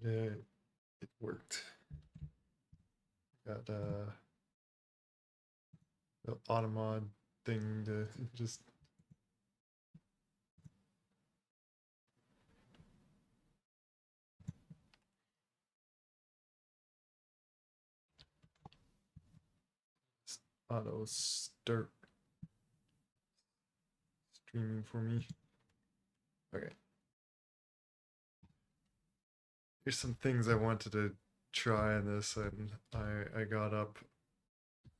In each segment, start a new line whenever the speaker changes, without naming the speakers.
it worked. Got the automod thing to just auto start streaming for me. Okay. Here's some things I wanted to try in this, and I got up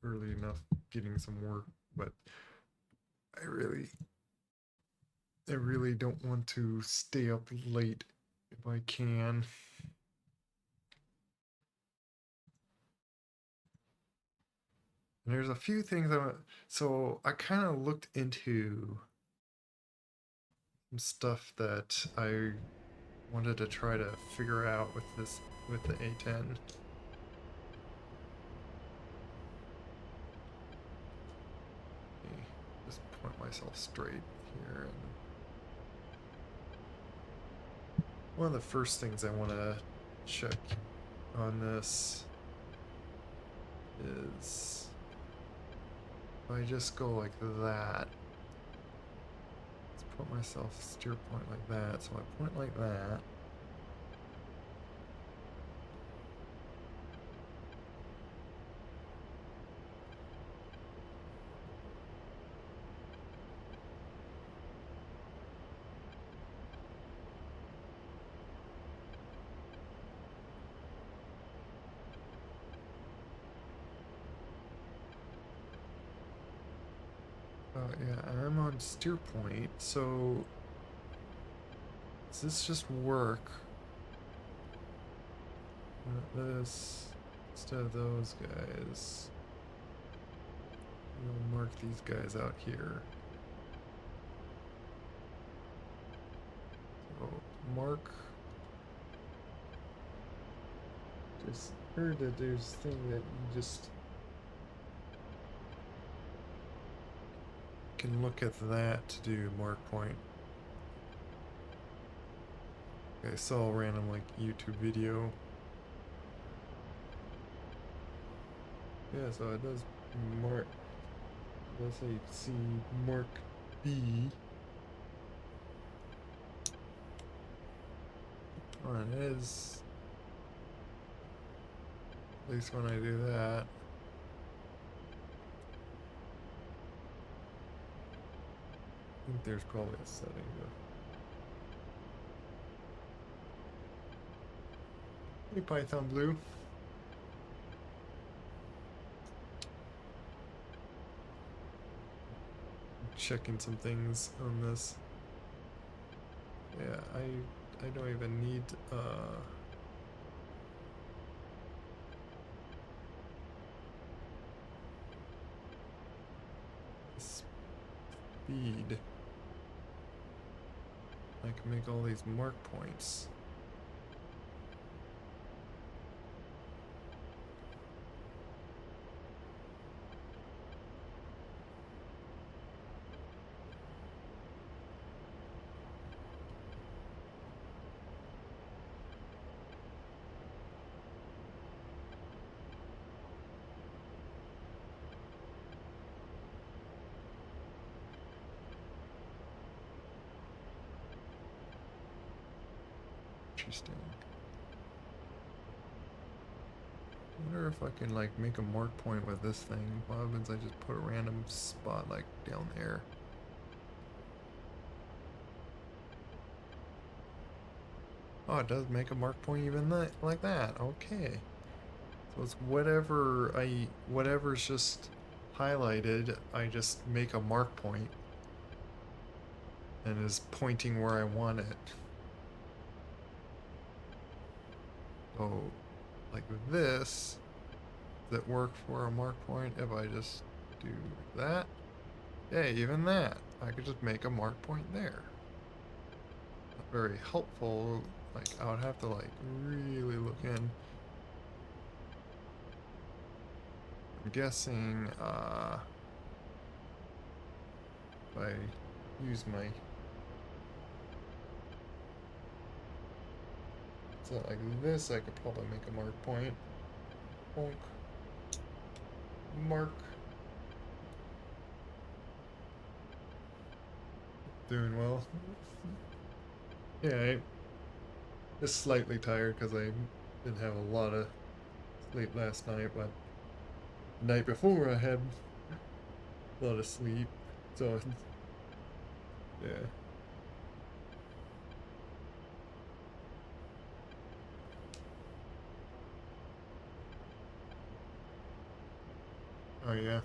early enough getting some work, but I really don't want to stay up late if I can. And there's a few things so I kind of looked into some stuff that I wanted to try to figure out with the A10. Just point myself straight here. And one of the first things I want to check on this is if I just go like that, let's put myself steer point like that, so I point like that. Yeah, I'm on steer point, so does this just work? This instead of those guys. We'll mark these guys out here. So mark. Just heard that there's a thing that you just can look at that to do mark point. I saw a random like YouTube video. Yeah, so it does mark. Let's say see mark B. Oh, it is. At least when I do that. I think there's probably a setting though. Hey Python Blue. Checking some things on this. Yeah, I don't even need speed. I can make all these mark points. Interesting. I wonder if I can like make a mark point with this thing. What happens? I just put a random spot like down there. Oh, it does make a mark point even like that. Okay. So it's whatever's just highlighted, I just make a mark point and is pointing where I want it. So like this, does it work for a mark point if I just do that? Yeah, even that. I could just make a mark point there. Not very helpful. Like I would have to like really look in. I'm guessing if I use my So like this, I could probably make a mark point. Bonk. Mark. Doing well. Yeah, I'm just slightly tired because I didn't have a lot of sleep last night, but the night before I had a lot of sleep. So, yeah. Oh, yeah.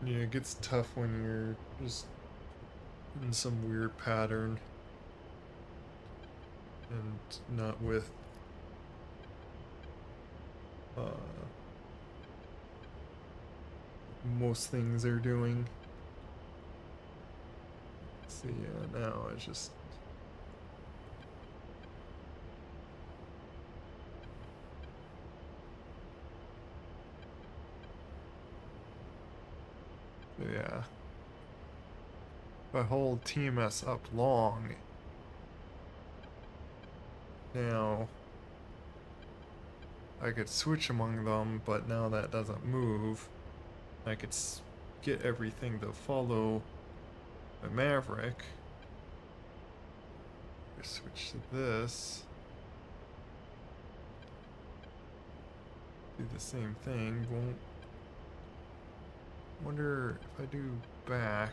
Yeah, it gets tough when you're just in some weird pattern and not with uh, most things they're doing. See, now it's just. Yeah. If I hold TMS up long, now I could switch among them, but now that doesn't move. I could get everything to follow the Maverick. Switch to this. Do the same thing. Won't. Wonder if I do back.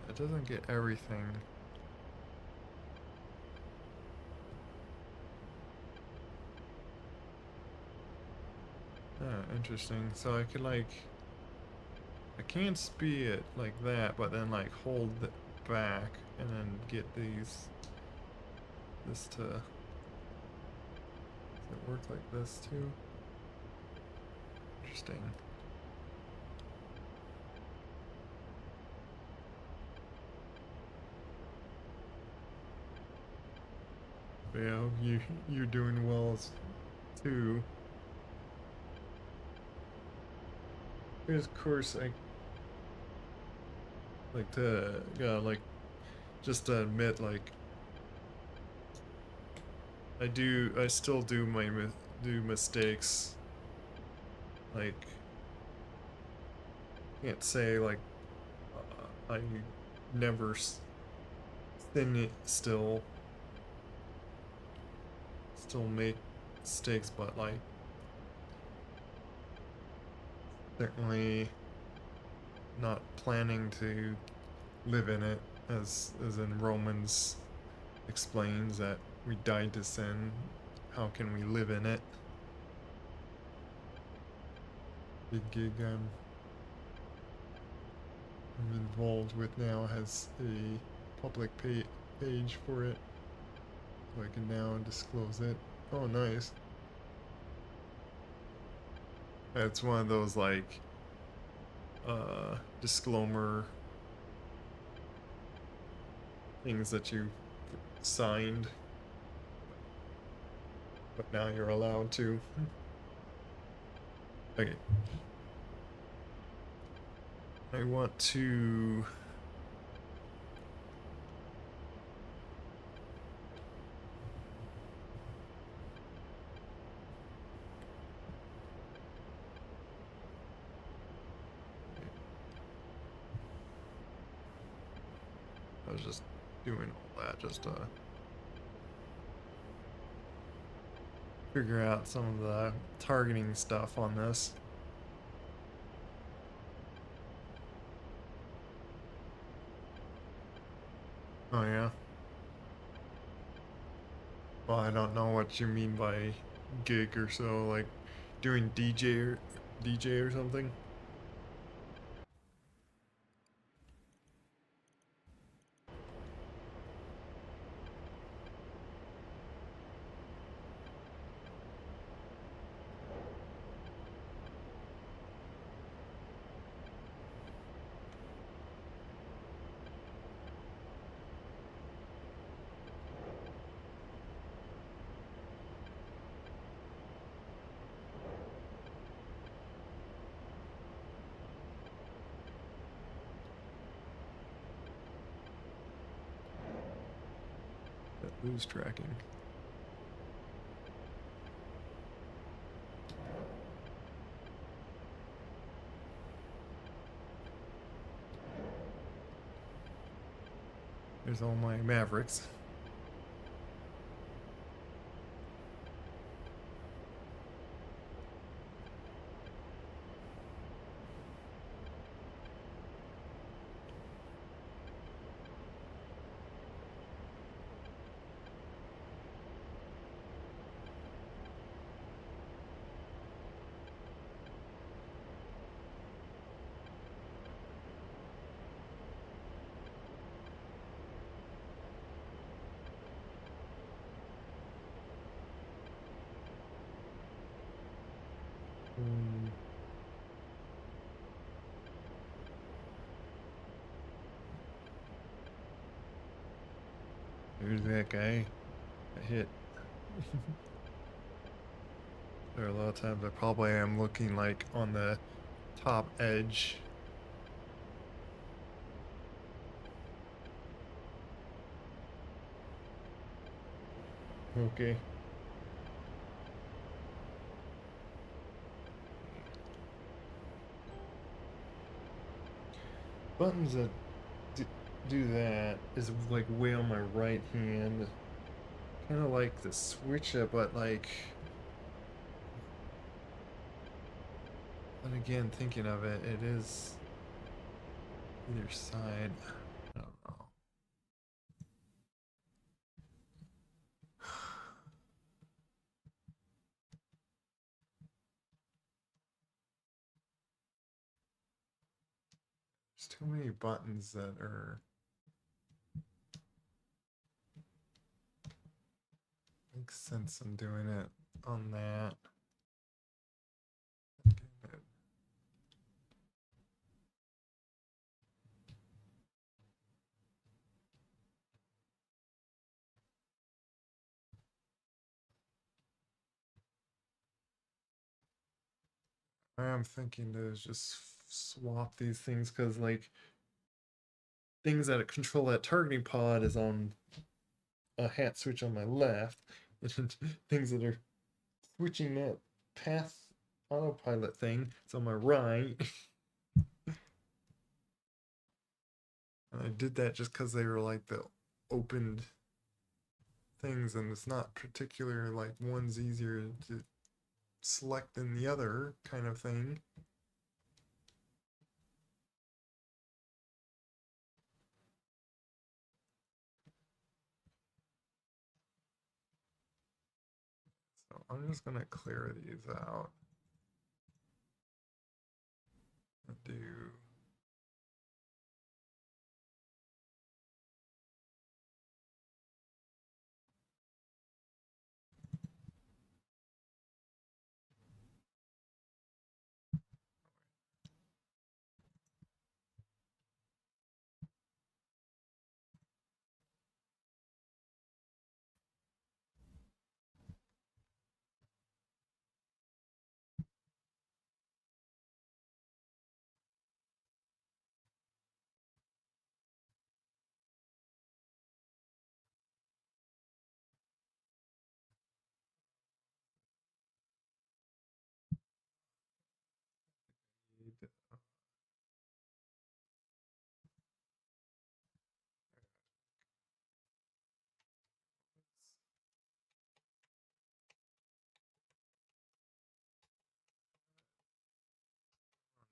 It doesn't get everything. Interesting. So I could like. I can't speed it like that, but then like hold it back and then get these. This to. Does it work like this too? Interesting. Yeah, you're doing well too. Here's of course I like to like just to admit like I still do do mistakes. Like can't say like I never sin it still make mistakes, but like certainly not planning to live in it as in Romans explains that we died to sin. How can we live in it? Big gig I'm involved with now has a public page for it, so I can now disclose it. Oh, nice. It's one of those like disclaimer things that you signed, but now you're allowed to. Okay. I want to. I was just doing all that just to figure out some of the targeting stuff on this. Oh yeah. Well, I don't know what you mean by gig or so, like doing DJ or something. lose tracking. There's all my Mavericks. Who's that guy? I hit. There are a lot of times I probably am looking like on the top edge. Okay. Buttons that do that is like way on my right hand. Kind of like the switch it, but like. But again, thinking of it, it is either side. I don't know. There's too many buttons that are. Makes sense I'm doing it on that. I am thinking to just swap these things because like things that control that targeting pod is on a hat switch on my left, and things that are switching that path autopilot thing is on my right. And I did that just because they were like the opened things, and it's not particular like one's easier to select than the other kind of thing. So I'm just gonna clear these out and do.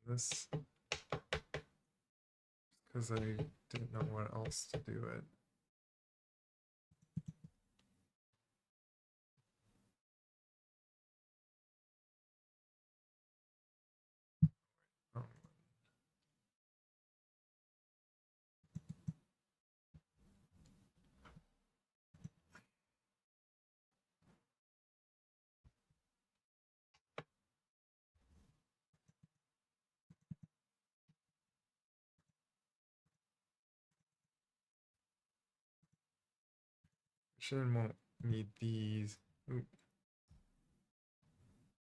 This because I didn't know what else to do it. Oh, Machine won't need these. Oop.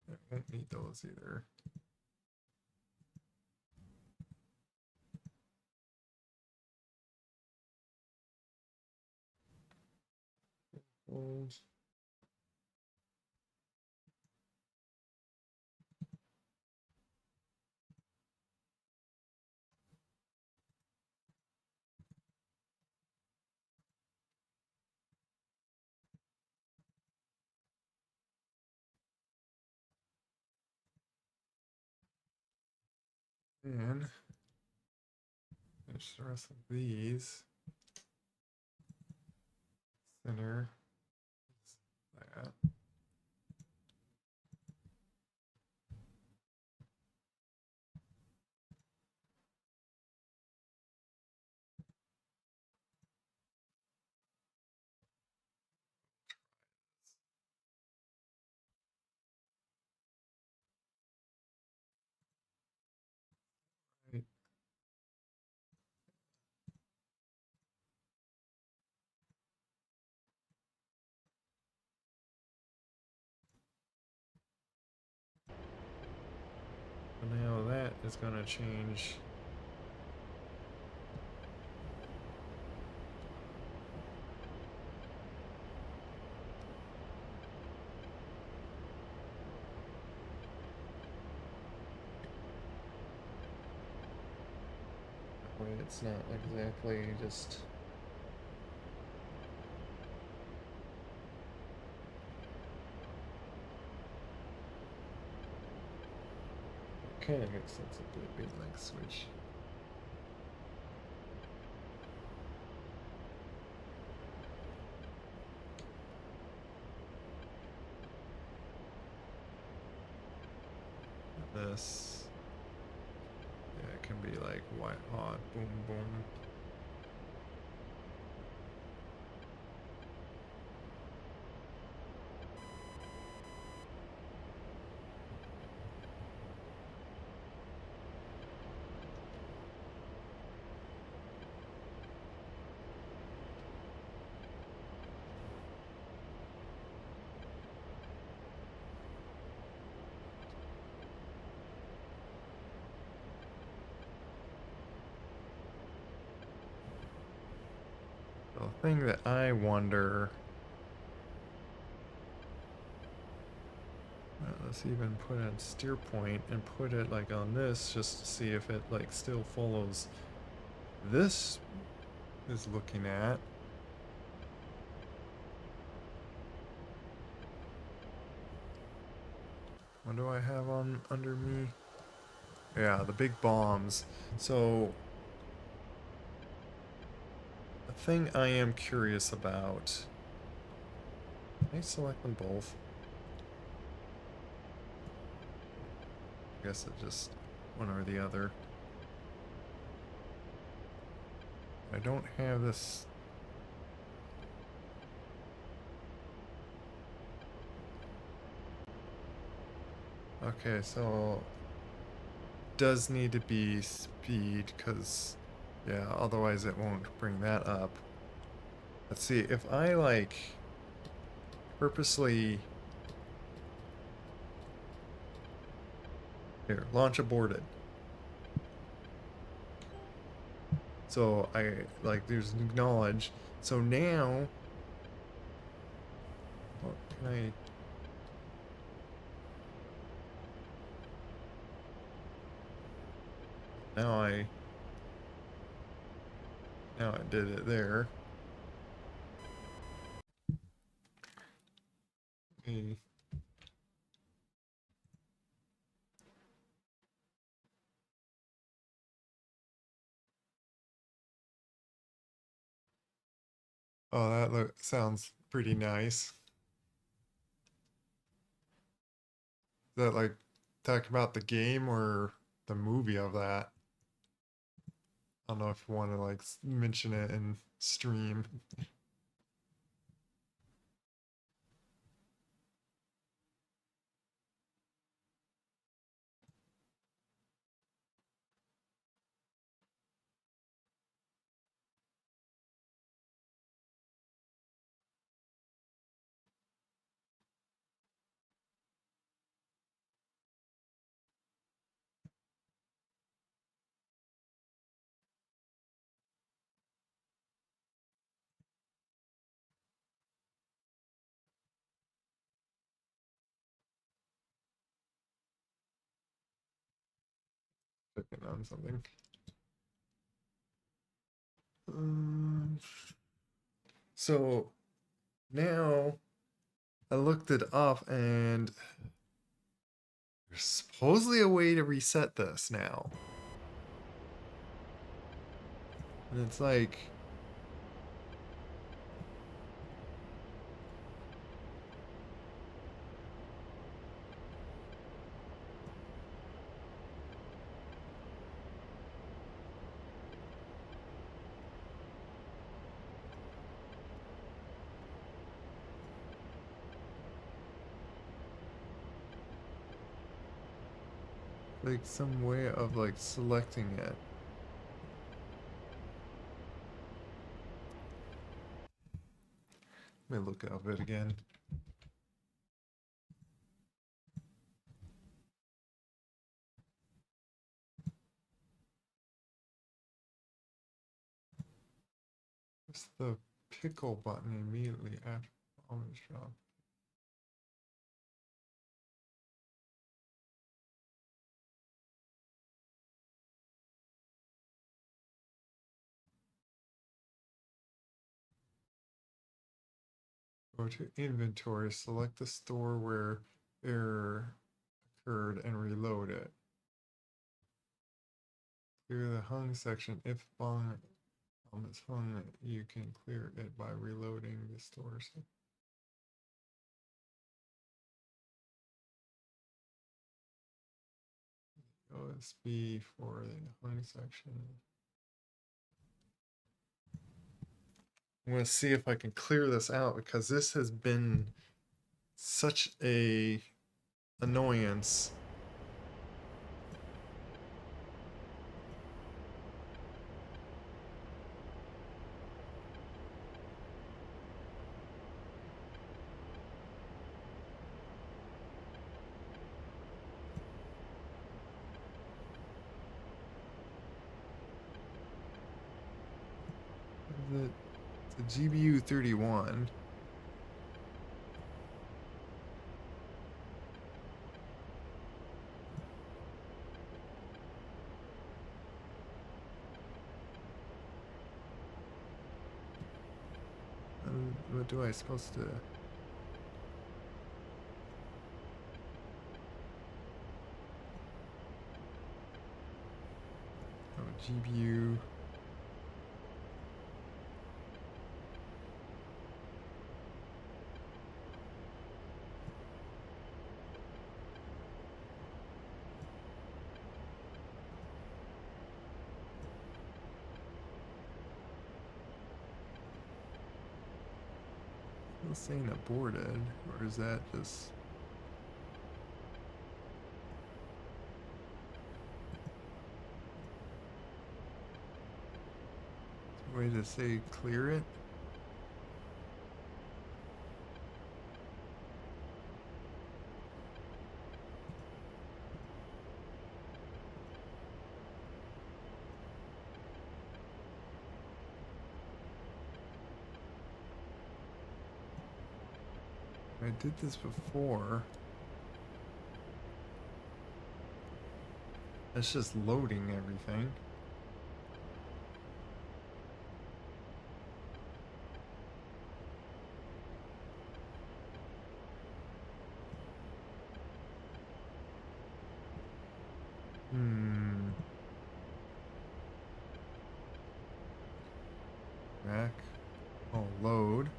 It won't need those either. Hold. And finish the rest of these. Center. That. Right. So now that is going to change. That way it's not exactly just. Kind of makes sense of it being like switch. This, yeah, it can be like white hot, boom, boom. The thing that I wonder. Let's even put a steer point and put it like on this just to see if it like still follows this is looking at. What do I have on under me? Yeah, the big bombs. So the thing I am curious about. Can I select them both? I guess it just one or the other. I don't have this. Okay, so does need to be speed because yeah, otherwise it won't bring that up. Let's see if I like purposely here launch aborted. So I like there's acknowledge. So now what can I now I did it there. Okay. Oh, that sounds pretty nice. Is that like talk about the game or the movie of that? I don't know if you want to like mention it in stream. working on something. So now I looked it up and there's supposedly a way to reset this now. And it's like, some way of like selecting it. Let me look up it again. Press the pickle button immediately after performance drop. Go to inventory, select the store where error occurred and reload it. Clear the hung section. If bomb is hung, you can clear it by reloading the store. OSB for the hung section. I'm going to see if I can clear this out because this has been such a annoyance. The GBU 31. What do I supposed to? Oh, GBU. It's saying aborted, or is that just? Way to say clear it? I did this before. It's just loading everything. Back. Oh, load.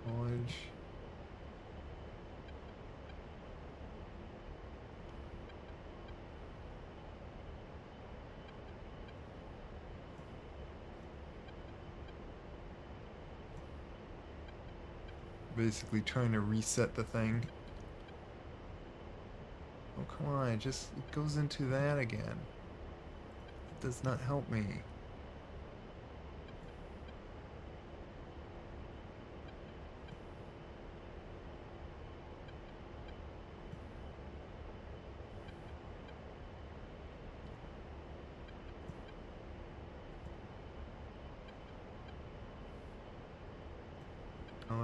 Knowledge. Basically trying to reset the thing. Oh, come on, it goes into that again. It does not help me.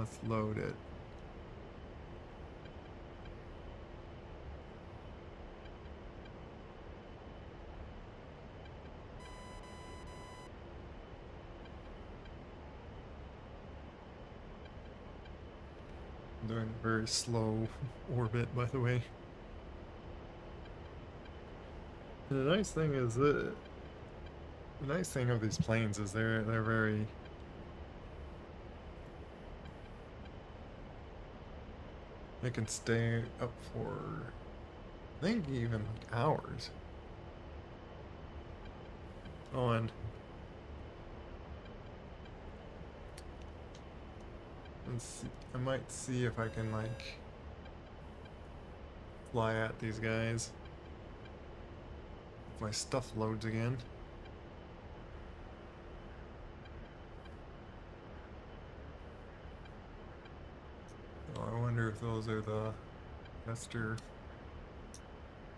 Let's load it. I'm doing a very slow orbit, by the way. And the nice thing is that the nice thing of these planes is they're very they can stay up for I think even like hours. Oh, and let's see, I might see if I can like fly at these guys if my stuff loads again. Oh, I wonder if those are the Esther.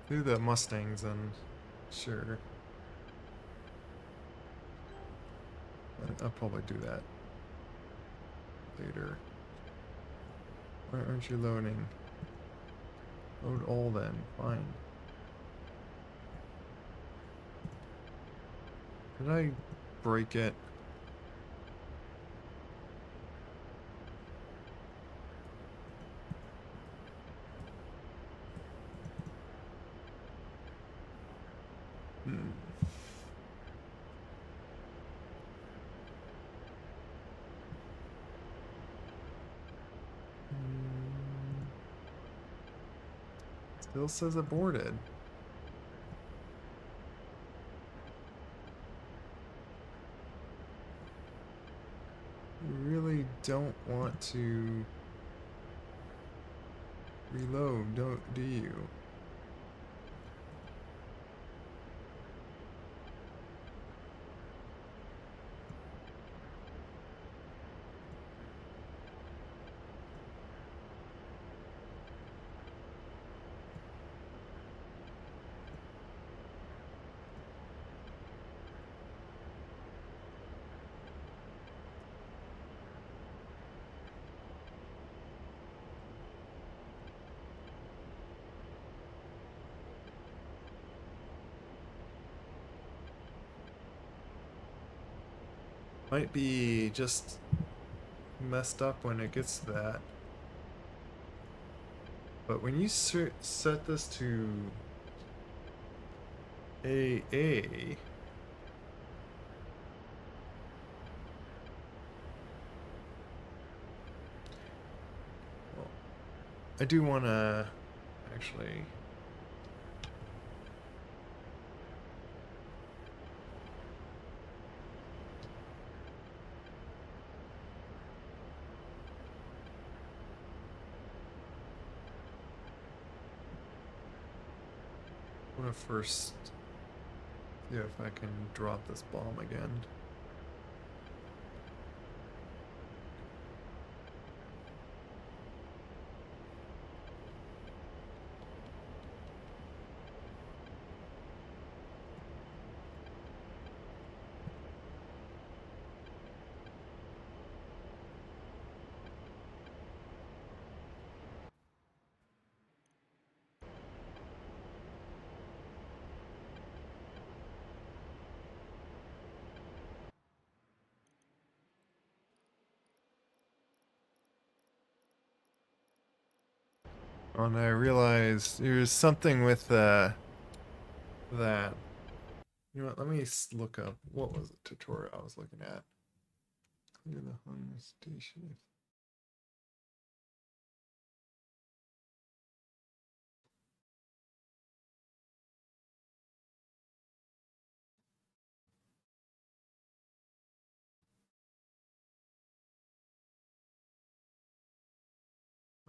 Do the Mustangs and sure. I'll probably do that later. Why aren't you loading? Load all then. Fine. Did I break it? Hmm. Still says aborted. You really don't want to reload, do you? Might be just messed up when it gets to that. But when you set this to AA, well, I do want to actually. I want to first see if I can drop this bomb again. Oh, and I realized there's something with that. You know what? Let me look up what was the tutorial I was looking at. Clear the home station.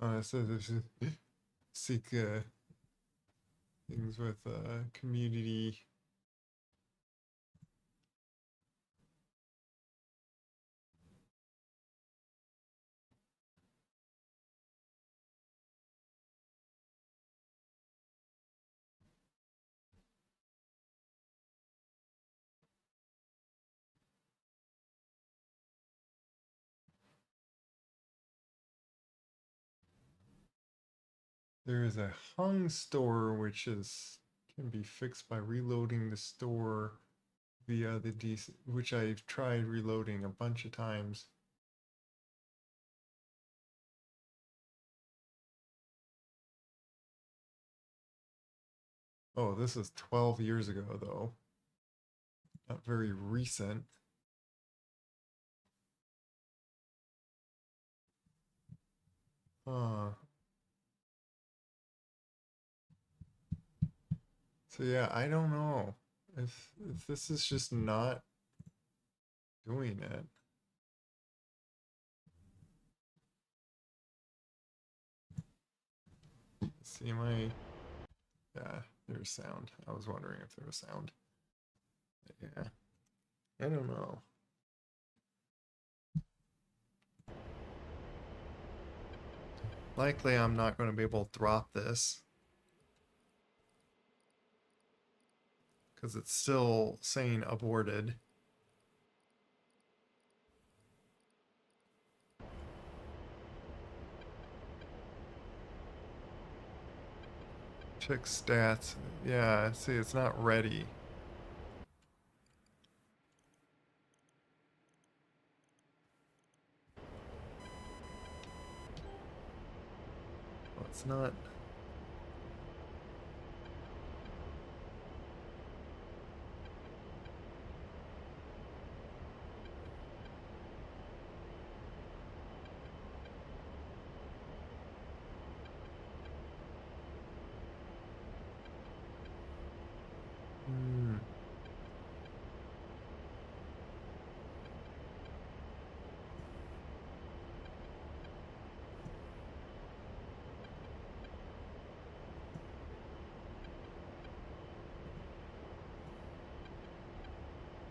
It says if you seek things with community. There is a hung store which can be fixed by reloading the store via the DC, which I've tried reloading a bunch of times. Oh, this is 12 years ago though. Not very recent. So yeah, I don't know if this is just not doing it. See my, yeah, there's sound. I was wondering if there was sound. Yeah, I don't know. Likely I'm not going to be able to drop this because it's still saying aborted. Check stats. Yeah, see, it's not ready. Well, it's not.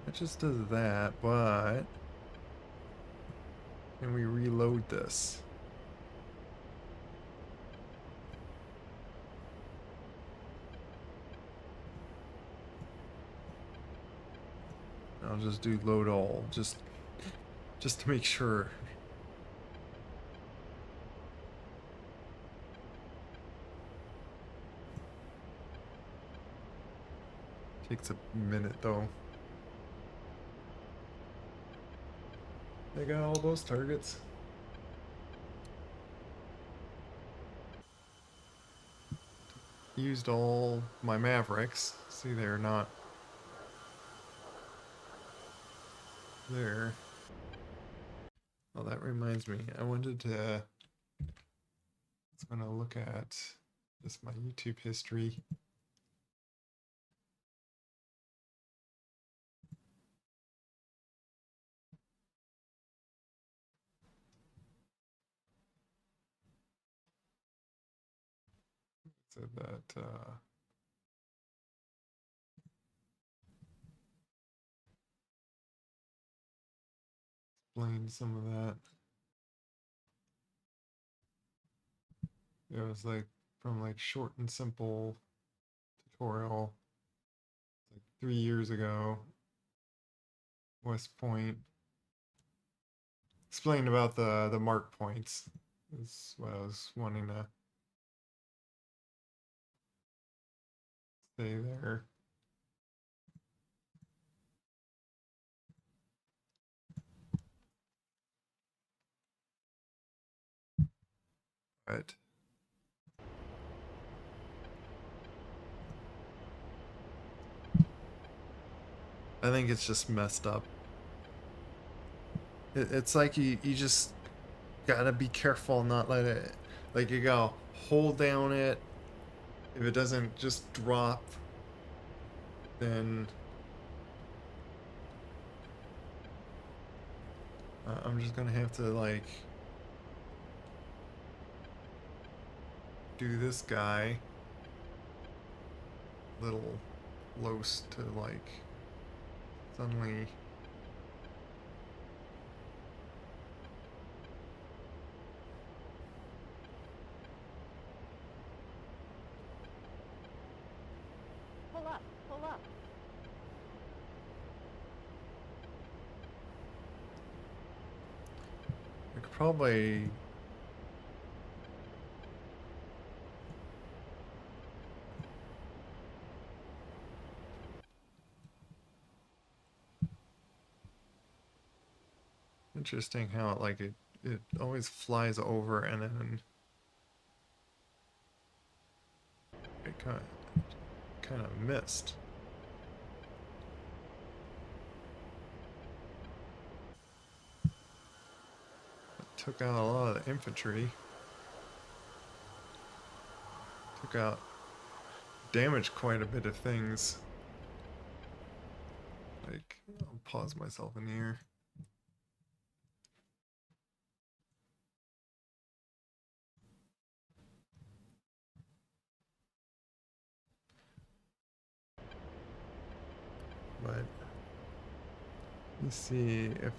It just does that, but can we reload this? I'll just do load all, just to make sure. Takes a minute though. They got all those targets. Used all my Mavericks. See, they're not there. Oh, that reminds me. I wanted to. I'm gonna look at just my YouTube history. Said that. Explained some of that. It was like from like short and simple tutorial like 3 years ago. West Point explained about the mark points. Is what I was wanting to say there. But I think it's just messed up. It's like you just gotta be careful, not let it, like you gotta hold down it. If it doesn't just drop, then I'm just gonna have to like do this guy little close to like suddenly.
Pull up, pull up.
I could probably Interesting how it always flies over and then it kind of missed. It took out a lot of the infantry. Took out, damaged quite a bit of things. Like, I'll pause myself in here. But let's see if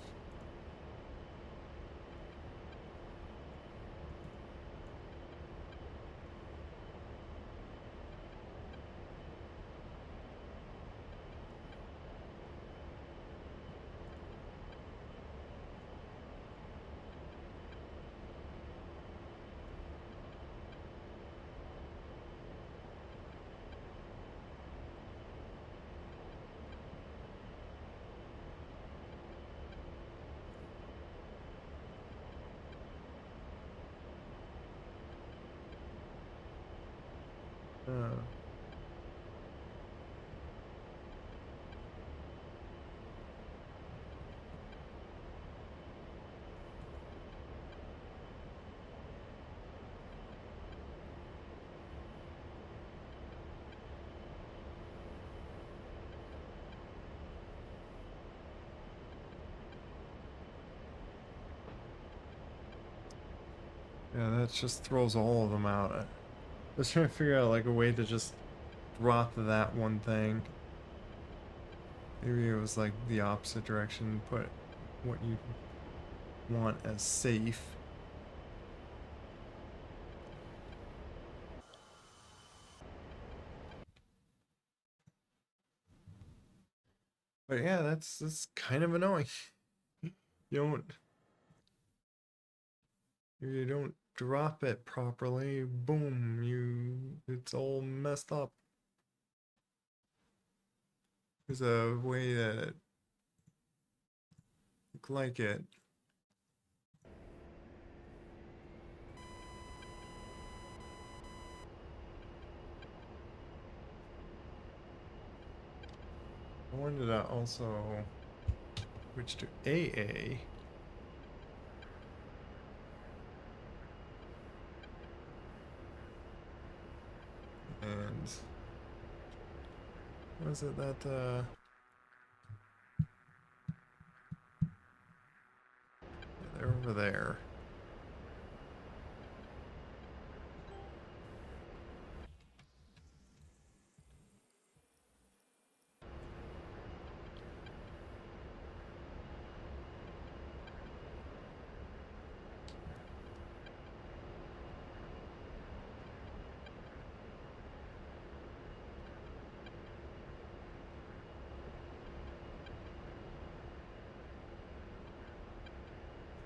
yeah, that just throws all of them out. I was trying to figure out like a way to just drop that one thing. Maybe it was like the opposite direction, put what you want as safe. But yeah, that's kind of annoying. You don't you don't drop it properly, boom, it's all messed up. There's a way that look like it. I wanted to also switch to AA. And was it that yeah, they're over there.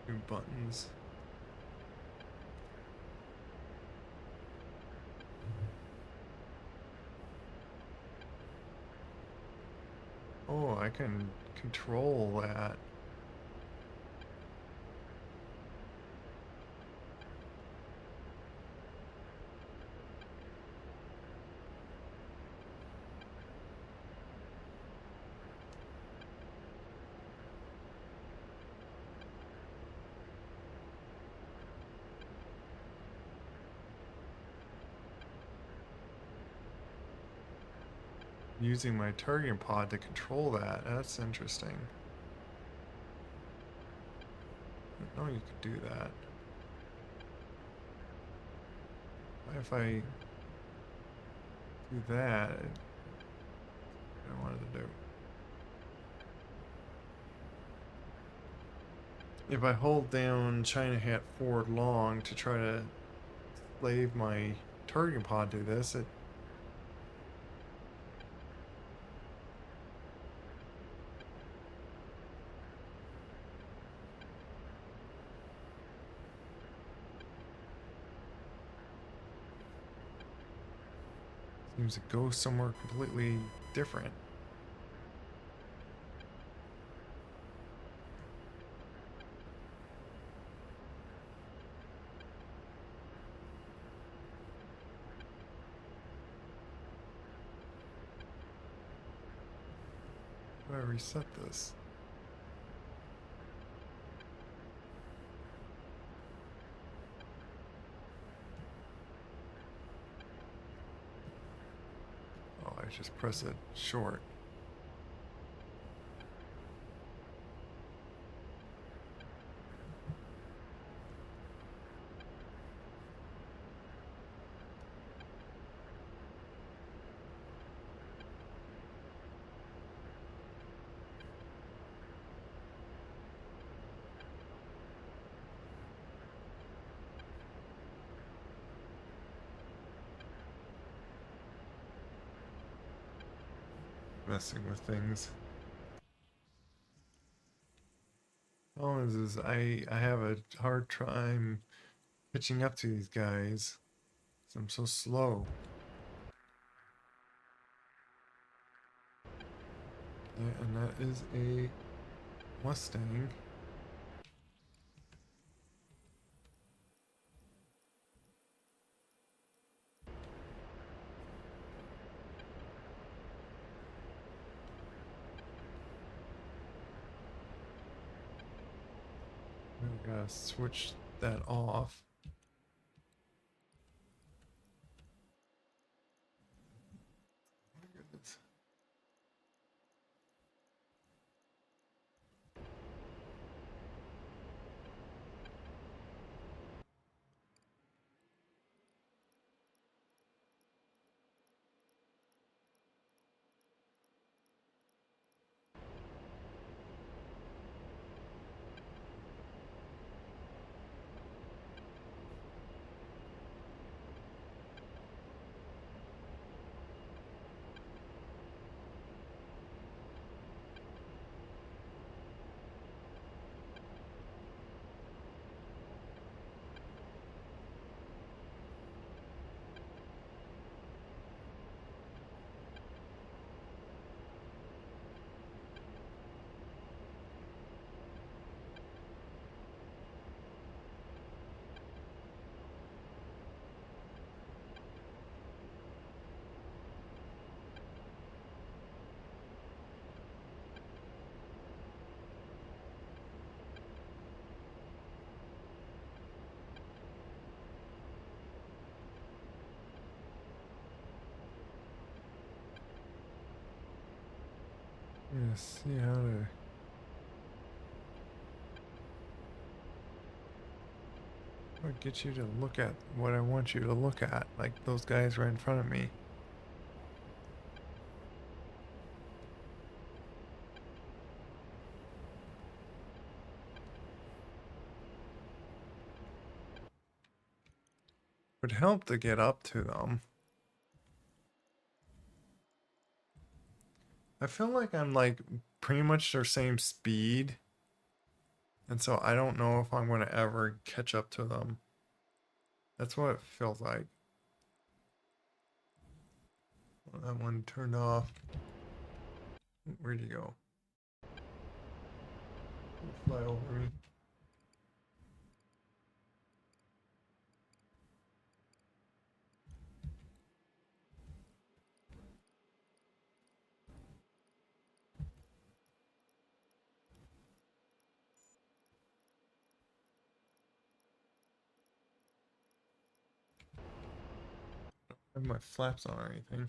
New buttons. Oh, I can control that. Using my targeting pod to control that. That's interesting. I didn't know you could do that. If I do that, I wanted to do. If I hold down China Hat forward long to try to slave my targeting pod to this, it seems to go somewhere completely different. reset this? Oh, I just press it short. Messing with things. All is I have a hard time pitching up to these guys. 'Cause I'm so slow. Yeah, and that is a Mustang. I gotta switch that off. My goodness. Yeah, see how to. Or get you to look at what I want you to look at, like those guys right in front of me. Would help to get up to them. I feel like I'm like pretty much their same speed. And so I don't know if I'm going to ever catch up to them. That's what it feels like. Well, that one turned off. Where'd you go? Fly over me. I don't have my flaps on or anything.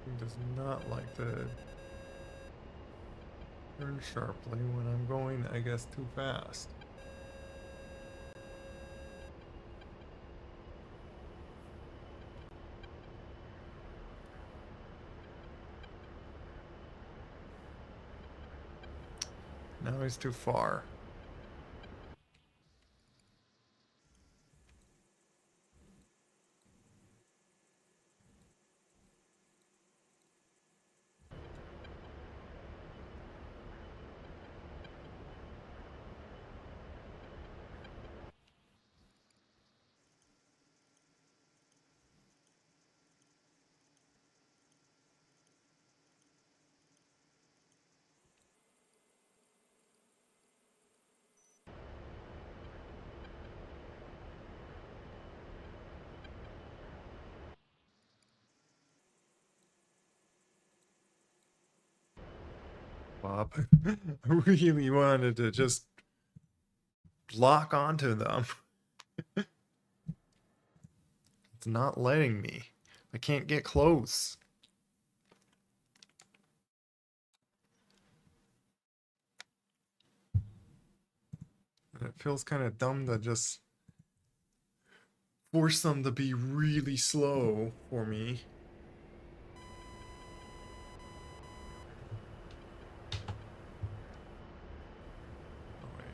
It does not like to turn sharply when I'm going, I guess, too fast. Now he's too far. up. I really wanted to just lock onto them. It's not letting me. I can't get close. And it feels kind of dumb to just force them to be really slow for me. Oh, wait.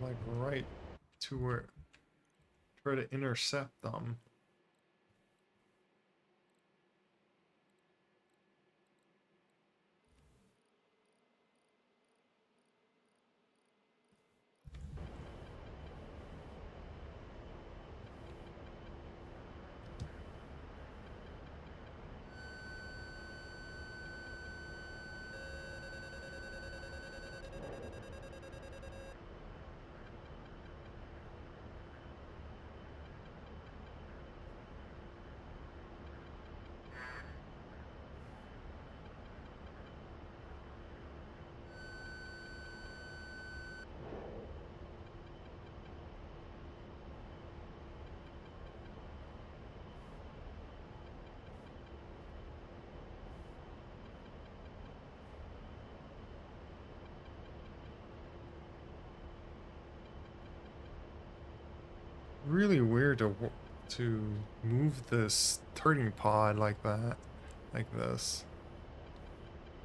Like right to where, try to intercept them. Really weird to move this turning pod like that, like this.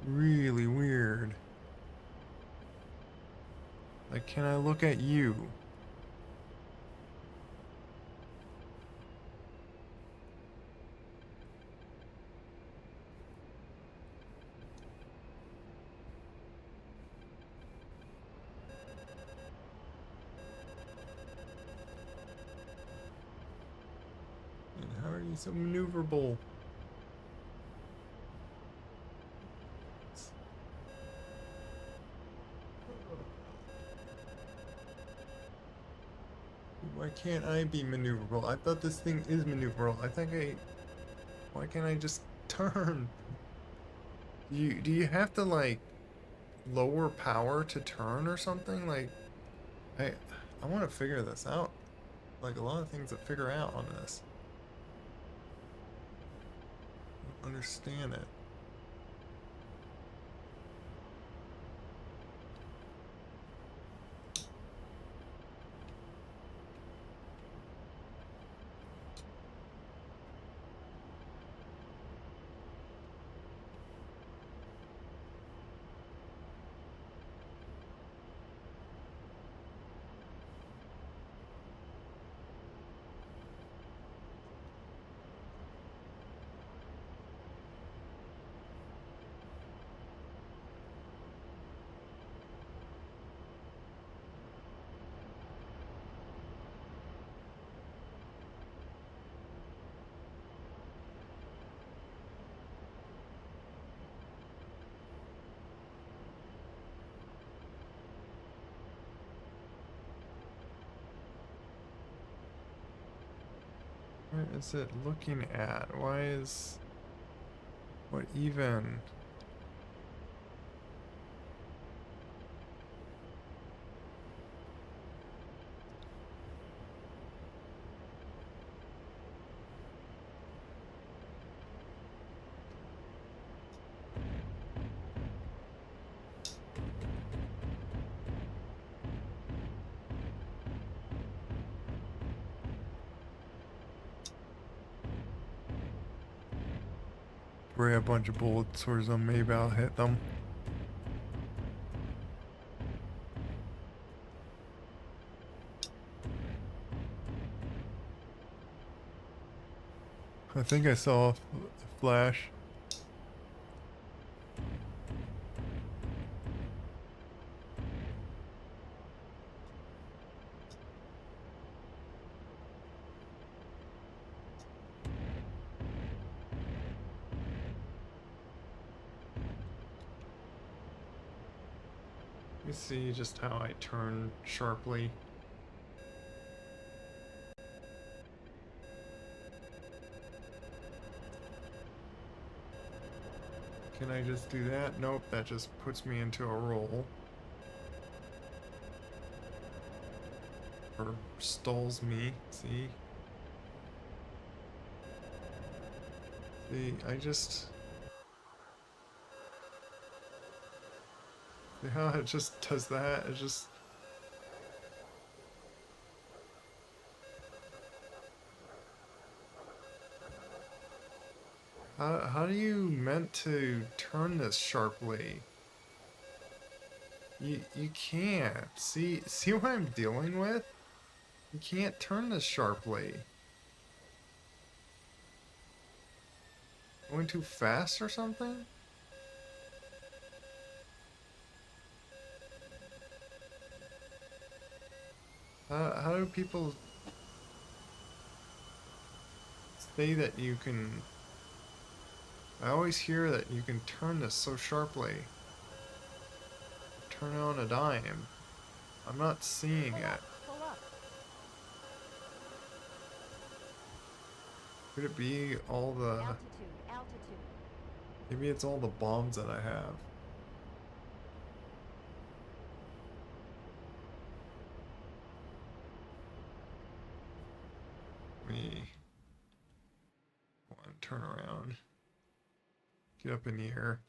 Really weird. Like, can I look at you? And how are you so maneuverable? Why can't I be maneuverable? I thought this thing is maneuverable. Why can't I just turn? Do you have to like lower power to turn or something? Like, I want to figure this out. Like a lot of things to figure out on this. I don't understand it. What is it looking at? Why is... What even? Spray a bunch of bullets towards them, maybe I'll hit them. I think I saw a flash. You see just how I turn sharply. Can I just do that? Nope, that just puts me into a roll. Or stalls me, see? See, I just... See how it just does that? It just... How do you meant to turn this sharply? You can't. See what I'm dealing with? You can't turn this sharply. Going too fast or something? How do people say that you can... I always hear that you can turn this so sharply. Turn it on a dime. I'm not seeing it.
Pull up.
Could it be all the...
Altitude.
Maybe it's all the bombs that I have. Me. Come on, turn around. Get up in the air.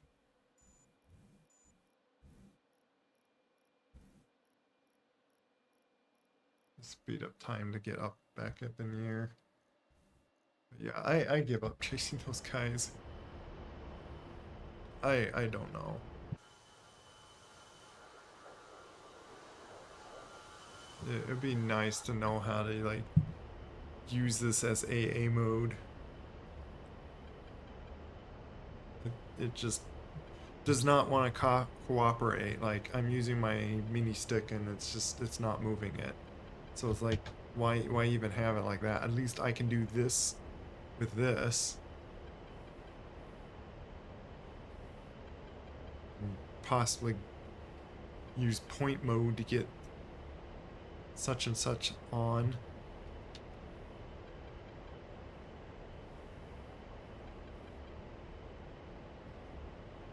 Speed up time to get up, back up in the air. But yeah, I give up chasing those guys. I don't know. It'd be nice to know how to like use this as AA mode. It just does not want to cooperate. Like I'm using my mini stick and it's not moving it. So it's like why even have it like that? At least I can do this with this. And possibly use point mode to get such and such on.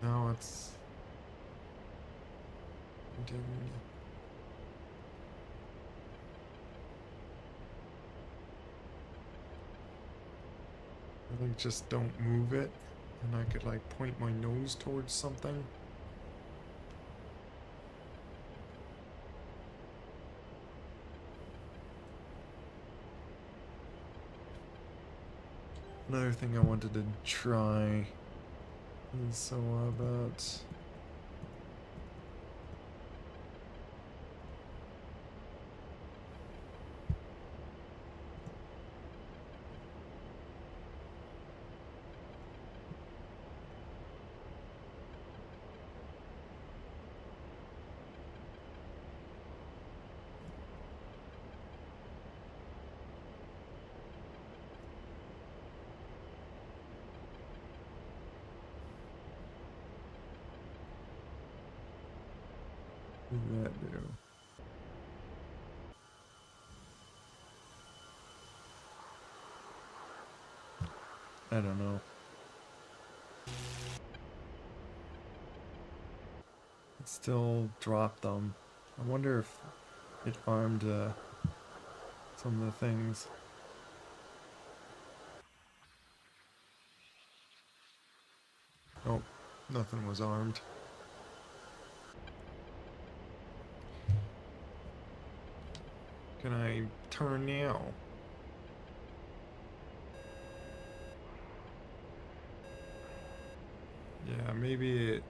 No, it's continue. I think just don't move it, and I could like point my nose towards something. Another thing I wanted to try is so about what does that do? I don't know. It still dropped them. I wonder if it armed some of the things. Oh, nothing was armed. Can I turn now? Yeah, maybe it...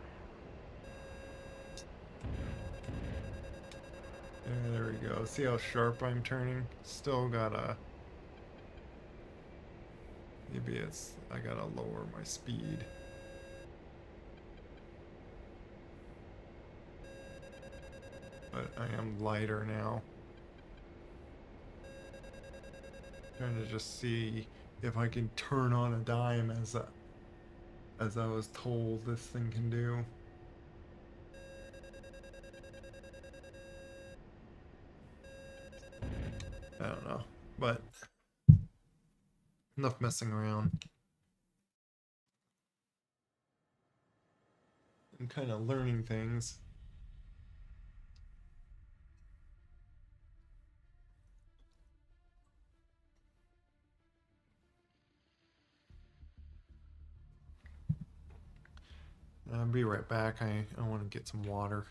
Yeah, there we go. See how sharp I'm turning? Still gotta... Maybe it's... I gotta lower my speed. But I am lighter now. Trying to just see if I can turn on a dime as I was told this thing can do. But enough messing around. I'm kind of learning things. I'll be right back. I want to get some water.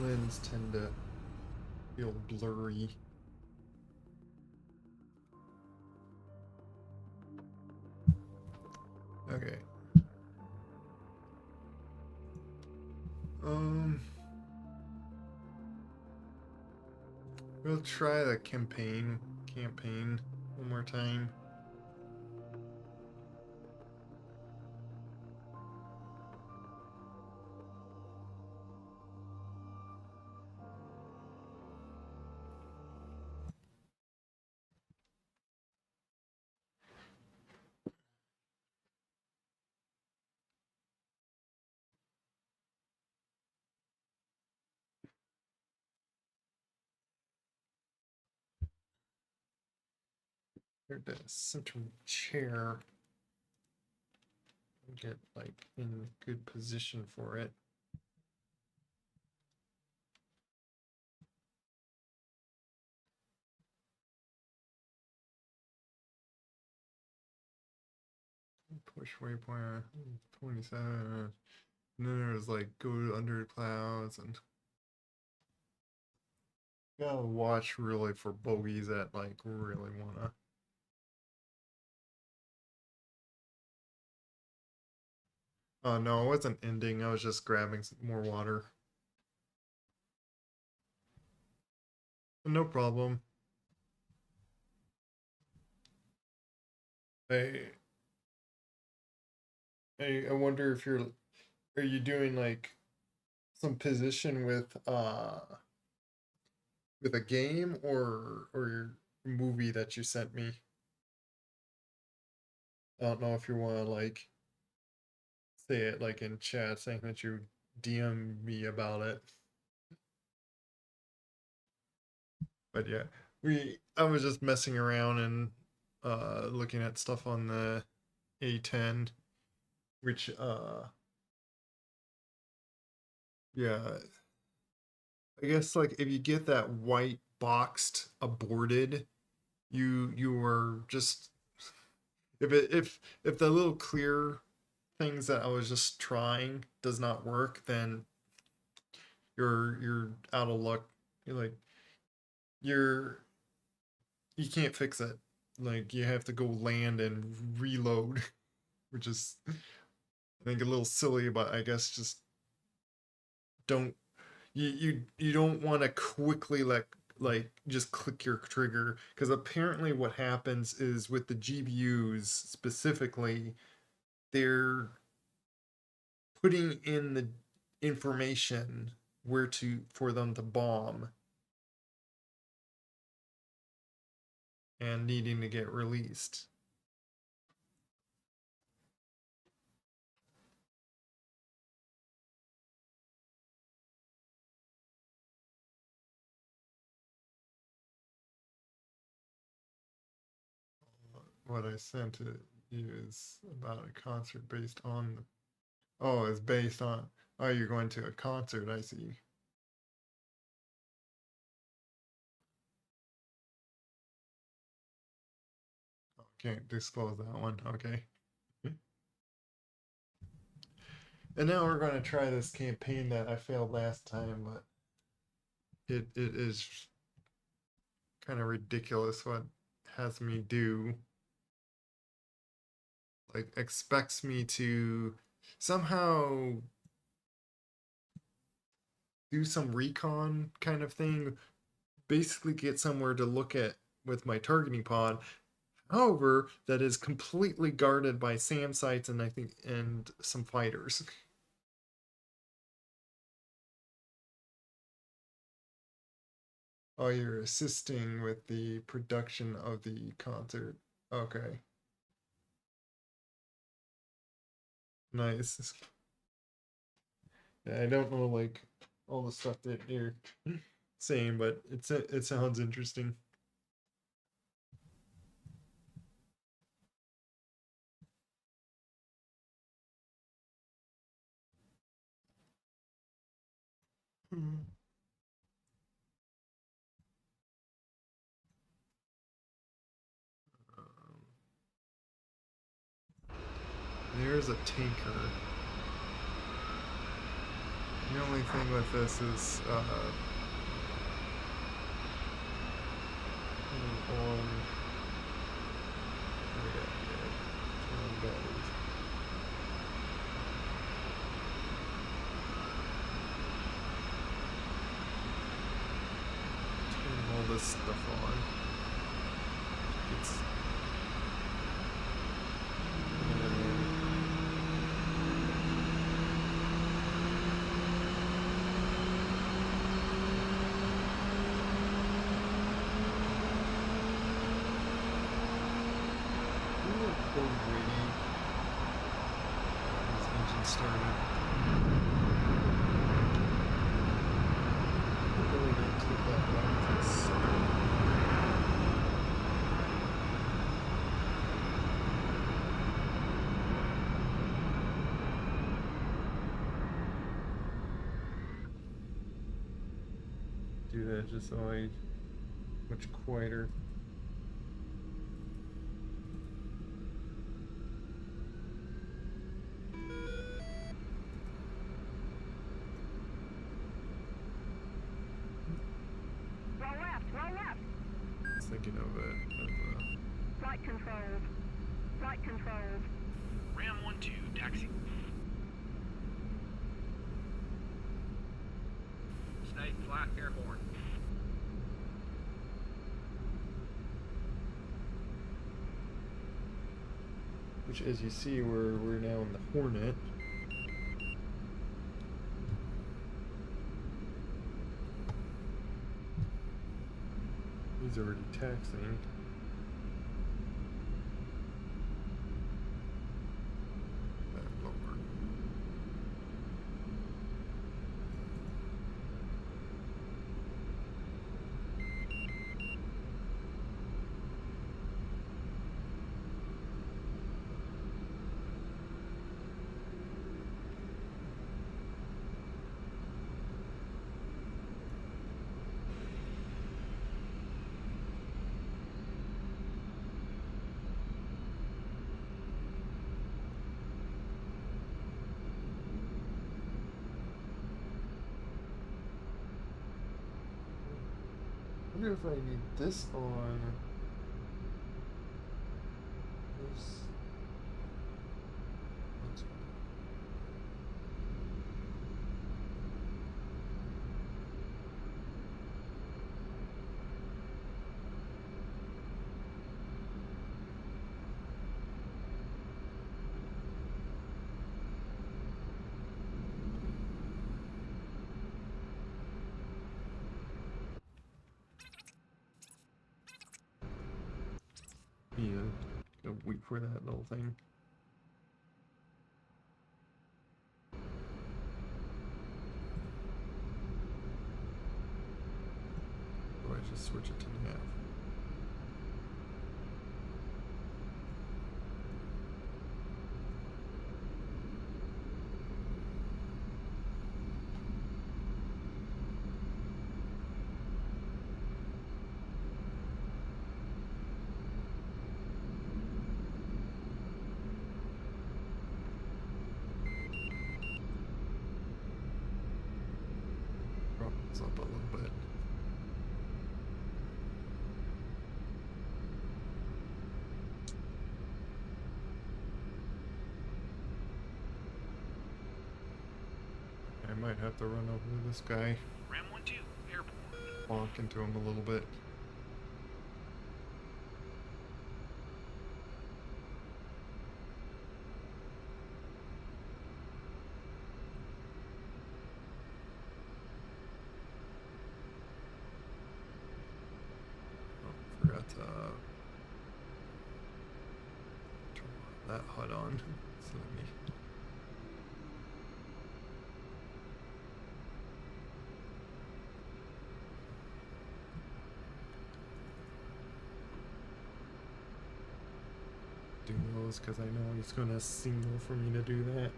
Lens tend to feel blurry. Okay. We'll try the campaign one more time. Here, the center chair. Get like in good position for it. Push waypoint 27. And then there's like go under clouds and gotta watch really for bogeys that like really wanna. Oh no, it wasn't ending. I was just grabbing some more water. No problem. I I wonder if are you doing like some position with a game or your movie that you sent me? I don't know if you want to like say it like in chat saying that you DM me about it. But yeah, I was just messing around and looking at stuff on the A10, which yeah, I guess like if you get that white boxed aborted, you are just if the little clear things that I was just trying does not work, then you're out of luck. You're like you can't fix it. Like you have to go land and reload, which is I think a little silly, but I guess just don't you don't want to quickly like just click your trigger, because apparently what happens is with the GPUs specifically, they're putting in the information where to for them to bomb and needing to get released. What I sent to you is about a concert based on the, oh, it's based on, oh, you're going to a concert, I see. Oh, can't disclose that one, okay. And now we're going to try this campaign that I failed last time, but it is kind of ridiculous what has me do. Like, expects me to somehow do some recon kind of thing, basically get somewhere to look at with my targeting pod. However, that is completely guarded by SAM sites and I think and some fighters. Oh, you're assisting with the production of the concert. Okay. Nice. Yeah, I don't know like all the stuff that you're saying, but it sounds interesting. There's a tanker. The only thing with this is on batteries. Turn all this stuff on. It's overrating. This engine started. It really didn't take that long to start. Do that just so I much quieter.
Roll left.
I was thinking of it as
Flight controls. Flight controls.
Ram 12, taxi. Stay flight airborne.
which, as you see, we're now in the Hornet. He's already taxiing. Back lower. wonder if I need this on this. That's yeah, gotta wait for that little thing. Or I just switch it to nav. Drop this up a little bit. I might have to run over to this guy,
Ram 12, airborne.
bonk into him a little bit. Oh, forgot to turn that HUD on. So let me. Do those because I know he's gonna signal for me to do that.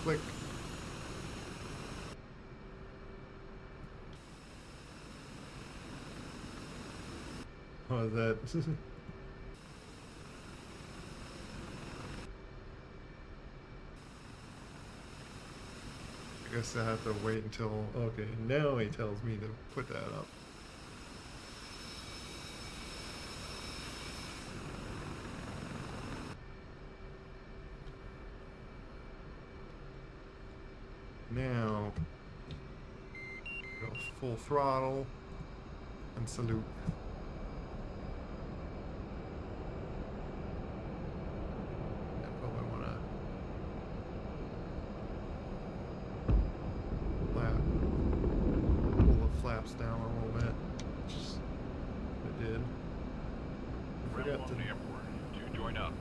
Click. Oh, that. I guess I have to wait until. Okay, now he tells me to put that up. Now, go full throttle and salute. I probably want to pull the flaps down a little bit, which is what I did. I
Ram
forgot
1
to
airborne. 2, join up.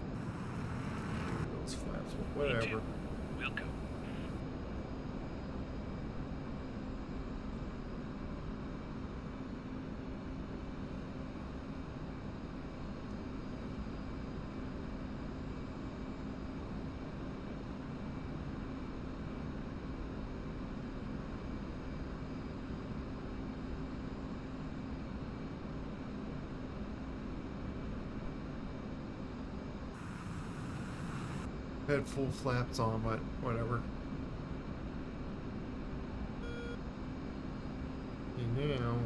those flaps, whatever.
E2, Wilco.
Had full flaps on, but whatever. Okay, now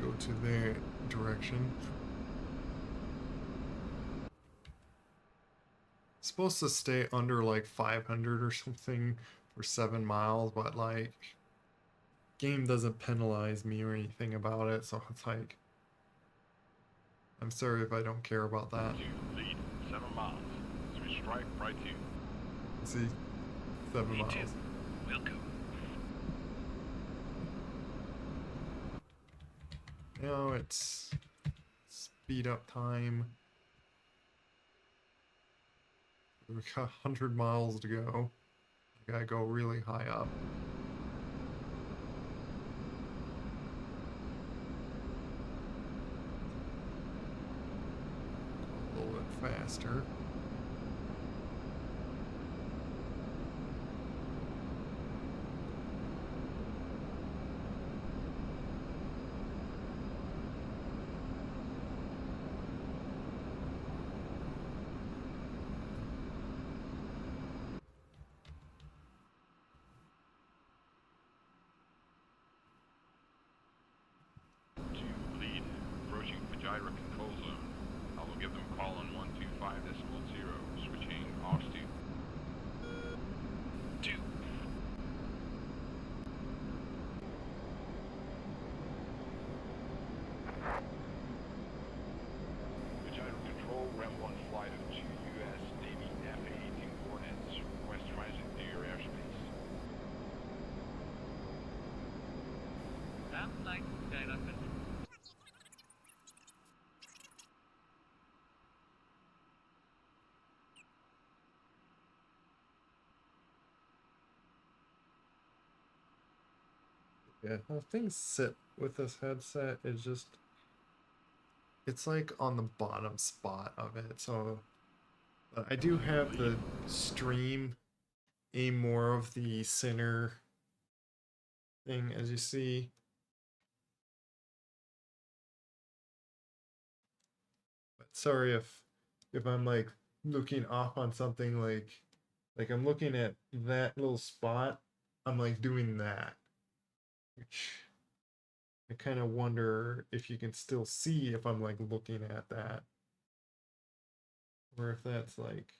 go to their direction. It's supposed to stay under like 500 or something for 7 miles, but like game doesn't penalize me or anything about it, so it's like I'm sorry if I don't care about that.
2, lead, 7 miles. Switch strike, right 2.
See, 7 miles.
E2, Wilco.
Now it's speed up time. We've got 100 miles to go. I gotta go really high up. faster.
To lead, approaching Fajira control zone. I will give them a call on 125.0, switching aux to.
2.
Fajira control, Ram 1 flight of 2 U.S. Navy F-18 Hornets. Request transit to your airspace.
Ram flight Skyra control.
Yeah, how things sit with this headset is just, it's like on the bottom spot of it. So I do have the stream aim more of the center thing, as you see. But sorry if I'm like looking off on something, like I'm looking at that little spot, I'm like doing that, which I kind of wonder if you can still see if I'm like looking at that, or if that's like,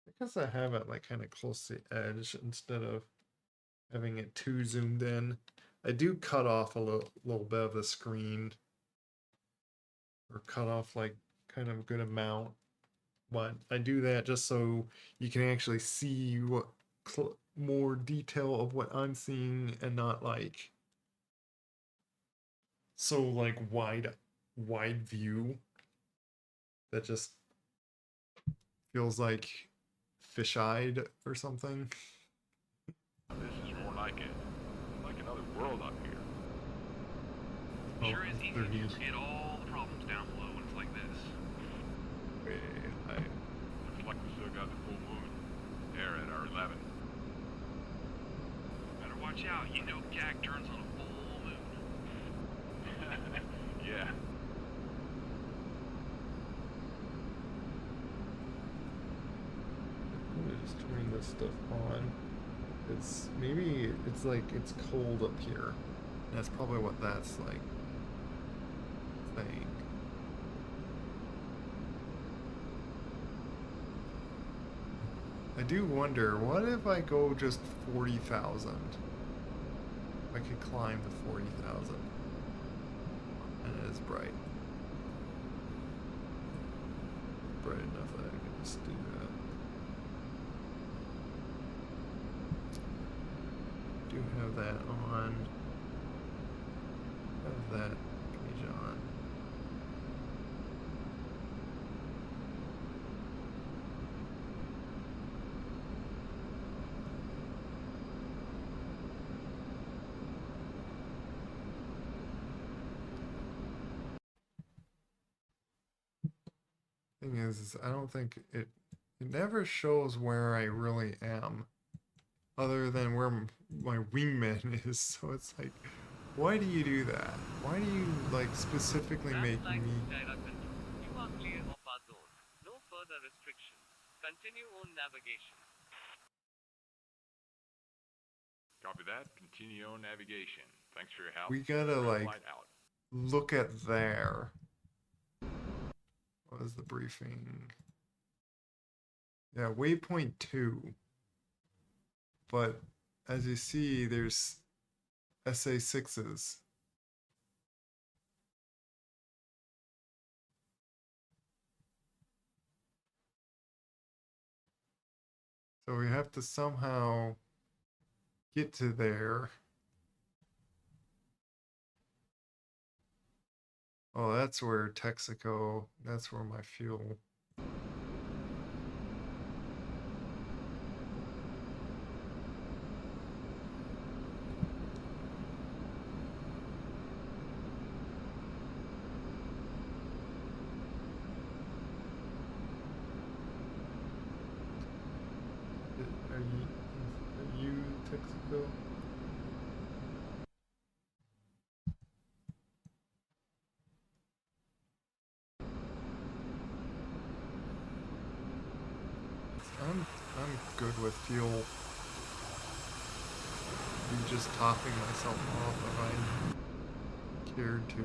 I guess I have it like kind of close to the edge instead of having it too zoomed in. I do cut off a little bit of the screen, or cut off like kind of a good amount, but I do that just so you can actually see what more detail of what I'm seeing, and not like so like wide view that just feels like fish-eyed or something.
This is more like it. Like another world up here.
Sure is easy
30
to forget all the problems down below when it's like this.
way high.
Looks like we still got the full moon. There at our 11.
Better watch out, you know Gag turns on a full moon.
Yeah.
I'm gonna just turn this stuff on. It's maybe it's like it's cold up here. That's probably what that's like saying. I do wonder, what if I go just 40,000? I could climb to 40,000. And it is bright. Bright enough that I can just do that. Do have that on. Have that page on. Thing is I don't think it never shows where I really am, other than where my wingman is. So it's like, why do you do that? Why do you like specifically
Ram
make
flight
me?
Skyra control. You are clear of our zone. No further restrictions. Continue on navigation.
Copy that. Continue on navigation. Thanks for your help.
We gotta
Red
like
light out.
look at there. What is the briefing? Yeah, waypoint 2. But as you see, there's SA6s. So we have to somehow get to there. Oh, that's where Texaco, that's where my fuel. Cool. I'm good with fuel. Be just topping myself off if I cared to.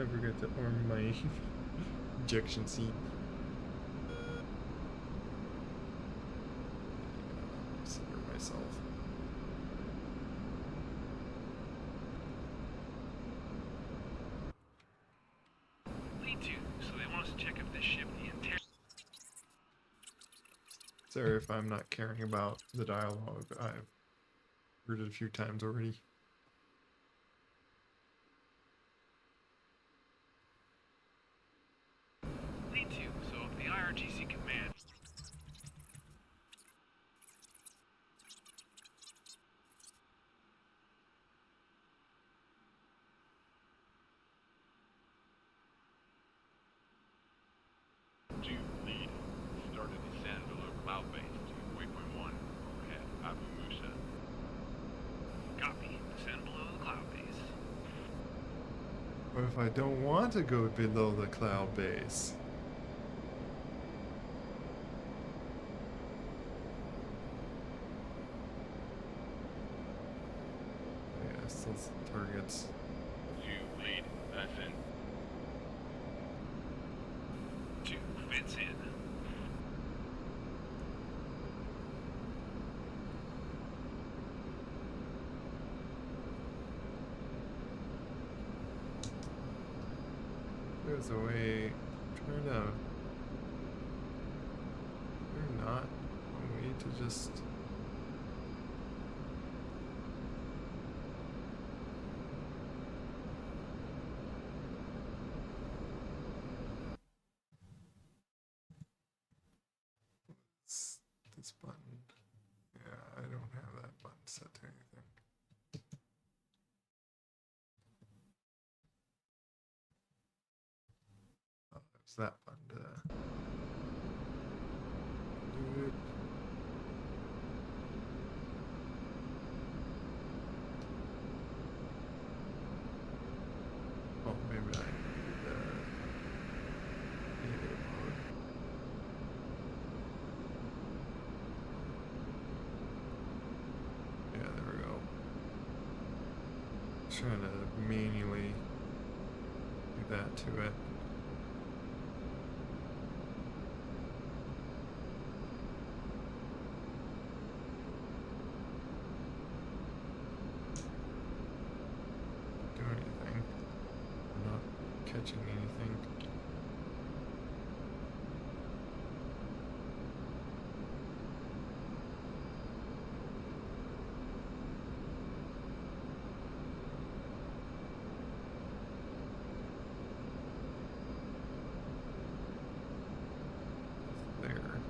I forget to arm my injection seat. Center myself.
Lead to, so they want us to check if this ship, the entire.
Sorry if I'm not caring about the dialogue. I've heard it a few times already.
Lead to, so if the IRGC command.
To lead, started descent below cloud base to waypoint 1, overhead Abu Musa.
Copy. Descend below the cloud base.
What if I don't want to go below the cloud base? Yes, those targets.
To lead, ascent.
2 fits in.
There's a way. I'm trying to. There's not a way to just. This button. Yeah, I don't have that button set to anything. Oh, there's that button to do it. Oh, maybe I need the EA mode. Yeah, there we go. Trying to manually do that to it. Do anything. I'm not catching anything. There.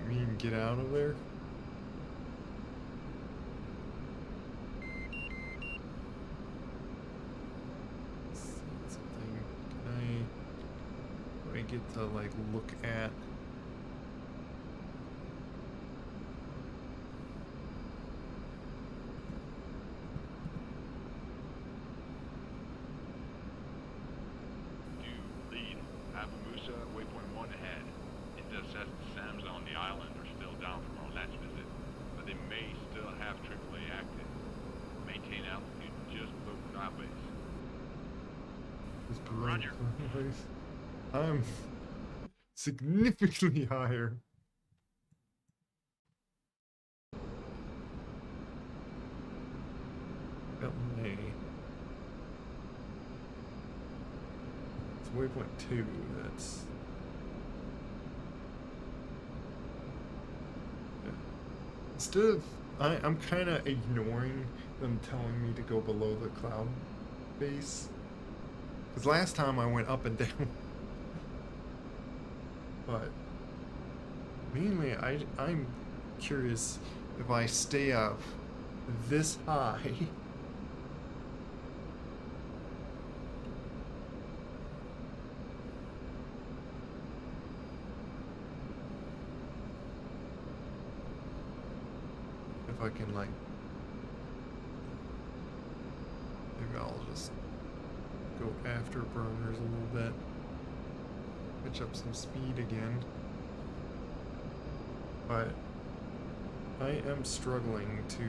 we can get out of there. Something. Do I get to like look at?
To lead, Abamusa, waypoint 1 ahead. It does says the SAMs on the island are still down from our last visit, but they may still have AAA active. Maintain altitude just below cloud base.
Just below
Roger.
the place. I'm significantly higher. Got my. It's waypoint 2. That's. Yeah. Instead of. I'm kind of ignoring them telling me to go below the cloud base. Because last time I went up and down. But mainly I'm curious if I stay up this high. If I can like, maybe I'll just go after burners a little bit. Pitch up some speed again. But I am struggling to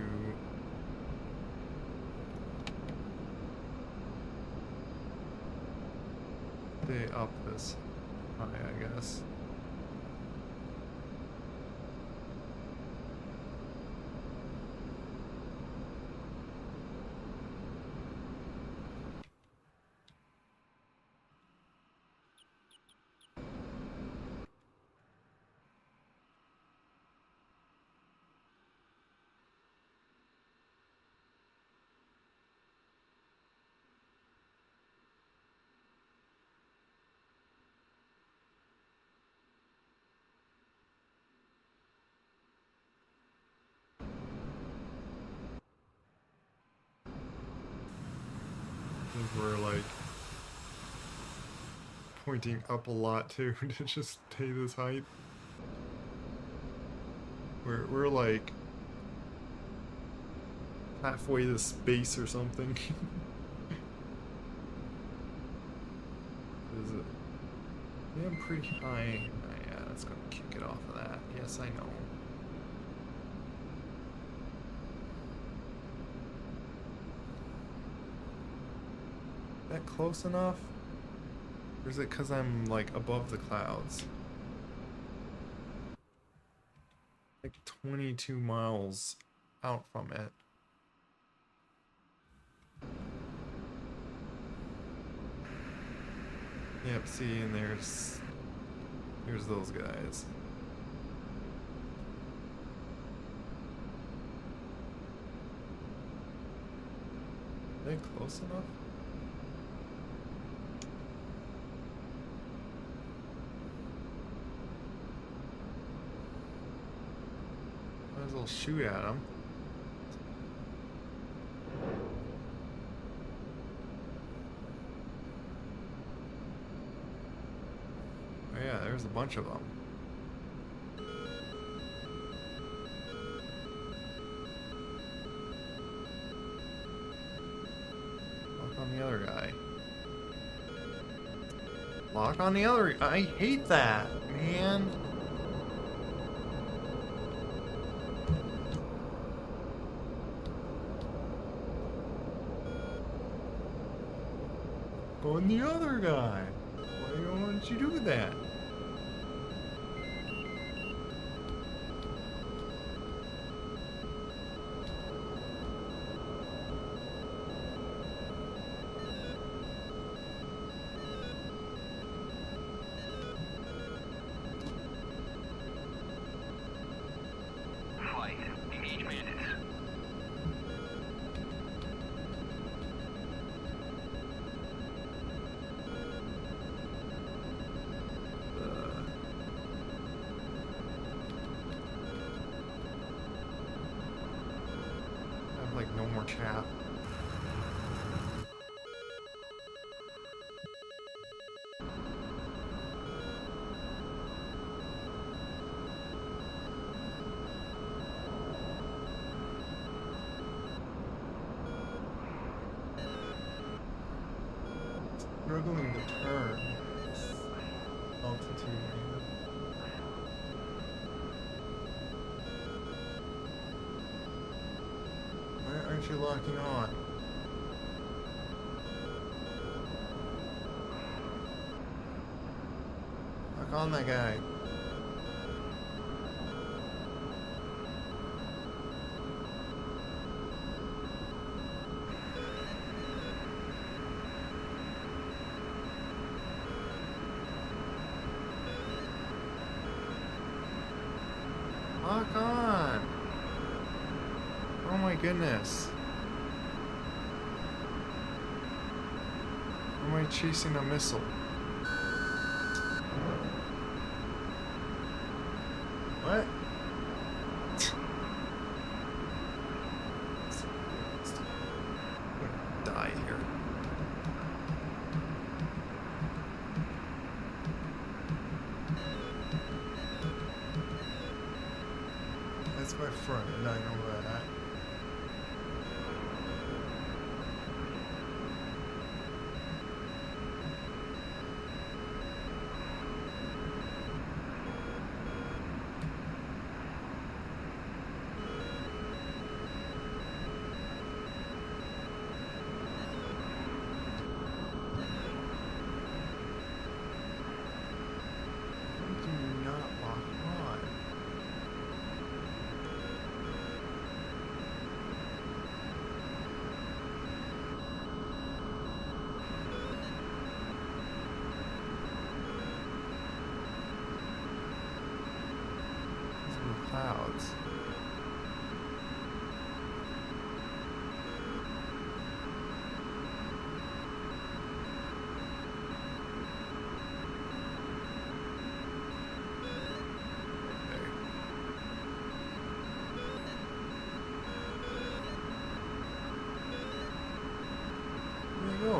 stay up this high, I guess. We're like pointing up a lot too to just stay this height. We're like halfway to space or something. Is it? Yeah, I'm pretty high. Oh, yeah, that's gonna kick it off of that. Yes, I know. That close enough? Or is it because I'm like above the clouds? Like 22 miles out from it. Yep, see, and there's those guys. Are they close enough? Might as well shoot at them. Oh yeah, there's a bunch of them. Lock on the other guy. Lock on the other. I hate that, man. On the other guy. Why don't you do that?
Flight, engage bandits.
no more chat. Struggling to turn this altitude, man. Why aren't you locking on? Lock on that guy. Lock on! Oh my goodness. Am I chasing a missile? What? I'm gonna die here. That's my front, and I know that. Do not lock on. These are the clouds. Okay. There you go.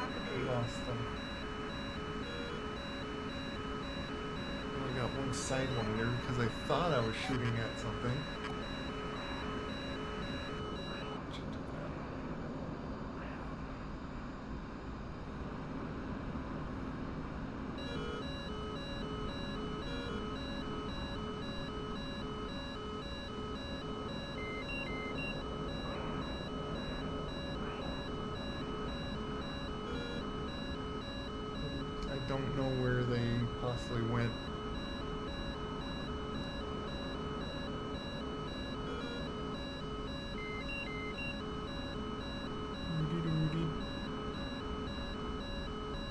Altitude.
Lost them. Only got one sidewinder because I thought I was shooting at something. Should've took that. I don't know where they possibly went.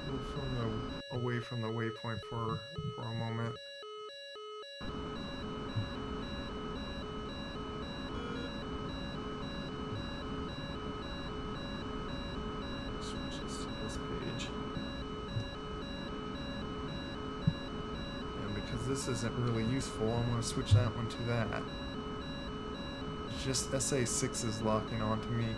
Move away from the waypoint for a moment. Switch this to this page. And because this isn't really useful, I'm going to switch that one to that. It's just SA6 is locking onto me.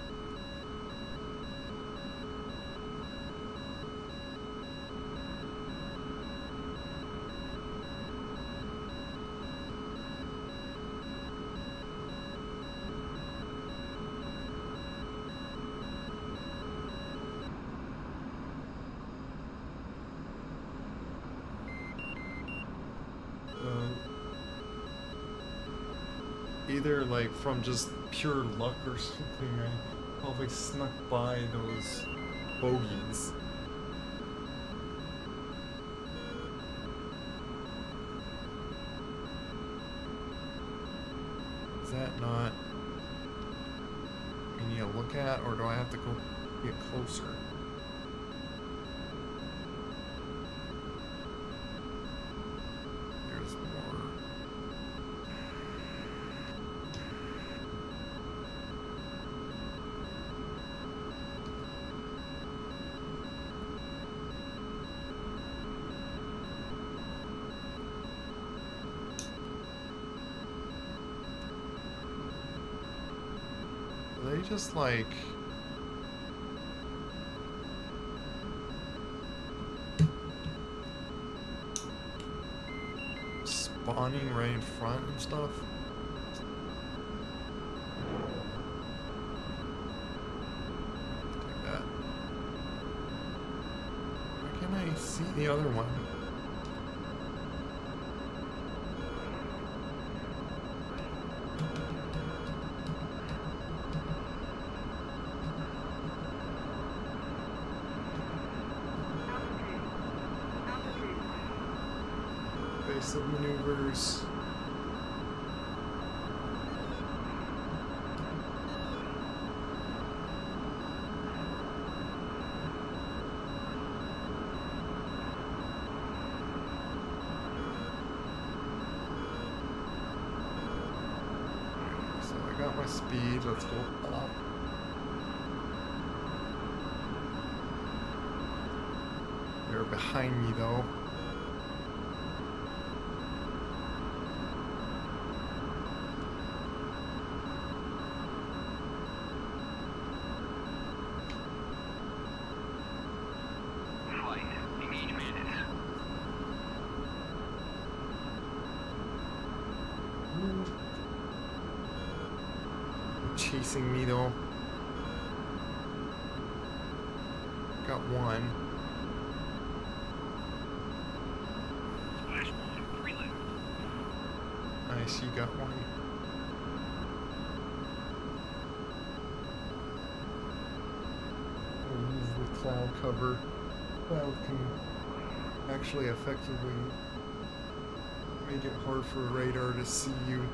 Either like from just pure luck or something, I probably snuck by those bogeys. Is that not you need to look at, or do I have to go get closer? There's more. Are they just like spawning right in front and stuff? Take that. Why can't I see the other one? Basic maneuvers. So I got my speed, let's go up. They're behind me though.
Flight. Engage bandits.
They're chasing me though. Got one.
Splash one. 3 left.
Nice, you got one. I'll use the cloud cover. Cloud can actually effectively make it hard for radar to see you.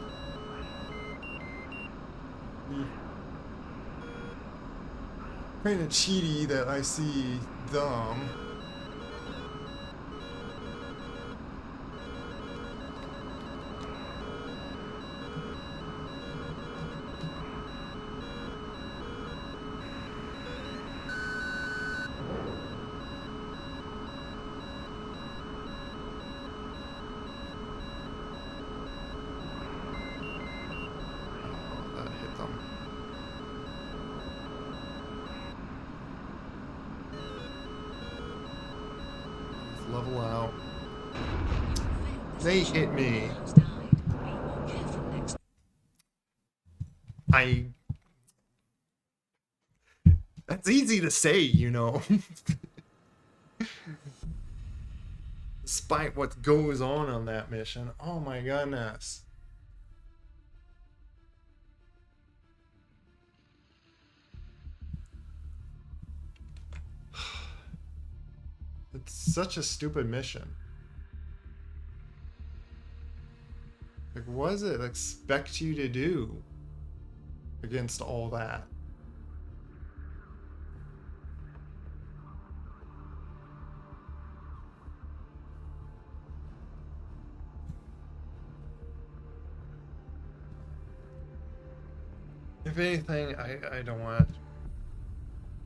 Kind of cheaty that I see them. That hit them. Let's level out. They hit me. That's easy to say, you know. Despite what goes on that mission. Oh my goodness. It's such a stupid mission. Like, what does it expect you to do against all that? If anything, I don't want to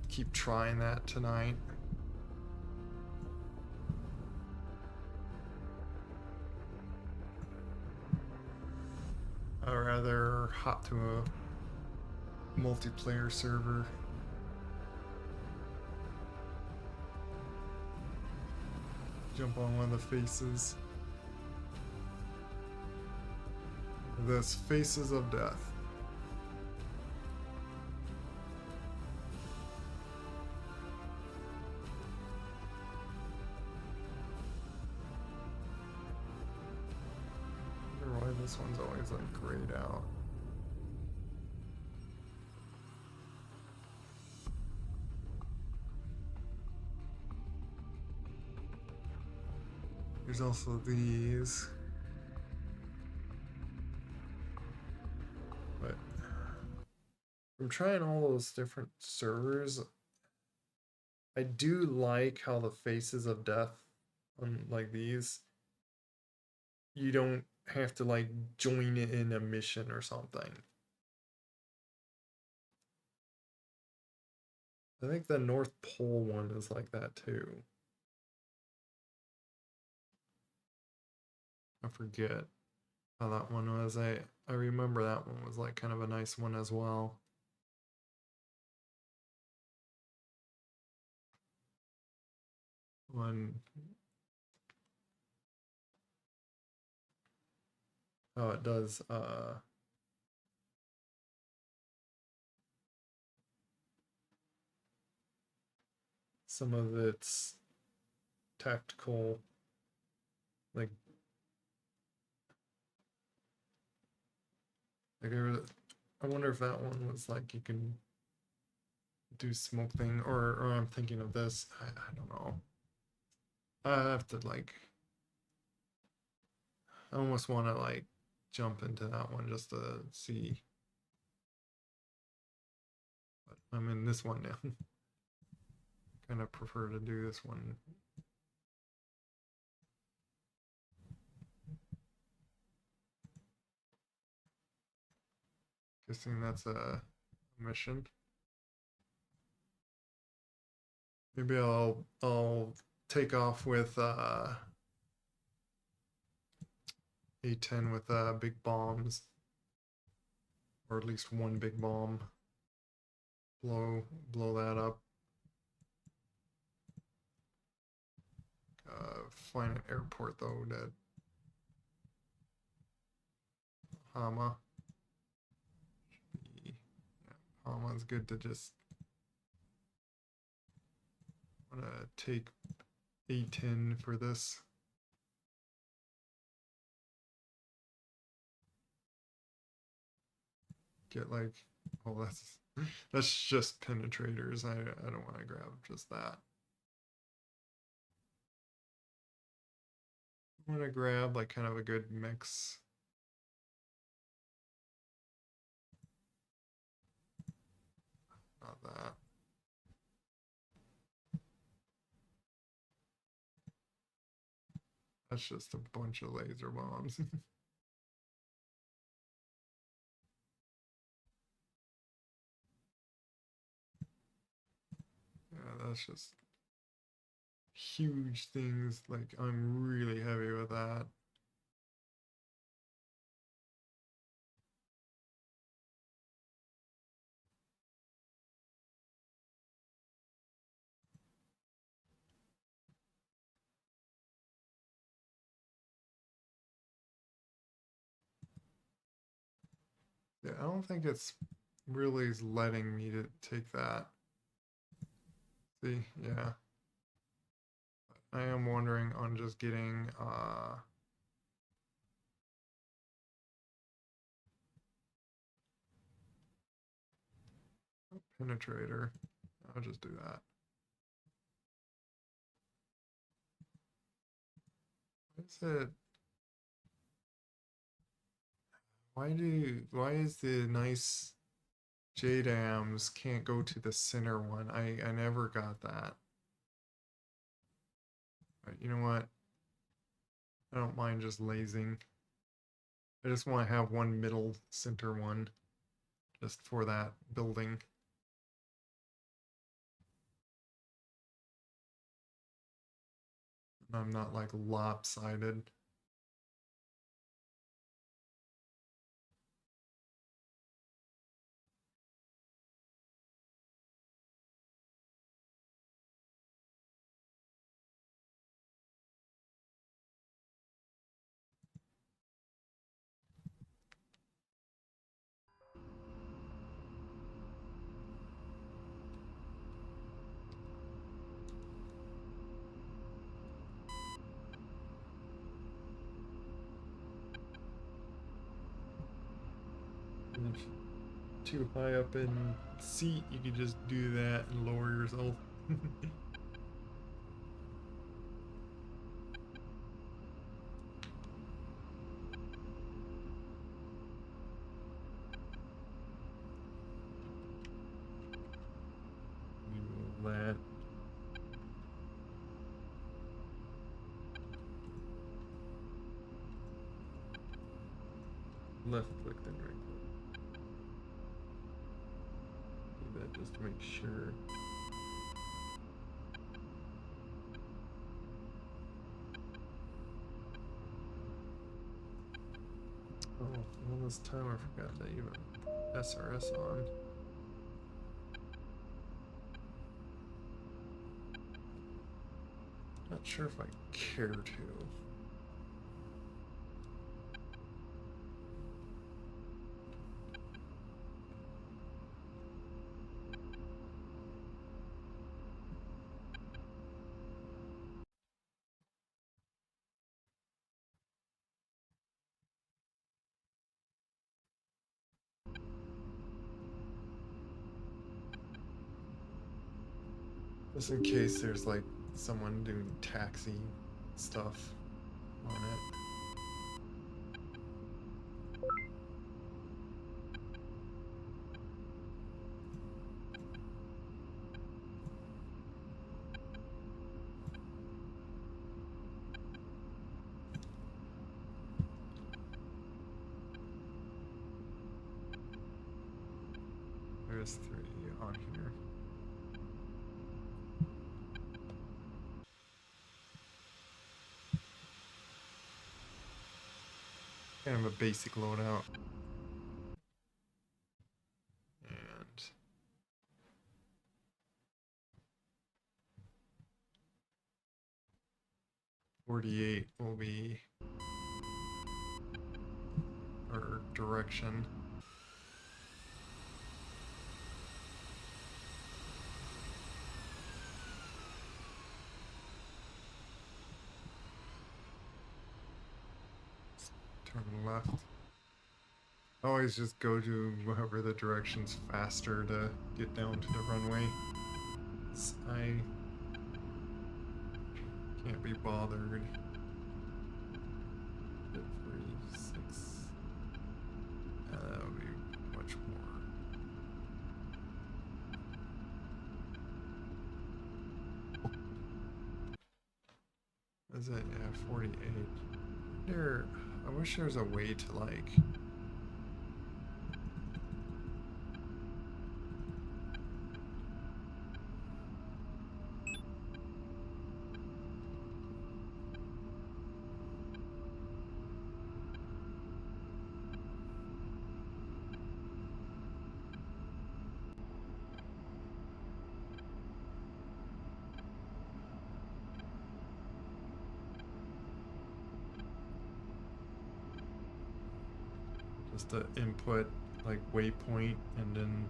keep trying that tonight. I'd rather hop to a multiplayer server. Jump on one of the faces. This Faces of Death. I wonder why this one's always like grayed out. There's also these. But I'm trying all those different servers. I do like how the Faces of Death on like these, you don't have to like join it in a mission or something. I think the North Pole one is like that too. I forget how that one was. I remember that one was like kind of a nice one as well. on how it does some of its tactical, like I wonder if that one was like you can do smoke thing, or I'm thinking of this. I don't know. I have to like. I almost want to like jump into that one just to see. But I'm in this one now. Kind of prefer to do this one. Guessing that's a mission. Maybe I'll take off with A10 with big bombs, or at least one big bomb. Blow that up. Find an airport though that Hama. Yeah, Hama's good to just wanna take A10 for this. Get like, oh, that's just penetrators. I don't want to grab just that. I want to grab like kind of a good mix. Not that. That's just a bunch of laser bombs. Yeah, that's just huge things. Like, I'm really heavy with that. Yeah, I don't think it's really letting me to take that. See, yeah. I am wondering on just getting penetrator. I'll just do that. Is it? Why is the nice JDAMs can't go to the center one? I never got that. But you know what? I don't mind just lasing. I just want to have one middle center one just for that building. I'm not like lopsided. And if too high up in seat, you could just do that and lower yourself. Remove that. Left click then right click. Do that just to make sure. Oh, all this time I forgot to even SRS on. Not sure if I care to. Just in case there's like someone doing taxi stuff on it. There's 3 on here. Kind of a basic loadout. And 48 will be our direction. Turn left. Always just go to wherever the direction's faster to get down to the runway. I can't be bothered. 3, 6. That would be much more. Is it? Yeah, 48. There. I wish there was a way to like. Just to input like waypoint and then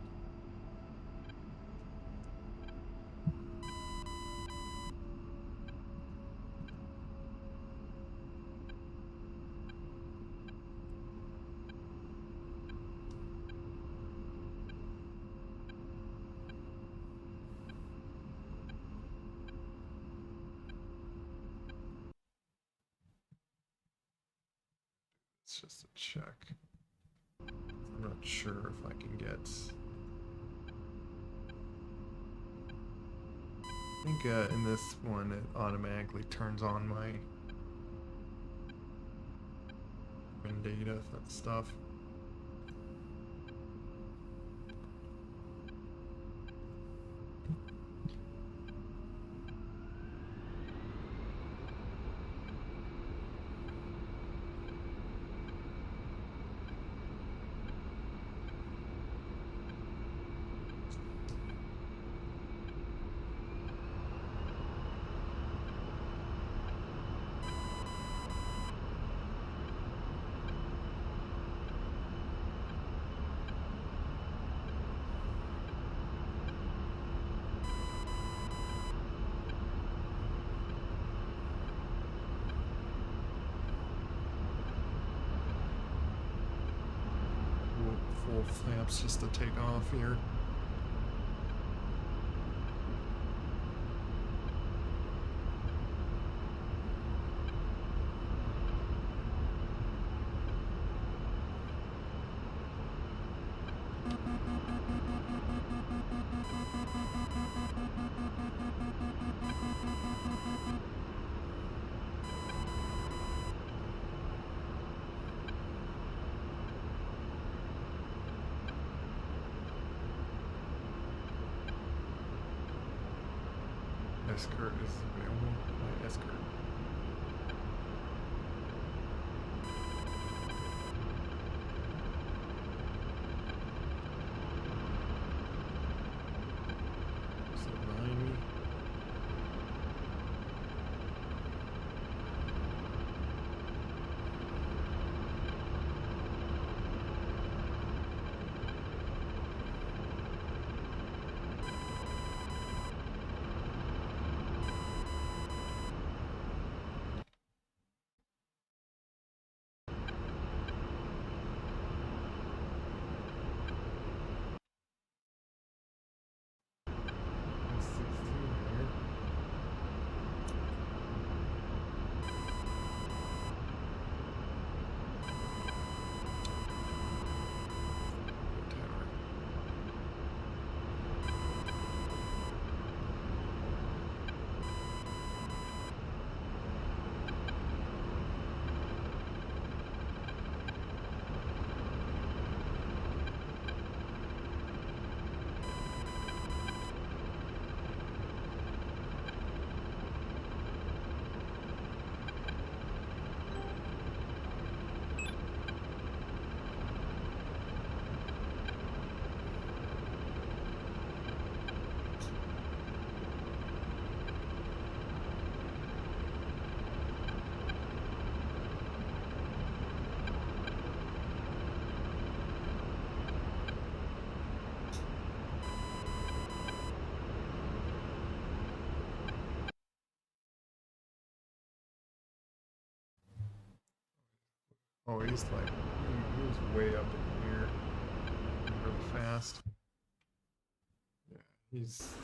it's just a check. I'm not sure if I can get. I think in this one it automatically turns on my data stuff. Full flaps just to take off here. Escort is available by escort. So 90. Oh, he's like, he was way up in here really fast. Yeah, he's...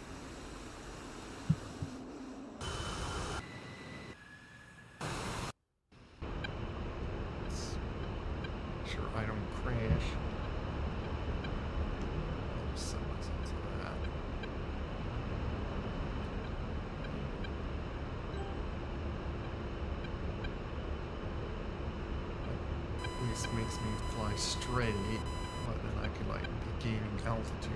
Sure I don't crash. I'll just set myself to that. At least makes me fly straight, but then I could like be gaining altitude.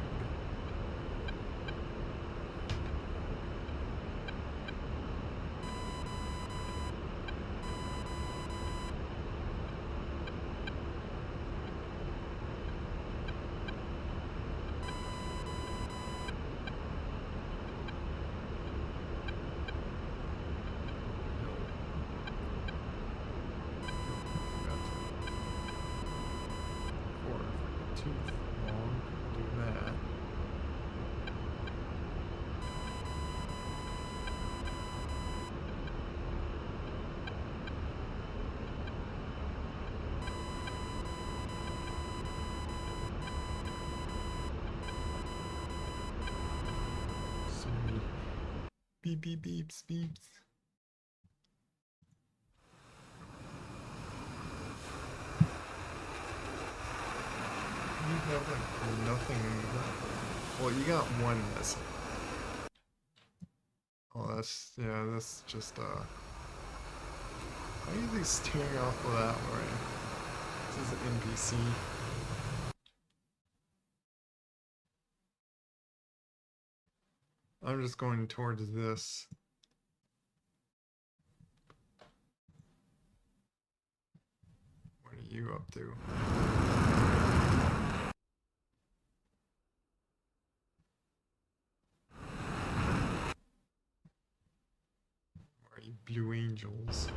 Too long to do that. So many beep beep beeps beeps. You have like nothing. Well, you got one missing. Oh, that's, yeah, that's just, why are they steering off of that way? This is an NPC. I'm just going towards this. What are you up to? Where are you Blue Angels?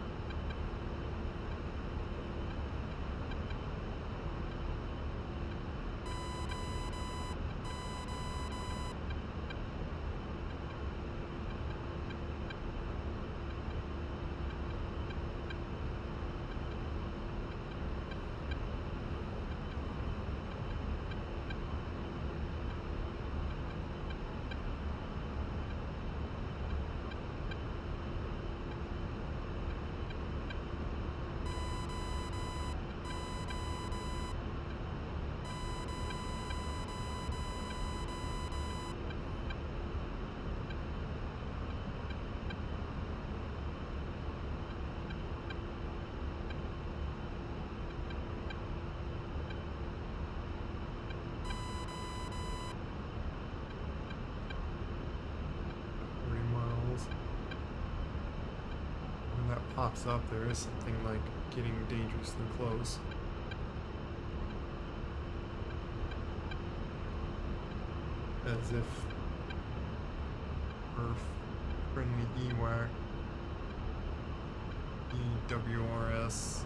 When that pops up, there is something like getting dangerously close. As if Earth friendly EWAC EWRS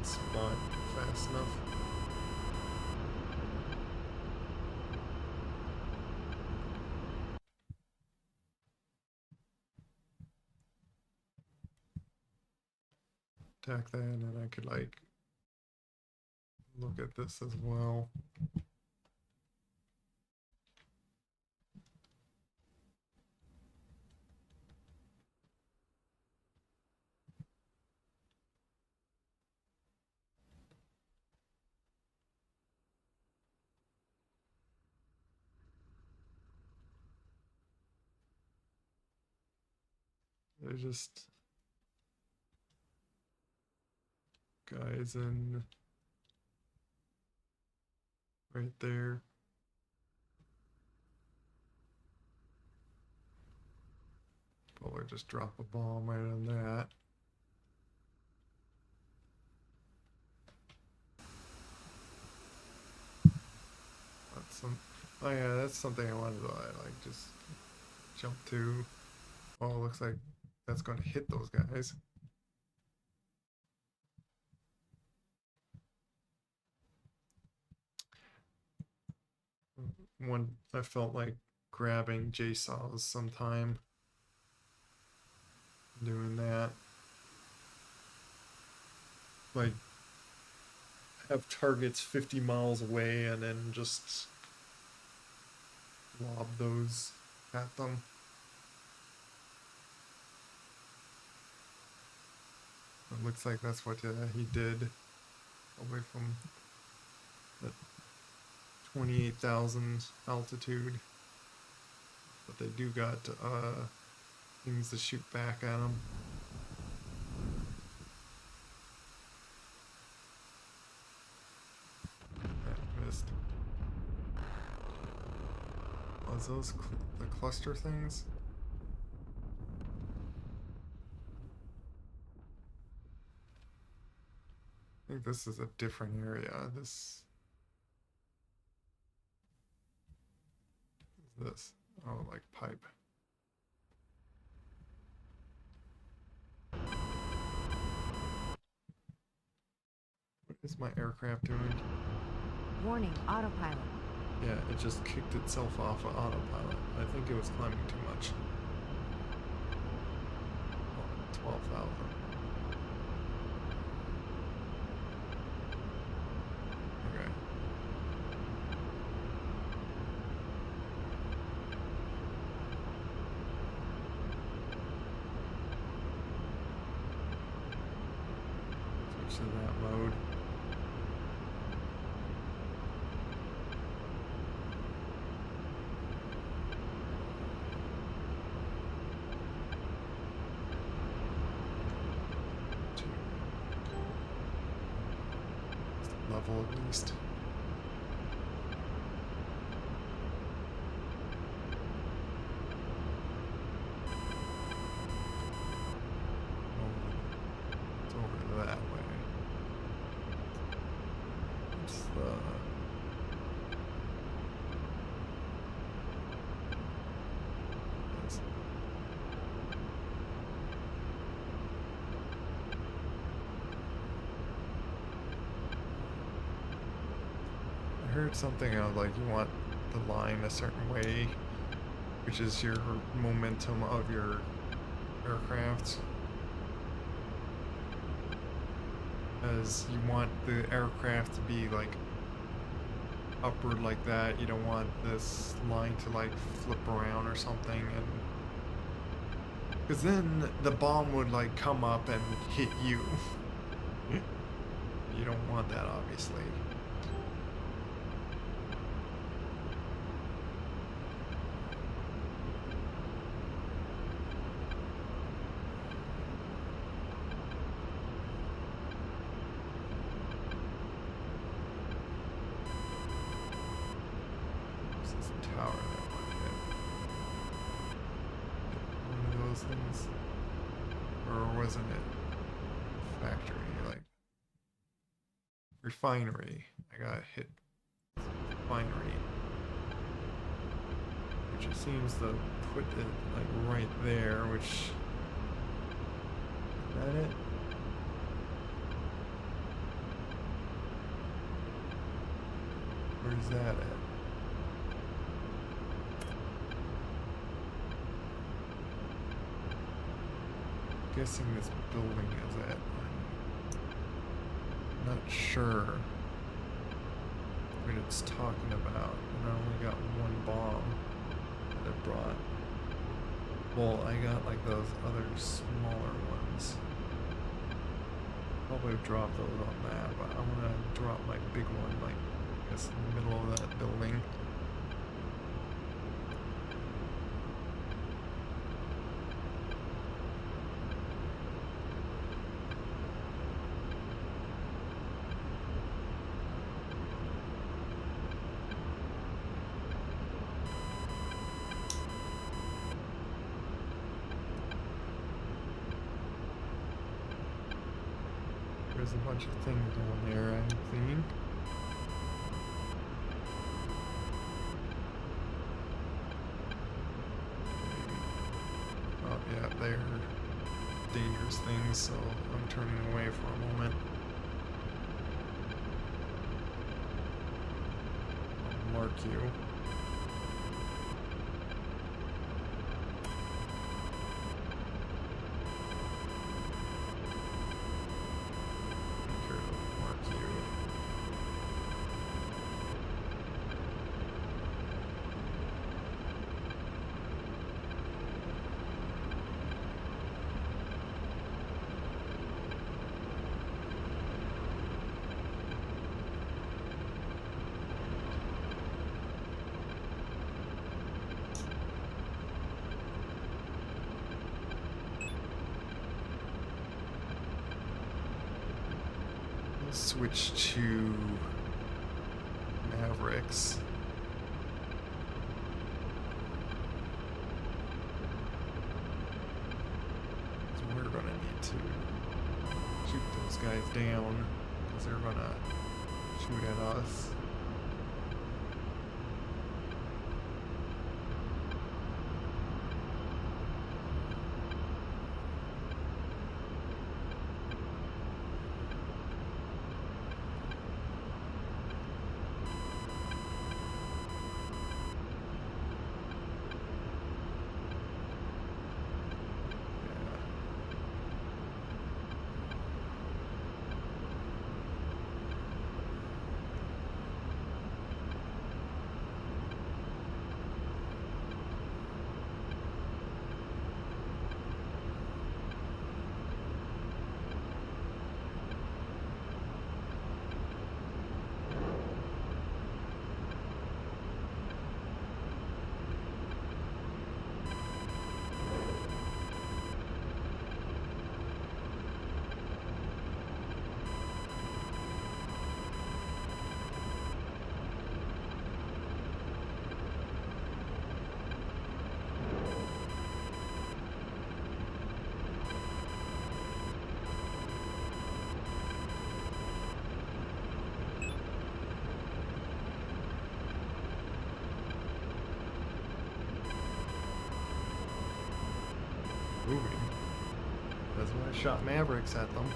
spot fast enough. Attack that, and I could like look at this as well. There's just guys in right there. Probably just drop a bomb right on that. That's some. Oh yeah, that's something I wanted to like just jump to. Oh, looks like that's going to hit those guys. One, I felt like grabbing JSAWs sometime. Doing that. Like have targets 50 miles away and then just lob those at them. It looks like that's what he did, away from the 28,000 altitude. But they do got things to shoot back at them. That missed. Was those the cluster things? I think this is a different area. This. This. Oh, like pipe. What is my aircraft doing?
Warning, autopilot.
Yeah, it just kicked itself off of autopilot. I think it was climbing too much. Oh, 12,000. Okay. Switch to that mode. Level at least. It's over that way. It's the... Yes. I heard something like you want the line a certain way, which is your momentum of your aircraft. As you want the aircraft to be like upward like that. You don't want this line to like flip around or something, and because then the bomb would like come up and hit you. You don't want that, obviously. Tower that one hit. One of those things. Or wasn't it factory? Like refinery. I got hit refinery. Which it seems to put it like right there, which is that it? Where's that at? Guessing this building is at. I'm not sure what it's talking about. And I only got one bomb that it brought. Well, I got like those other smaller ones. Probably drop those on that, but I want to drop my big one, like I guess in the middle of that building. There's a bunch of things down there I haven't seen. Oh yeah, they're dangerous things, so I'm turning away for a moment. I'll mark you. Mark you. switch to Mavericks. So we're gonna need to shoot those guys down because they're gonna shoot at us. Moving. That's why I shot Mavericks at them.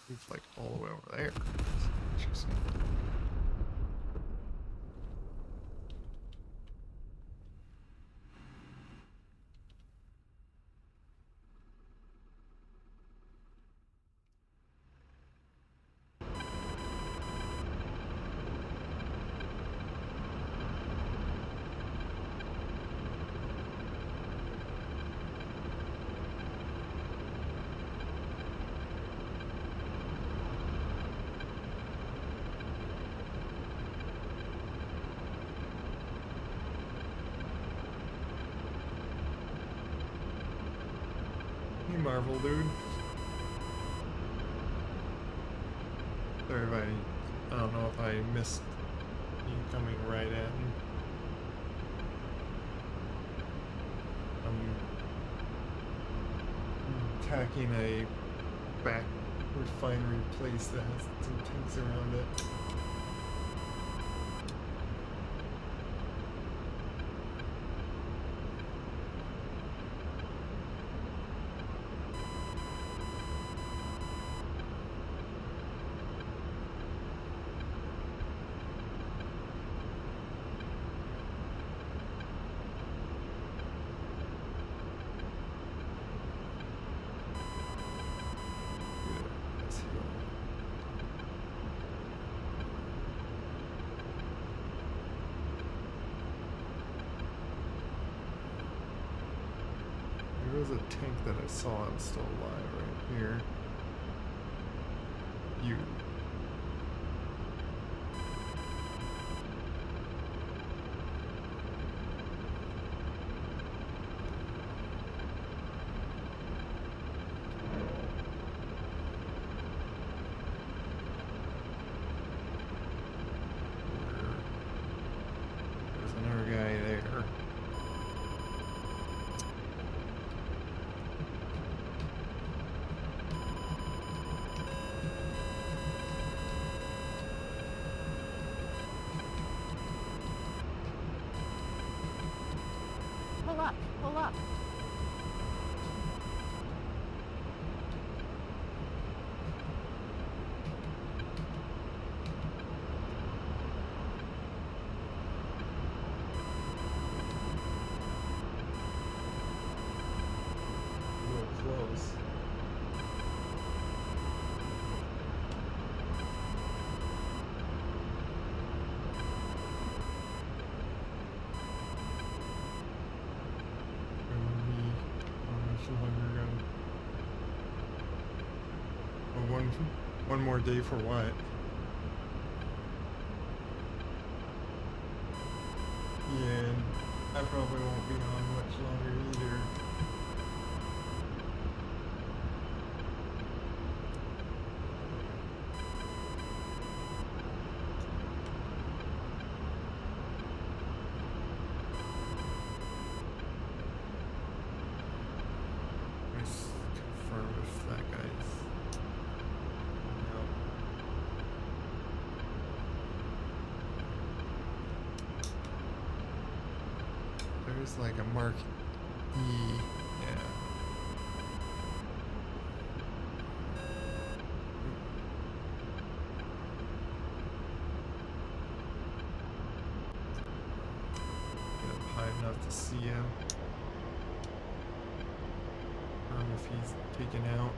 It's like all the way over there. Interesting. Hey, Marvel dude. Sorry if I don't know if I missed you coming right at me. I'm attacking a back refinery place that has some tanks around it. There was a tank that I saw that was still alive right here. You. There's another guy there.
Pull up, pull up.
A little close. some hunger gun. Well, one more day for what? Yeah, I probably won't be on much longer either. Let's confirm if that guy's... Nope. There's like a mark E, yeah. Get up high enough to see him. If he's taken out.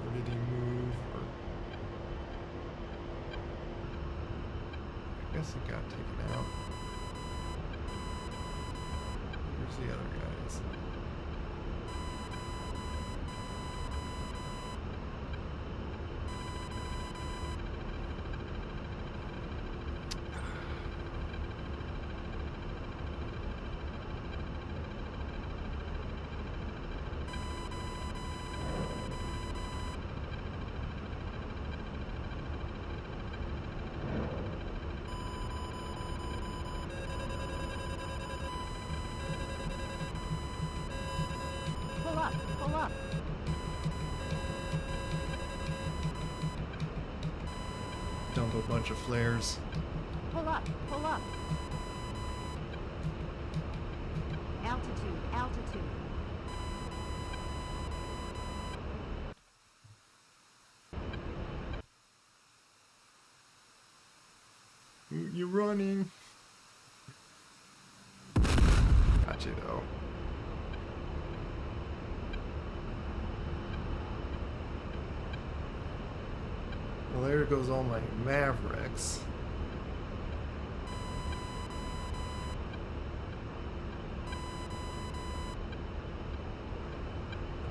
Or did he move? Or I guess he got taken out. Where's the other guys?
Pull up, pull up.
Dump a bunch of flares.
Pull up, pull up. Altitude, altitude.
You running? Got you though. Well, there goes all my Mavericks.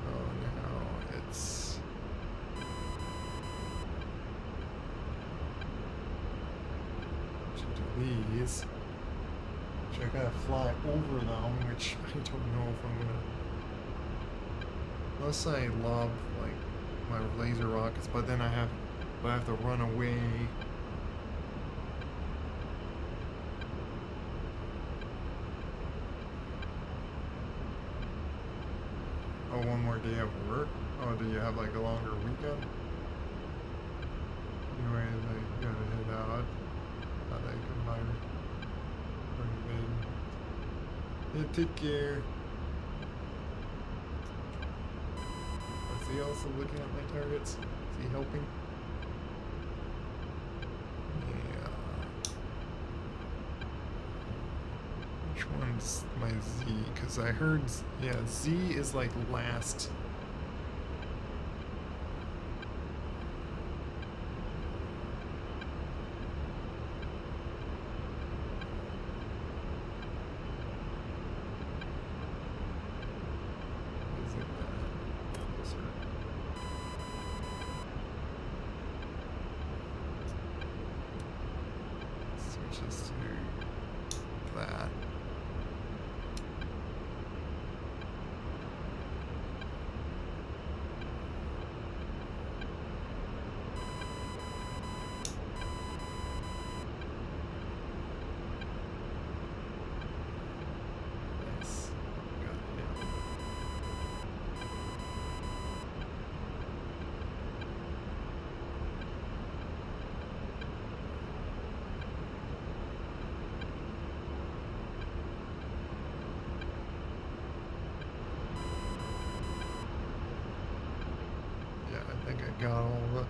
Oh no, it's... These. Which I gotta fly over them, which I don't know if I'm gonna... Unless I lob, like, my laser rockets, but then I have to run away. Oh, one more day of work? Oh, do you have like a longer weekend? Anyways, I gotta head out. Thought I could buy bed. Yeah, take care. Is he also looking at my targets? Is he helping? Yeah. Which one's my Z? Because I heard, yeah, Z is like last. Is it closer? Switches to that. Nice. Got him. Yeah, I think I got all of it.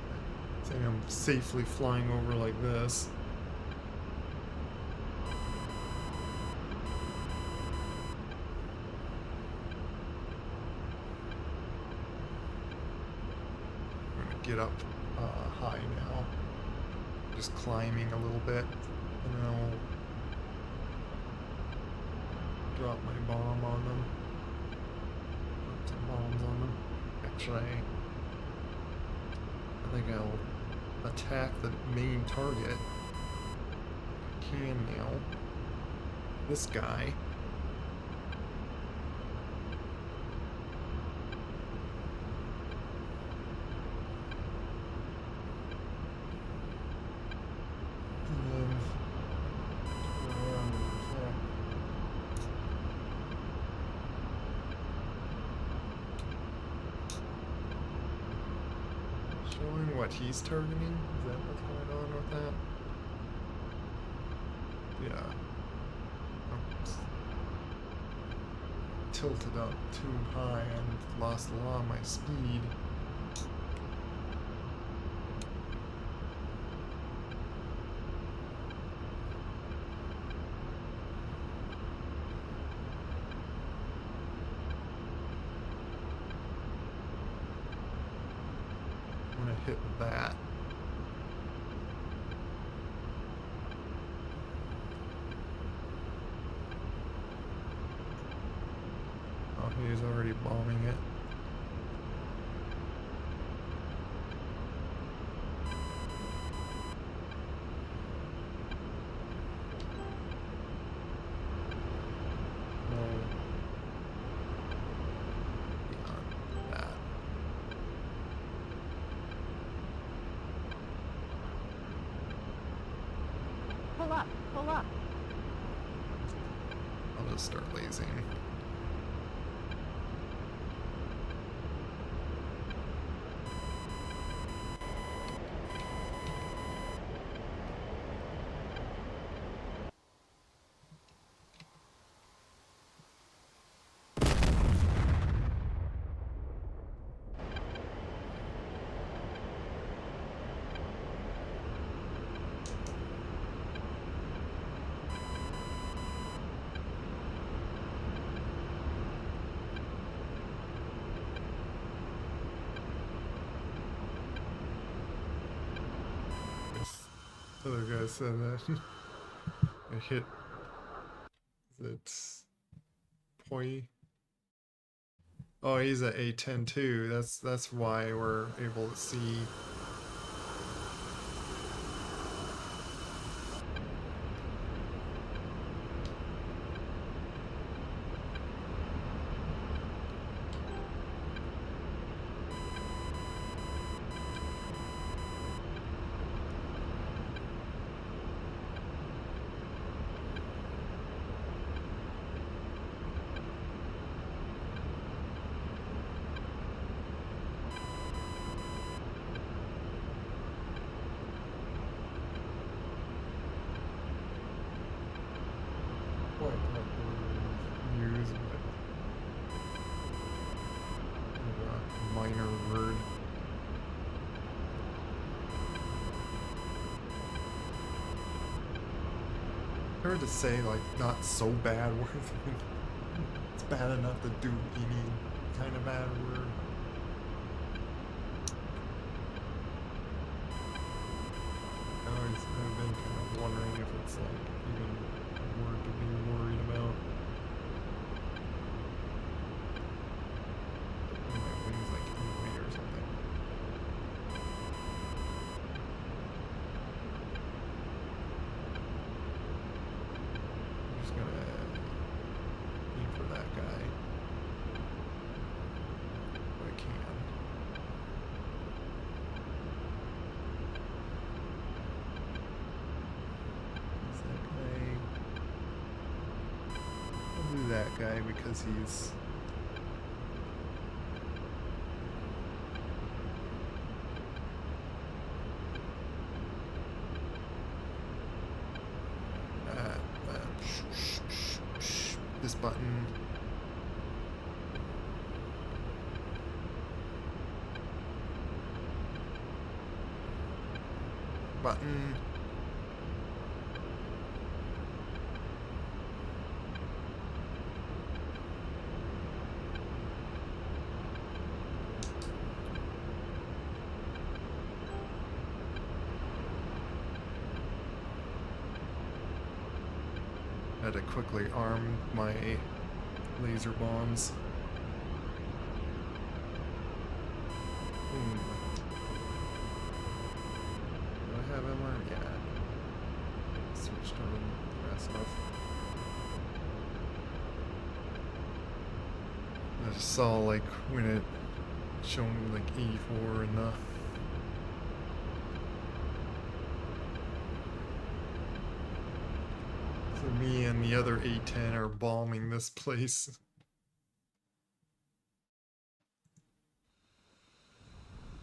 I think I'm safely flying over like this. I'm gonna get up high now. Just climbing a little bit, and then drop my bomb on them. Drop some bombs on them. Actually, I think I'll attack the main target. I can now. This guy. And then turn around and attack. Showing what he's targeting? Is that what's going on with that? Yeah. Oops. Tilted up too high and lost a lot of my speed. I'm gonna hit that. Oh, he's already bombing it. No. Beyond that.
Pull up, pull up.
I'll just start lasing. This other guy said that I hit. Is it Poi? Oh, he's at A10C2. That's why we're able to see. Quite what we use, but a minor word. Hard to say, like, not so bad words. It's bad enough to do any kind of bad word. I've been kind of wondering if it's like even a word to be worried about. My wings like ugly or something. I'm just gonna aim for that guy. If I can. Is that guy? I'll do that guy because he's this button. Button. had to quickly arm my laser bombs. Do I have ammo? Yeah. Switched on the rest stuff. I just saw like when it showed me like 84 and so me and the other A10 are bombing this place.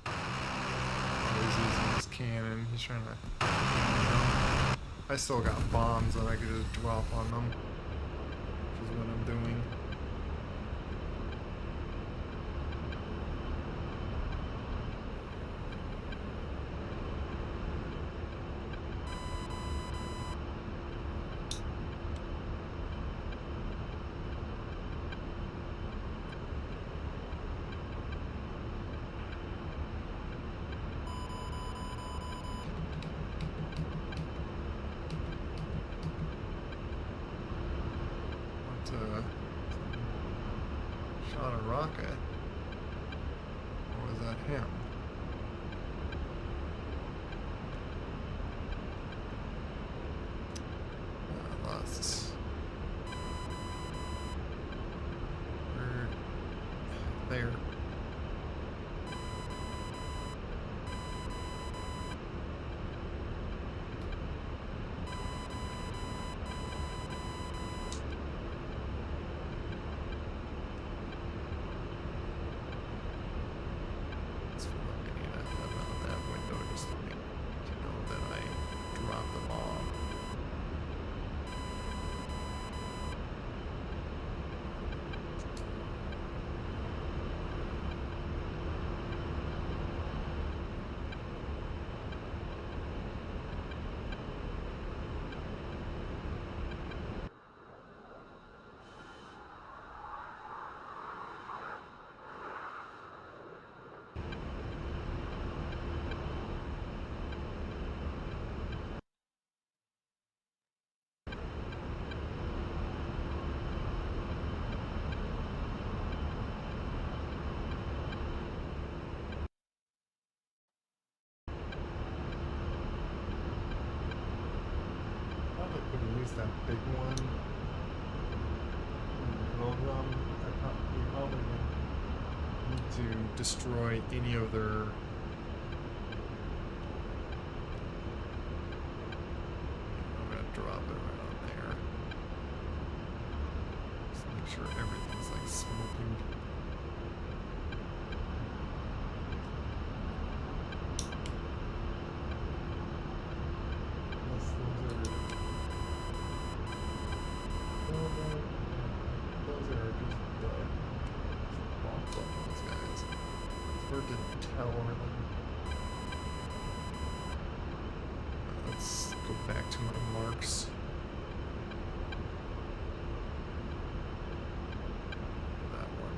He's using his cannon. He's trying to. I still got bombs that I could just drop on them, which is what I'm doing. Shot a rocket. Or was that him? Lost. There. That big one. We probably need to destroy any of their. I'm gonna drop it right on there. Just make sure everything's like smoking. Let's go back to my marks. That one.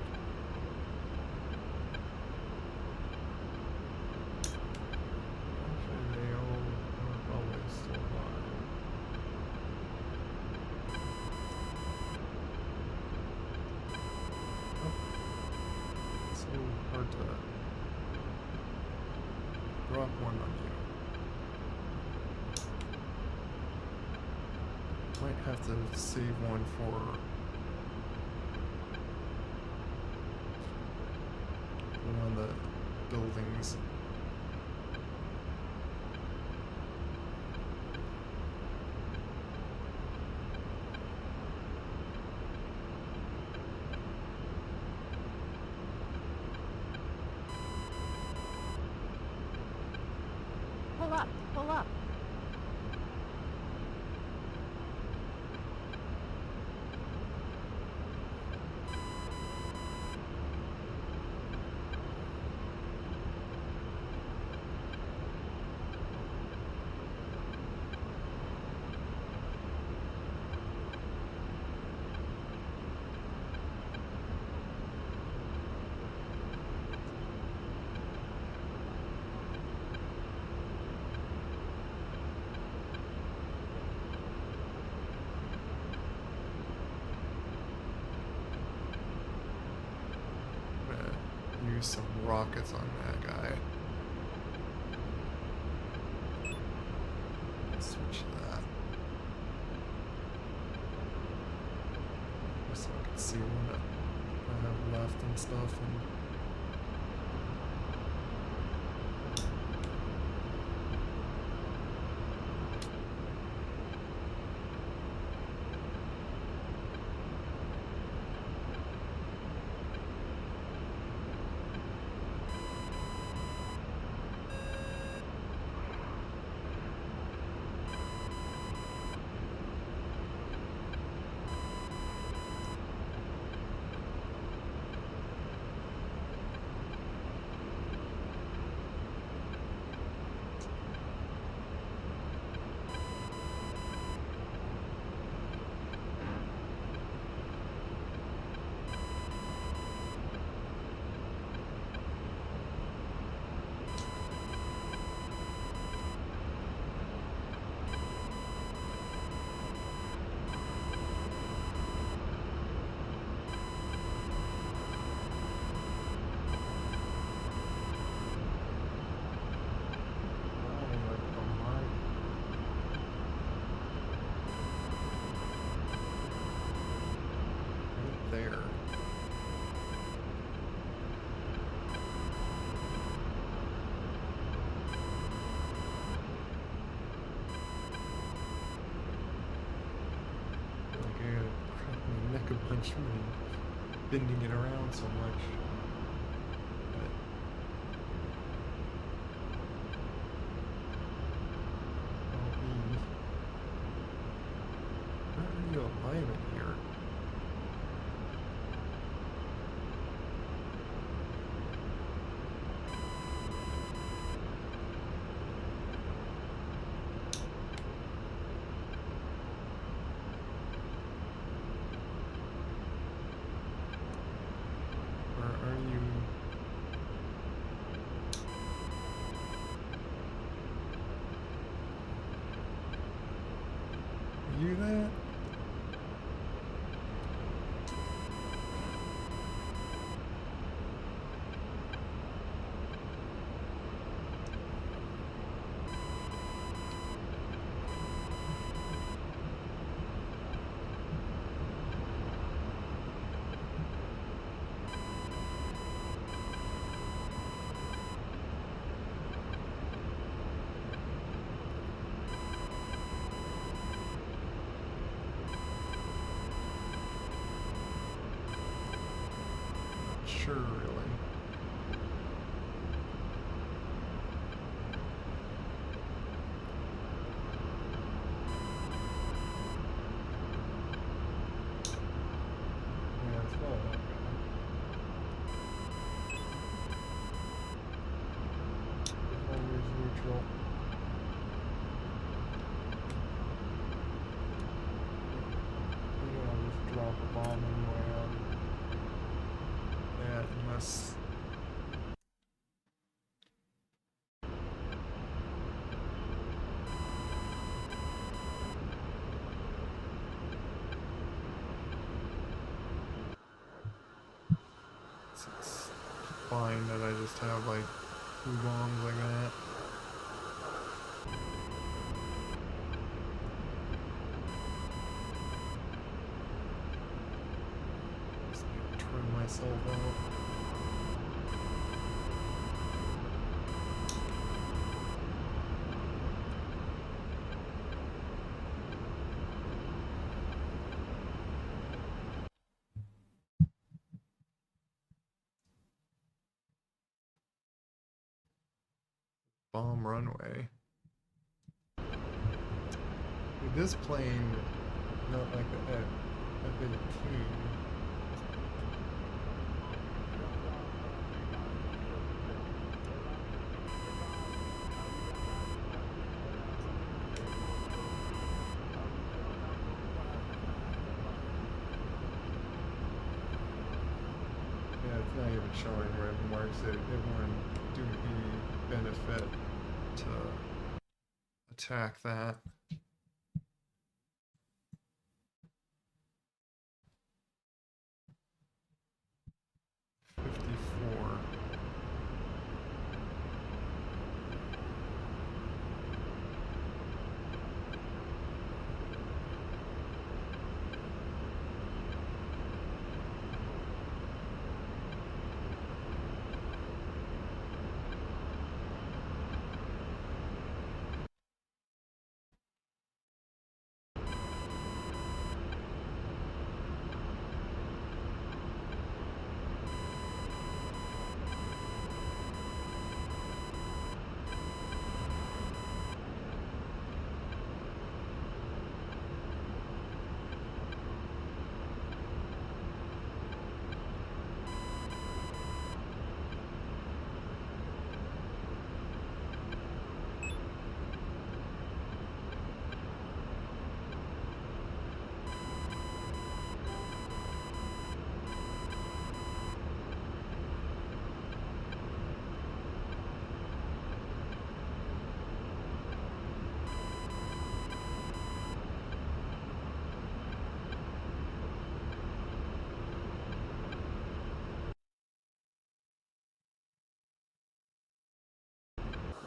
Actually, they all are probably still alive. Oh. It's so hard to drop one on you. Might have to save one for one of the buildings.
Pull up, pull up.
use some rockets on that guy. Switch to that. Just so I can see what I have left and stuff. And there. Like I gotta crack my neck a bunch from bending it around so much. But I'll be not really alignment here. Are you? Are you that? Sure, really. Yeah, it's well done. Always neutral. I'll just drop a bomb anyway on that unless it's fine that I just have like 2 bombs like that. Just need to trim myself out. Bomb runway. With this plane, not like the F-18. Yeah, it's not even showing red marks. It wouldn't do any benefit to attack that. $54.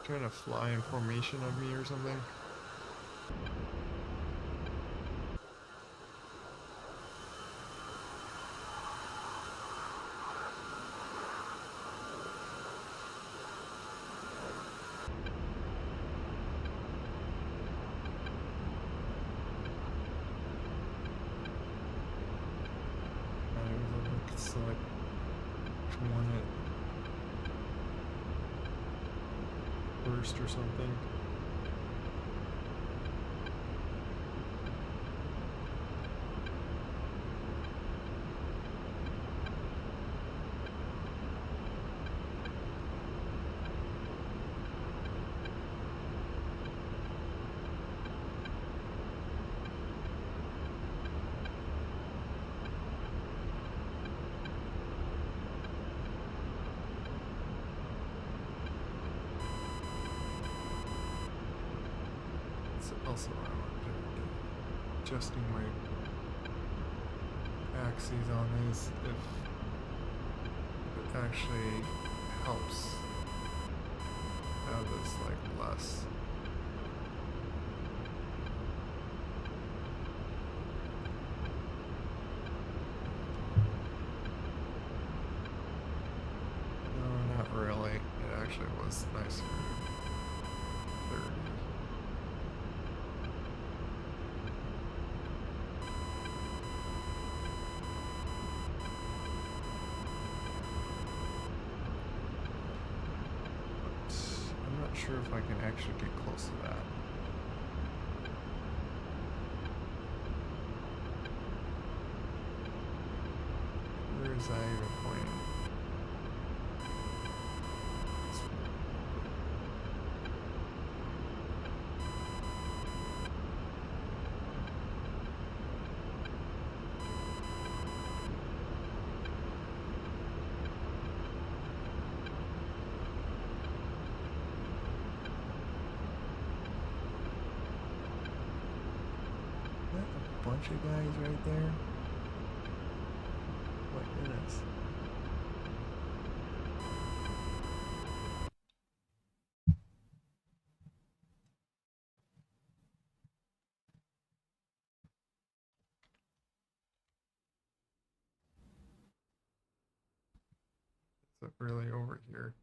trying to fly in formation of me or something? Select which one it first or something. Also, I want to adjusting my axes on these if it actually helps have this like less. No, not really. It actually was nicer. 30. I'm not sure if I can actually get close to that. Where is that even pointing? Bunch of guys right there. What is? Is it really over here?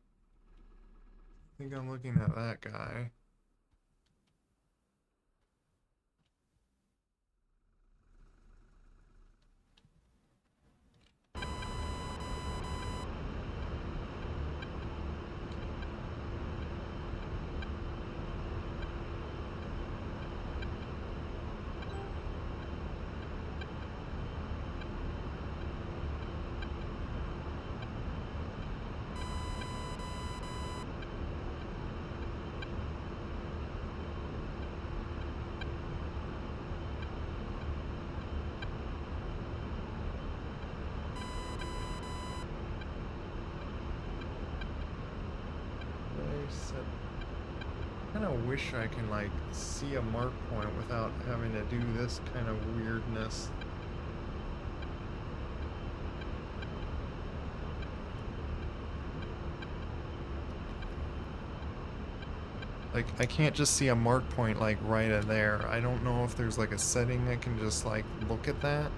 I think I'm looking at that guy. I kind of wish I can like see a mark point without having to do this kind of weirdness. Like I can't just see a mark point like right in there. I don't know if there's like a setting that can just like look at that.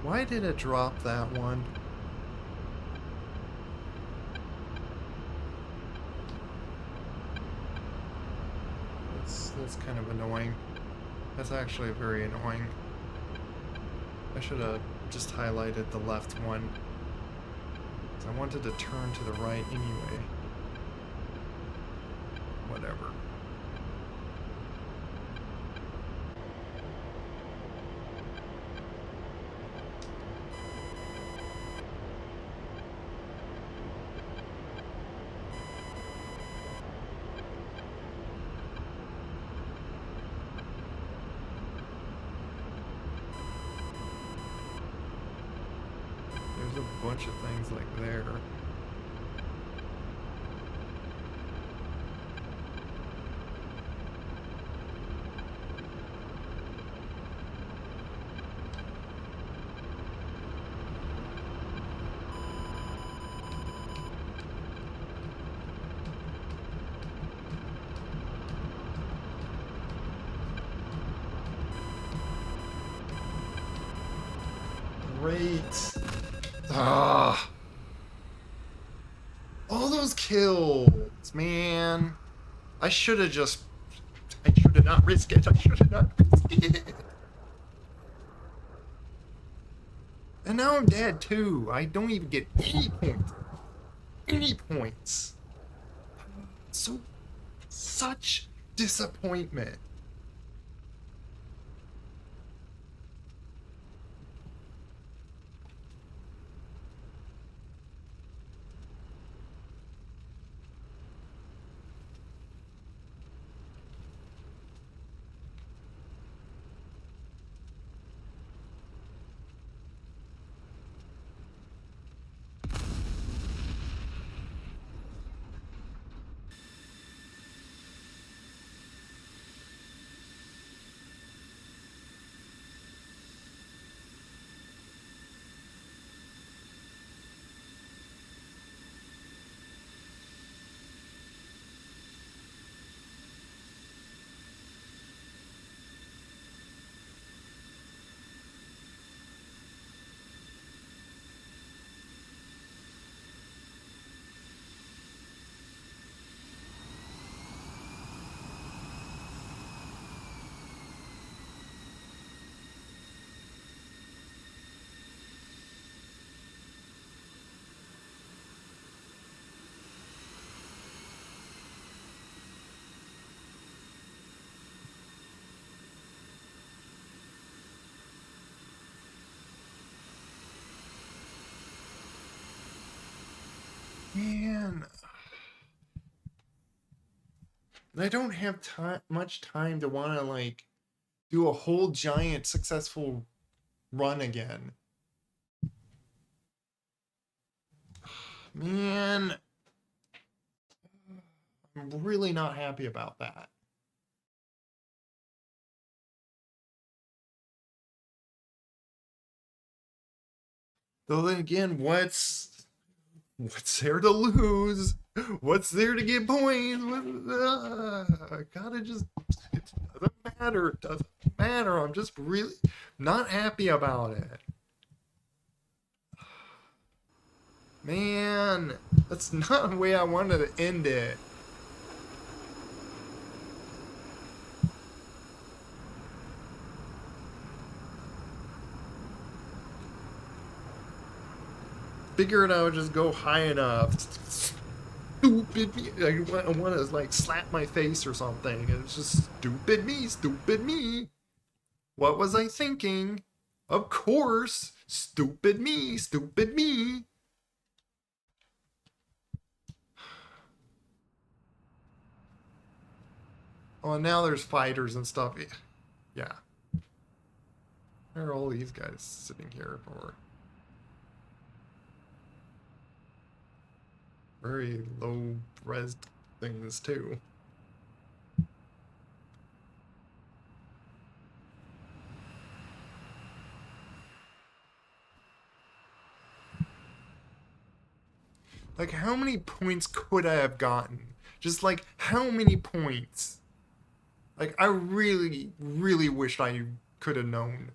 Why did it drop that one? That's kind of annoying. That's actually very annoying. I should have just highlighted the left one. 'Cause I wanted to turn to the right anyway. Whatever. There's a bunch of things like there. Great. Ah. All those kills, man. I should have not risked it. I should have not risked it. And now I'm dead too. I don't even get any points. Any points. Such disappointment. Man. And I don't have much time to want to, like, do a whole giant successful run again. Man. I'm really not happy about that. Though then again, what's there to lose? What's there to get points? I gotta just, it doesn't matter. It doesn't matter. I'm just really not happy about it. Man, that's not the way I wanted to end it. Figured I would just go high enough. Stupid me. I want to, like, slap my face or something. It's just stupid me, stupid me. What was I thinking? Of course, stupid me, stupid me. Oh, and now there's fighters and stuff. Yeah. Where are all these guys sitting here for? Very low res things too. Like, how many points could I have gotten? Just, like, how many points? Like, I really, really wished I could have known.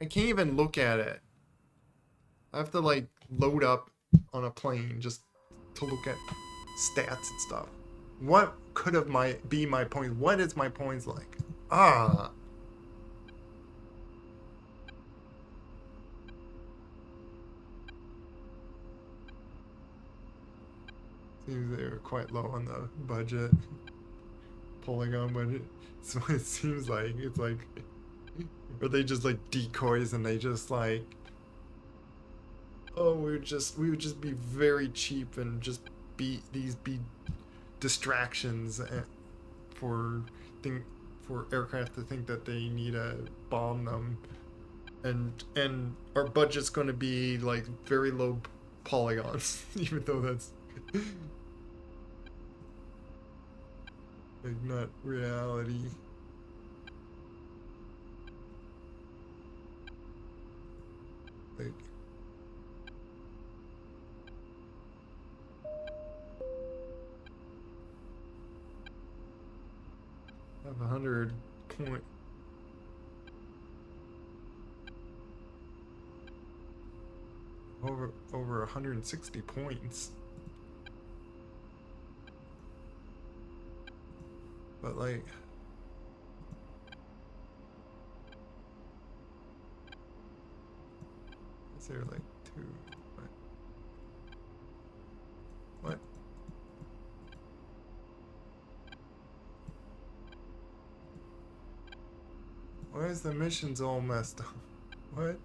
I can't even look at it. I have to like load up on a plane just to look at stats and stuff. What could have be my points? What is my points like? Ah. Seems they were quite low on the budget. Polygon budget. So it seems like it's like, or they just like decoys and they just like, oh, we would just be very cheap and just be distractions for aircraft to think that they need to bomb them, and our budget's going to be like very low polygons, even though that's like not reality. Like, I have 100 point. Over 160 points. But like, is there like two? What? Why is the missions all messed up? What?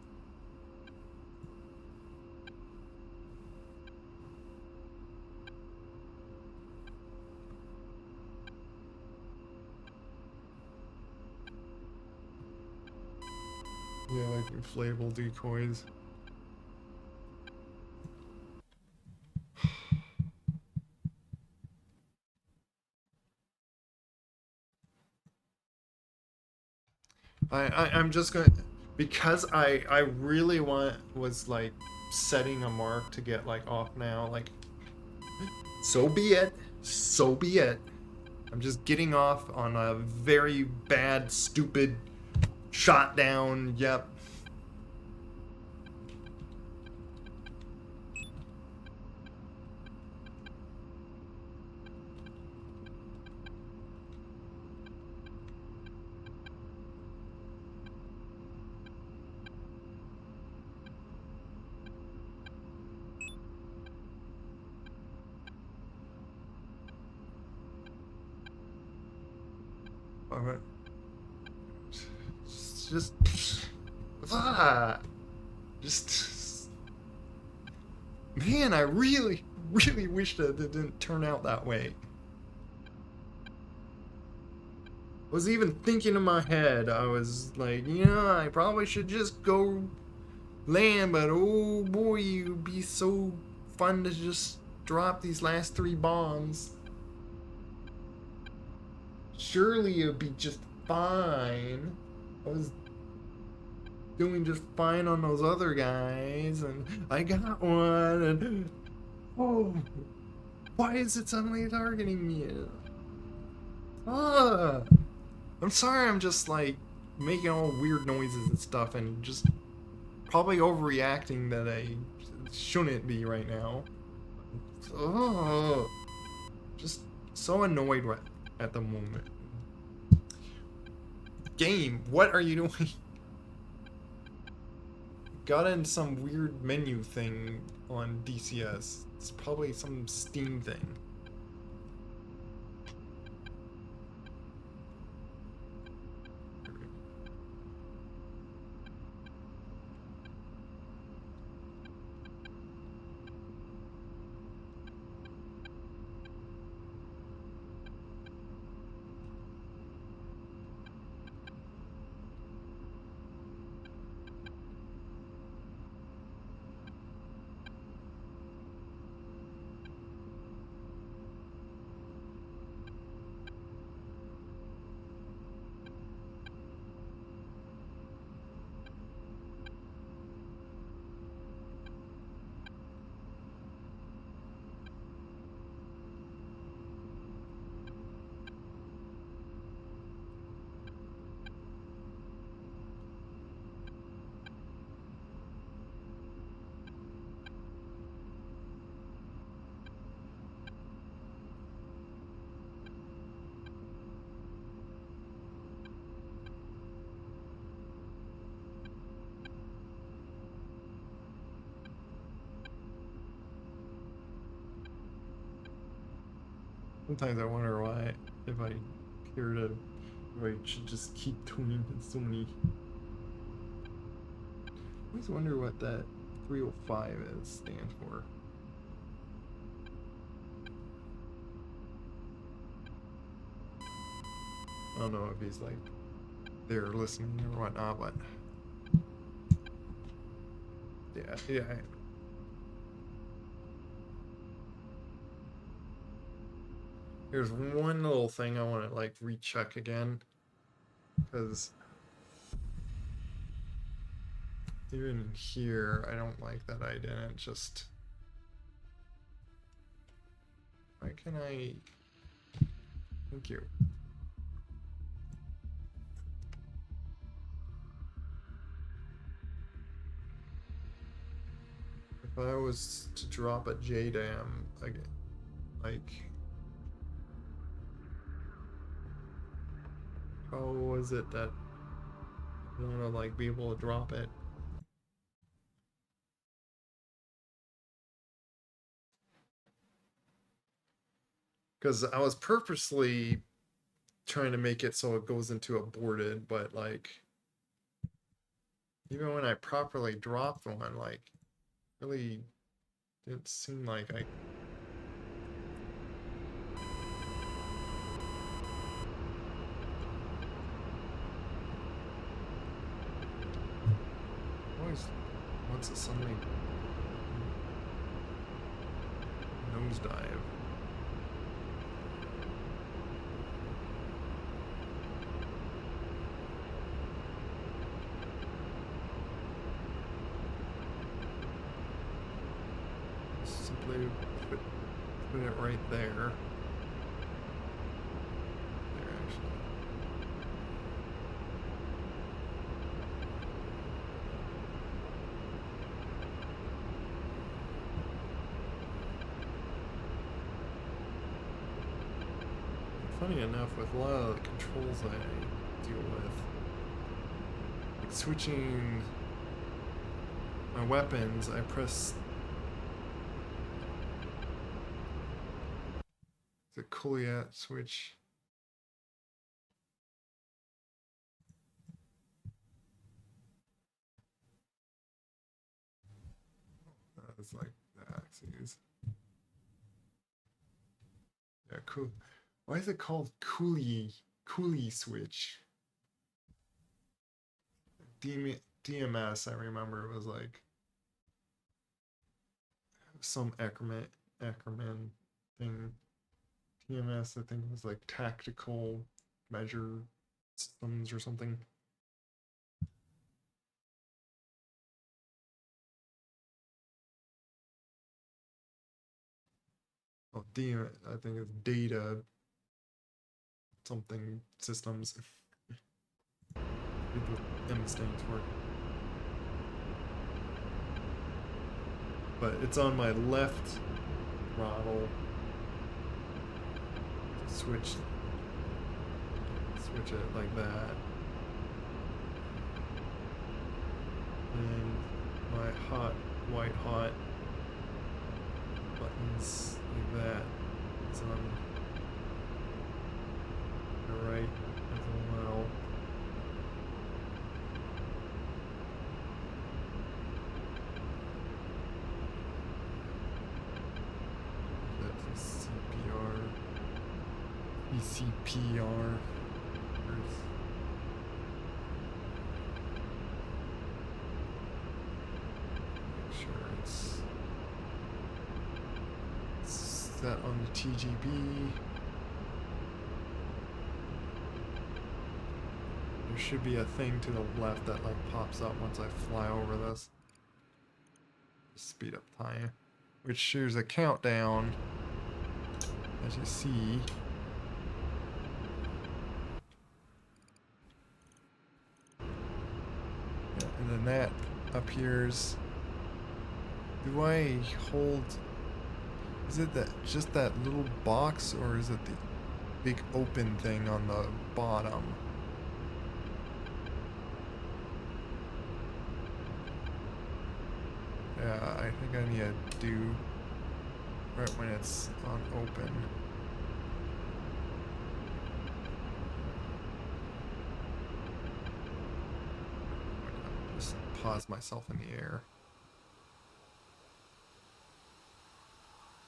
Yeah, like inflatable decoys. I'm just gonna, because I really was like setting a mark to get like off now, like, so be it, so be it. I'm just getting off on a very bad, stupid shot down. Yep. Alright. Just man, I really wish that it didn't turn out that way. I was even thinking in my head, I was like, yeah, I probably should just go land, but oh boy, it would be so fun to just drop these last 3 bombs. Surely it would be just fine. I was doing just fine on those other guys, and I got one, and oh, why is it suddenly targeting me? Ah, I'm sorry, I'm just like making all weird noises and stuff, and just probably overreacting that I shouldn't be right now. Oh, just so annoyed at the moment. Game, what are you doing? Got into some weird menu thing on DCS. It's probably some Steam thing. Sometimes I wonder why, if I care to, if I should just keep doing so many. I always wonder what that 305 stands for. I don't know if he's like there listening or whatnot, but yeah. Here's one little thing I want to like recheck again, because even in here, I don't like that I didn't just. Why can I? Thank you. If I was to drop a JDAM again, like, how was it that I want to like be able to drop it? Because I was purposely trying to make it so it goes into aborted, but like, even when I properly dropped one, like, really didn't seem like I. Always wants it suddenly nosedive. Simply put it right there. There, actually. Funny enough, with a lot of the controls I deal with, like switching my weapons, I press the Kuliat switch. It's like the axes. Yeah, cool. Why is it called Coolie switch? DMS, I remember it was like some Ackerman thing. TMS, I think it was like tactical measure systems or something. Oh, I think it's data something systems. The M stands for. But it's on my left throttle. Switch it like that. And my white hot buttons like that. It's on the right as well. That's a CPR. ECPR. Make sure it's set on the TGB. There should be a thing to the left that like pops up once I fly over this. Speed up time. Which shows a countdown, as you see. Yeah, and then that appears. Do I hold? Is it that just that little box, or is it the big open thing on the bottom? Yeah, I think I need to do right when it's on open. pause myself in the air.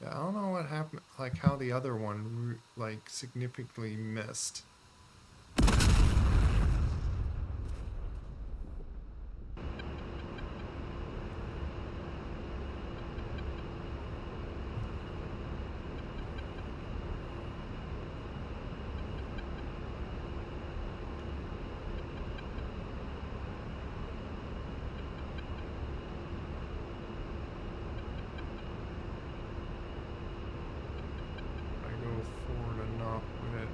Yeah, I don't know what happened, like how the other one like significantly missed. I go forward enough with it.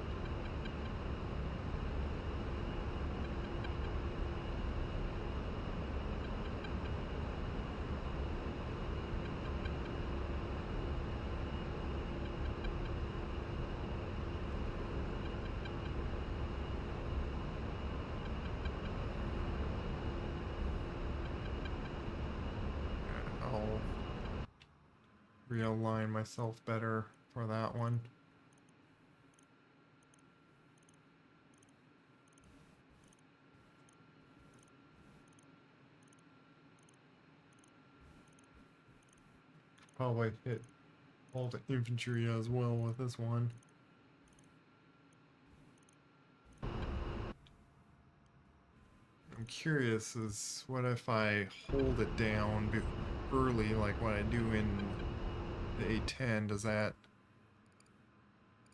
I'll realign myself better for that one. Probably hit all the infantry as well with this one. I'm curious is what if I hold it down early like what I do in the A10, does that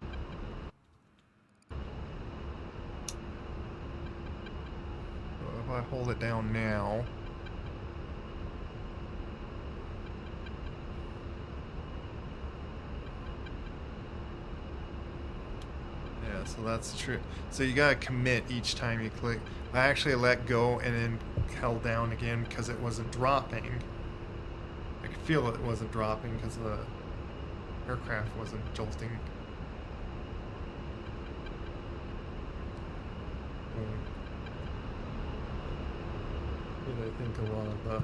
so if I hold it down now, yeah, so that's true. So you gotta commit each time you click. I actually let go and then held down again because it wasn't dropping. I could feel it wasn't dropping because the aircraft wasn't jolting. But I think a lot of the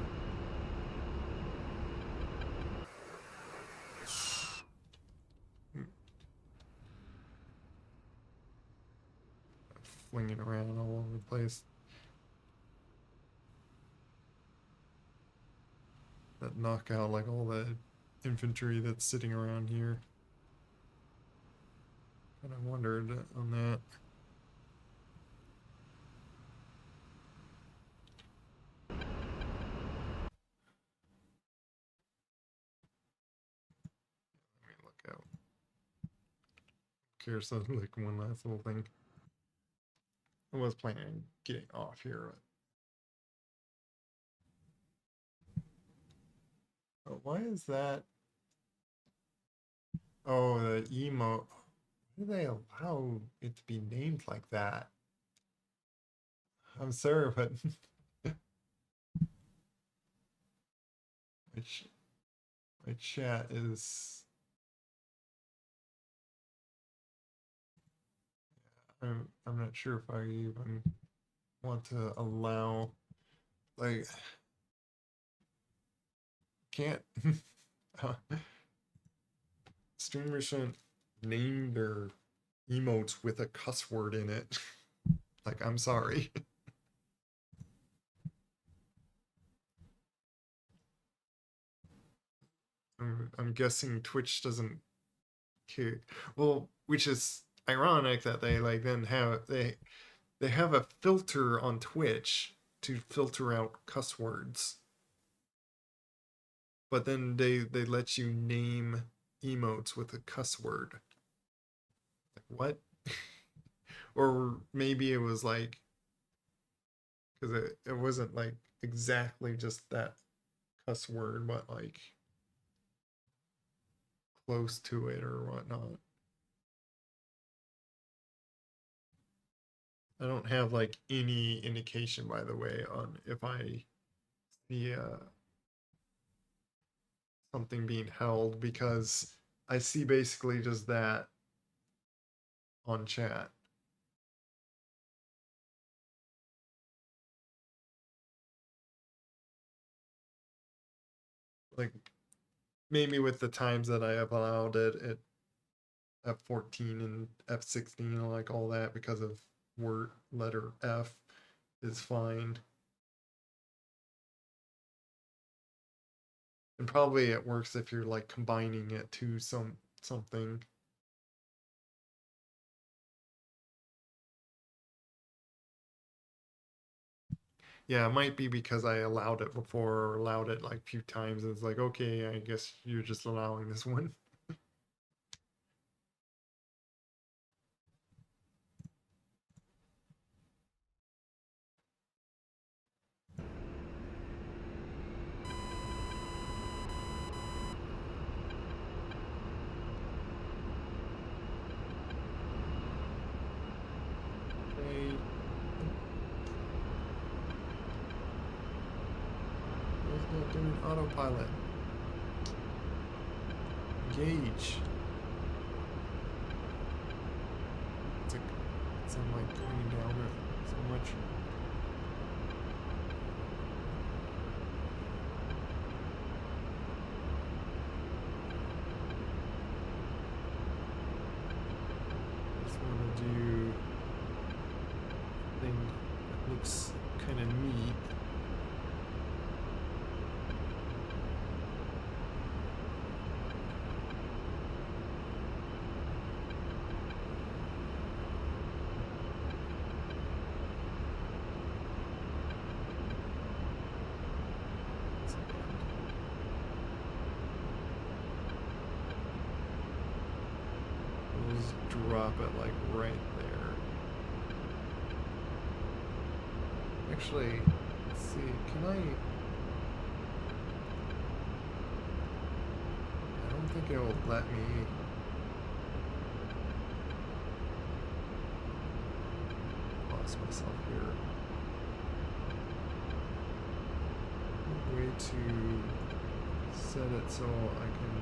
flinging around all over the place. That knock out like all the infantry that's sitting around here. Kind of wondered on that. Let me look out. Here's like one last little thing. I was planning on getting off here. Oh, why is that? Oh, the emote. Why do they allow it to be named like that? I'm sorry, but my chat is. I'm not sure if I even want to allow, like, can't streamers shouldn't name their emotes with a cuss word in it. Like, I'm sorry. I'm guessing Twitch doesn't care. Well, which is ironic that they like then have they have a filter on Twitch to filter out cuss words. But then they let you name emotes with a cuss word. Like what? Or maybe it was like because it wasn't like exactly just that cuss word, but like close to it or whatnot. I don't have like any indication, by the way, on if I see something being held because I see basically just that on chat. Like maybe with the times that I have allowed it at F14 and F16 and like all that because of word letter F is fine. And probably it works if you're like combining it to something. Yeah, it might be because I allowed it before or allowed it like a few times and it's like, okay, I guess you're just allowing this one. Hey. What's not doing autopilot? Engage. It's like turning down it so much. Just want to do thing that looks kind of neat. Just drop it like right there. Actually, let's see, can I don't think it will let me. Lost myself here. Way to set it so I can.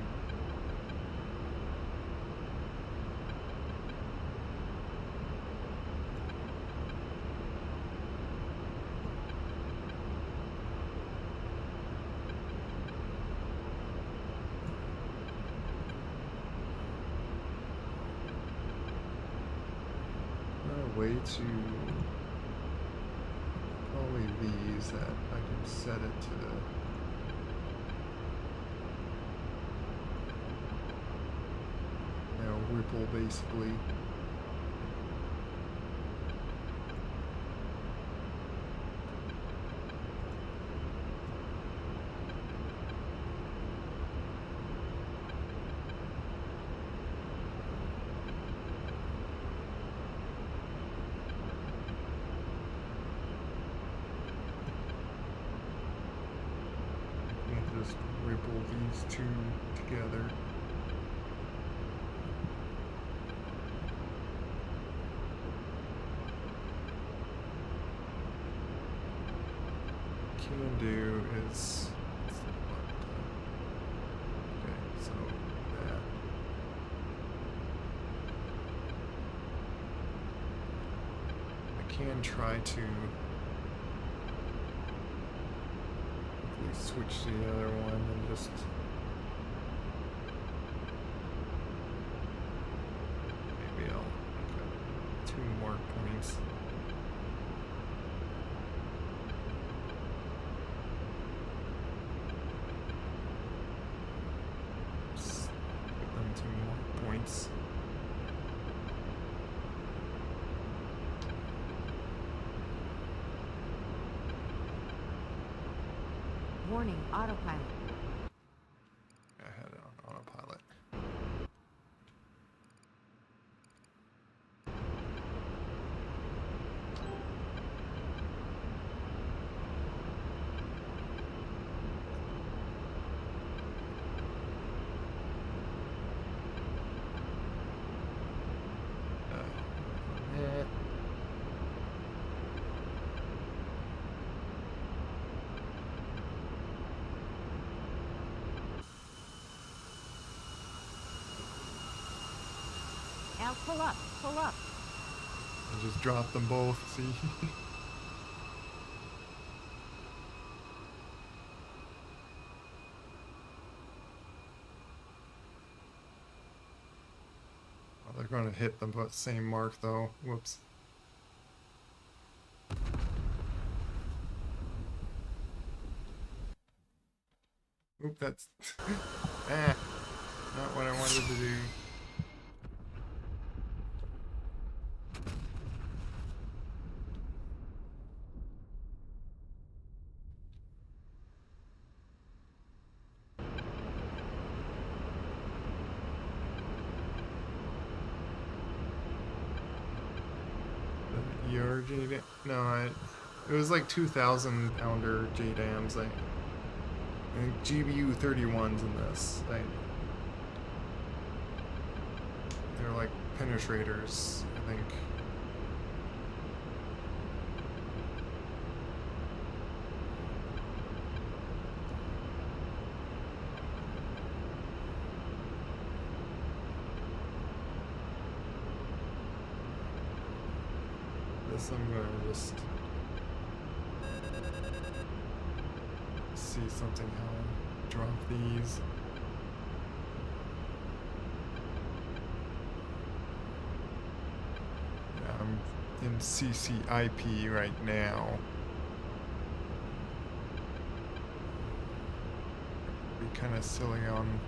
Way to probably these that I can set it to ripple basically. Just ripple these two together. Can do is okay, so that I can try to switch to the other one and just maybe I'll make 2 more points. Just give them 2 more points.
Warning, autopilot.
I had it on autopilot.
Al, pull up, pull up.
I just dropped them both, see? Well, they're going to hit the same mark though. Whoops. Oop, that's ah, not what I wanted to do. The ER J no, it was like 2,000 pounder J dams. I think GBU 31s in this. They're like penetrators, I think. This I'm gonna just see something how I drop these. Yeah, I'm in CCIP right now. Be kind of silly on.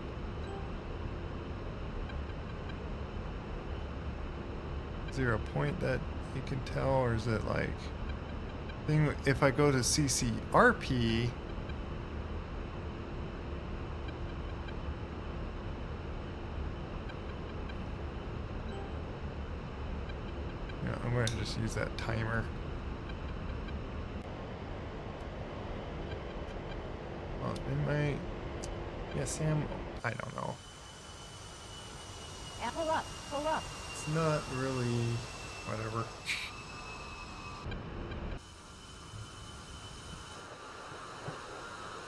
Is there a point that you can tell, or is it like thing? If I go to CCRP, yeah, I'm going to just use that timer. Well, it might. Yeah, Sam. I don't know.
Pull up, pull up.
It's not really. Whatever.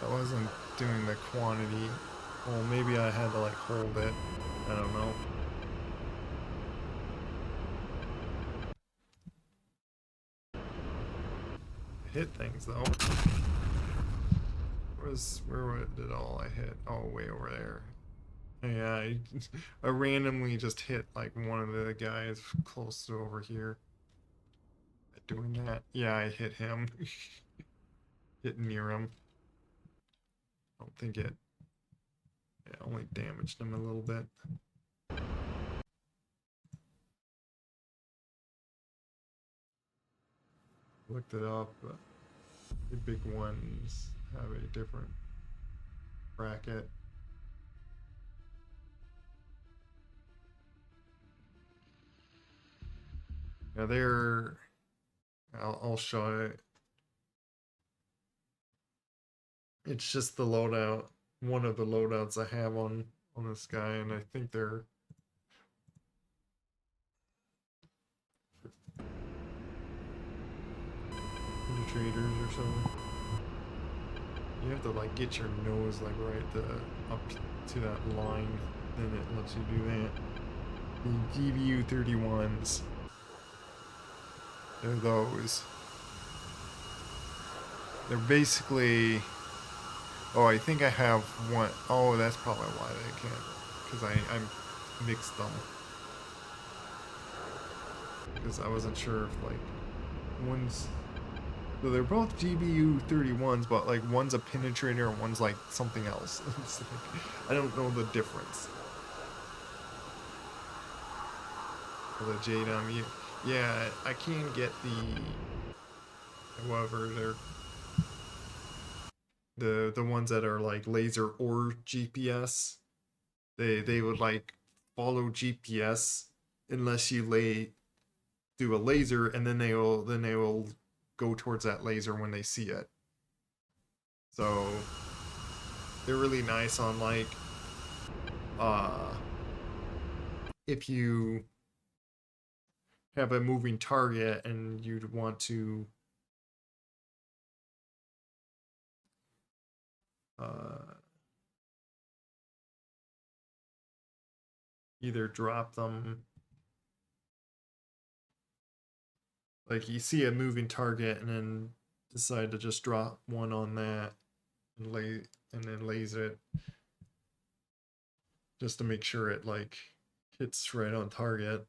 I wasn't doing the quantity. Well, maybe I had to like hold it. I don't know. Hit things though. Where did all I hit? Oh, way over there. Yeah, I randomly just hit like one of the guys close to over here. Doing that. Yeah, I hit him. Hit near him. I don't think it. Yeah, only damaged him a little bit. Looked it up, but the big ones have a different bracket. Yeah, they're. I'll show it. It's just the loadout. One of the loadouts I have on this guy, and I think they're. Traders or something. You have to like get your nose like right up to that line, then it lets you do that. The GBU 31s. They're those. They're basically. Oh, I think I have one. Oh, that's probably why they can't. Because I mixed them. Because I wasn't sure if like one's. So they're both GBU 31s, but like one's a penetrator and one's like something else. It's like, I don't know the difference. For the JDAM, yeah, I can get however, they're the ones that are like laser or GPS. They would like follow GPS unless you do a laser, and then they will go towards that laser when they see it. So they're really nice on like if you have a moving target and you'd want to either drop them, like you see a moving target and then decide to just drop one on that and then laser it just to make sure it like hits right on target.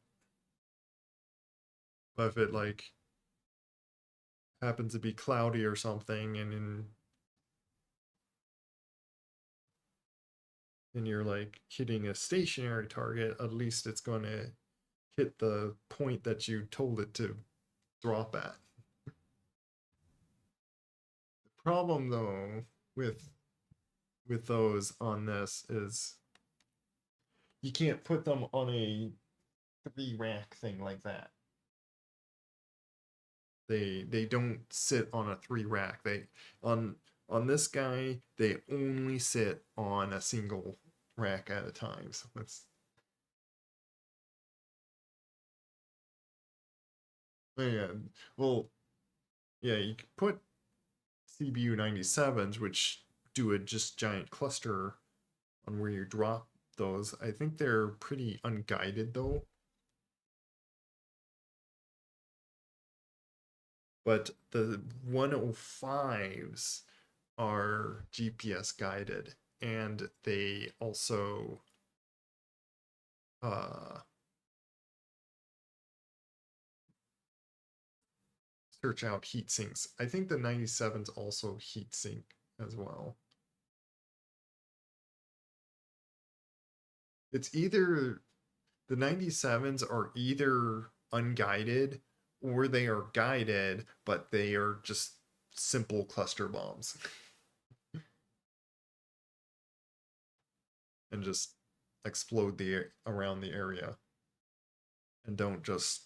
But if it like happens to be cloudy or something, and then and you're like hitting a stationary target, at least it's going to hit the point that you told it to drop at. The problem though with those on this is you can't put them on a 3-rack thing like that. They don't sit on a 3-rack. They on this guy, they only sit on a single rack at a time. So that's yeah. Well, yeah, you could put CBU 97s, which do a just giant cluster on where you drop those. I think they're pretty unguided though. But the 105s are GPS guided, and they also search out heat sinks. I think the 97s also heat sink as well. It's either the 97s are either unguided or they are guided, but they are just simple cluster bombs. And just explode around the area. And don't just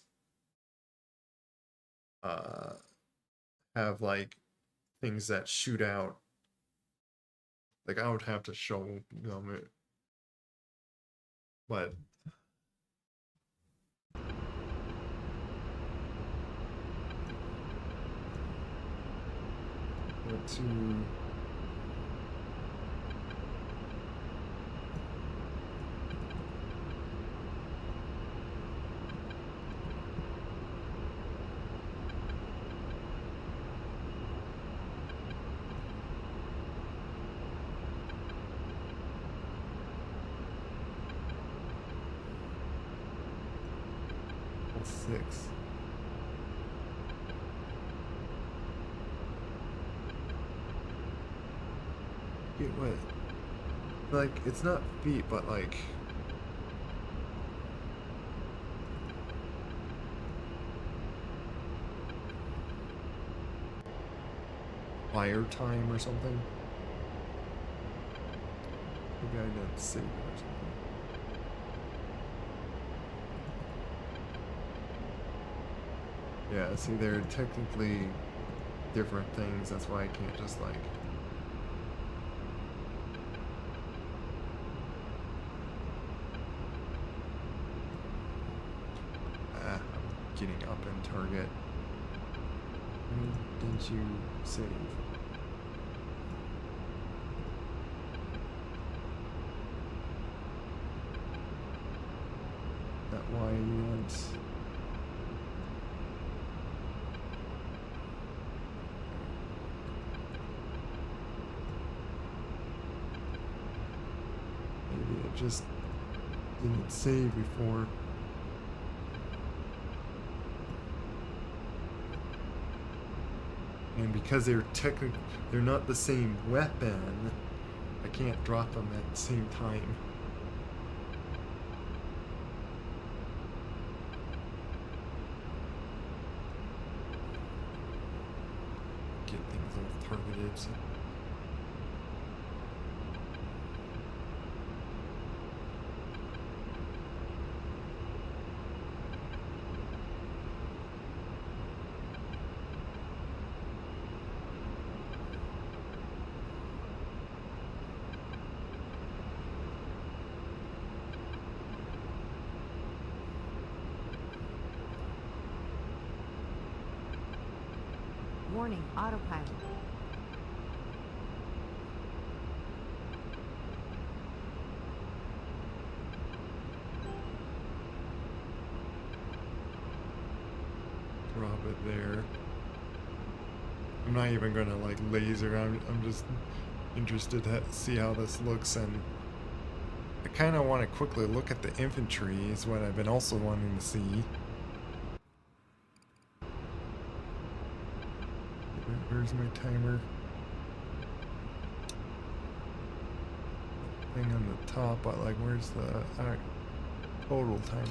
have like things that shoot out. Like I would have to show them it. But to six. Get what? Like, it's not feet, but like fire time or something. Maybe I didn't save it or something. Yeah, see, they're technically different things. That's why I can't just like. I'm getting up in target. Why didn't you save? That why you want. Just didn't save before. And because they're not the same weapon, I can't drop them at the same time. Get things all targeted. So.
Warning, autopilot.
Drop it there. I'm not even gonna like laser. I'm just interested to see how this looks, and I kind of want to quickly look at the infantry. Is what I've been also wanting to see. Where's my timer? thing on the top, but like, where's the total timer?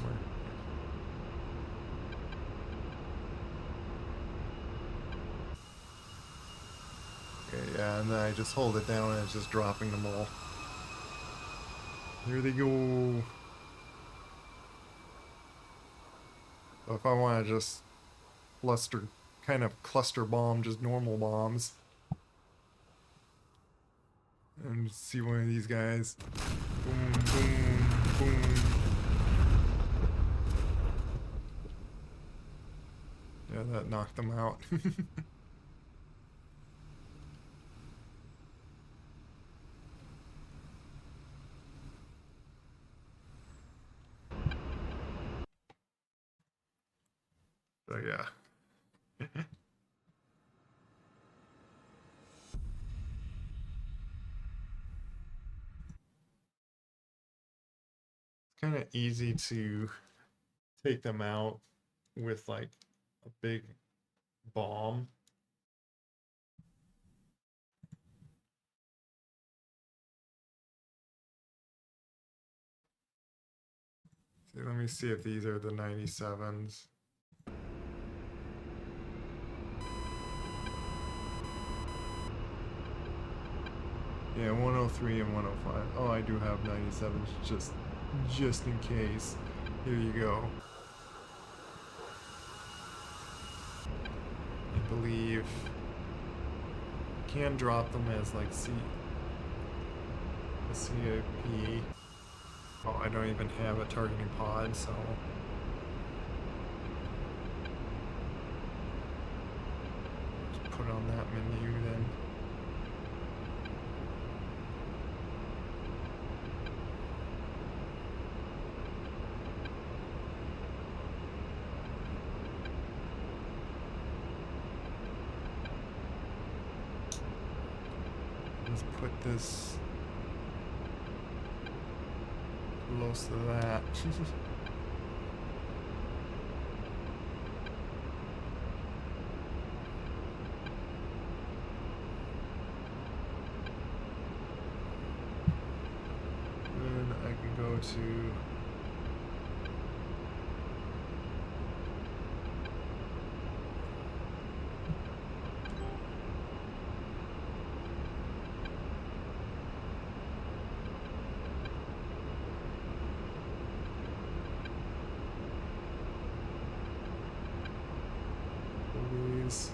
Okay, yeah, and then I just hold it down and it's just dropping them all. There they go. So if I want to just cluster bomb, just normal bombs, and see one of these guys. Boom, boom, boom. Yeah, that knocked them out. So yeah. It's kind of easy to take them out with like a big bomb. See, let me see if these are the 97s. Yeah, 103 and 105. Oh, I do have 97s just in case. Here you go. I believe can drop them as like a CAP. Oh, I don't even have a targeting pod, so just put on that menu then. Let's put this close to that. Then I can go to these.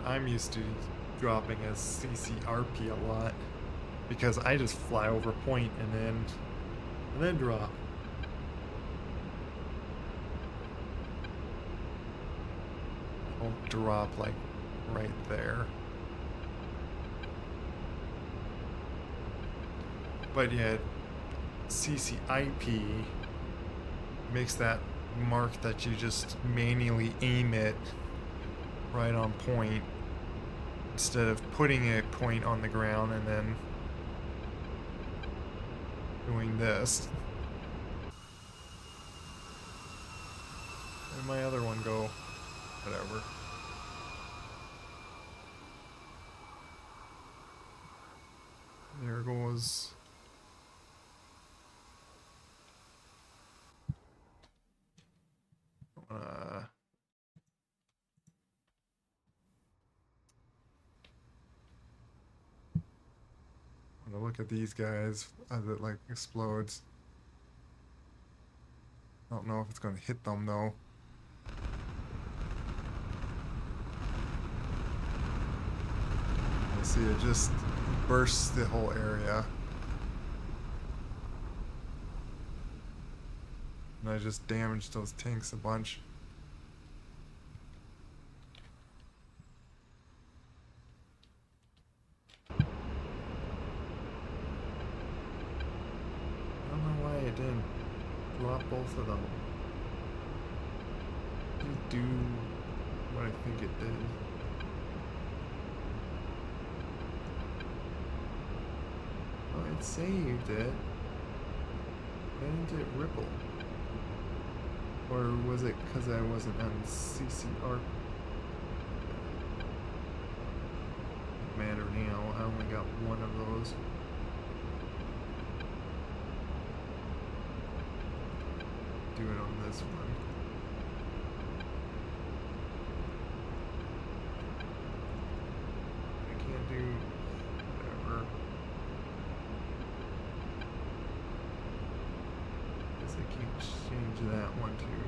I'm used to dropping as CCRP a lot because I just fly over point and then drop. I'll drop like right there. But yet CCIP makes that mark that you just manually aim it right on point instead of putting a point on the ground and then doing this. Where'd my other one go? Whatever. There goes. I'm gonna look at these guys as it like explodes. I don't know if it's gonna hit them though. You see, it just bursts the whole area. And I just damaged those tanks a bunch. it didn't drop both of them. It didn't do what I think it did. Oh, it saved it. Why didn't it ripple? Or was it because I wasn't on CCR? Doesn't matter now. I only got one of those. Do it on this one. I can't do whatever. Guess I can't change that one too.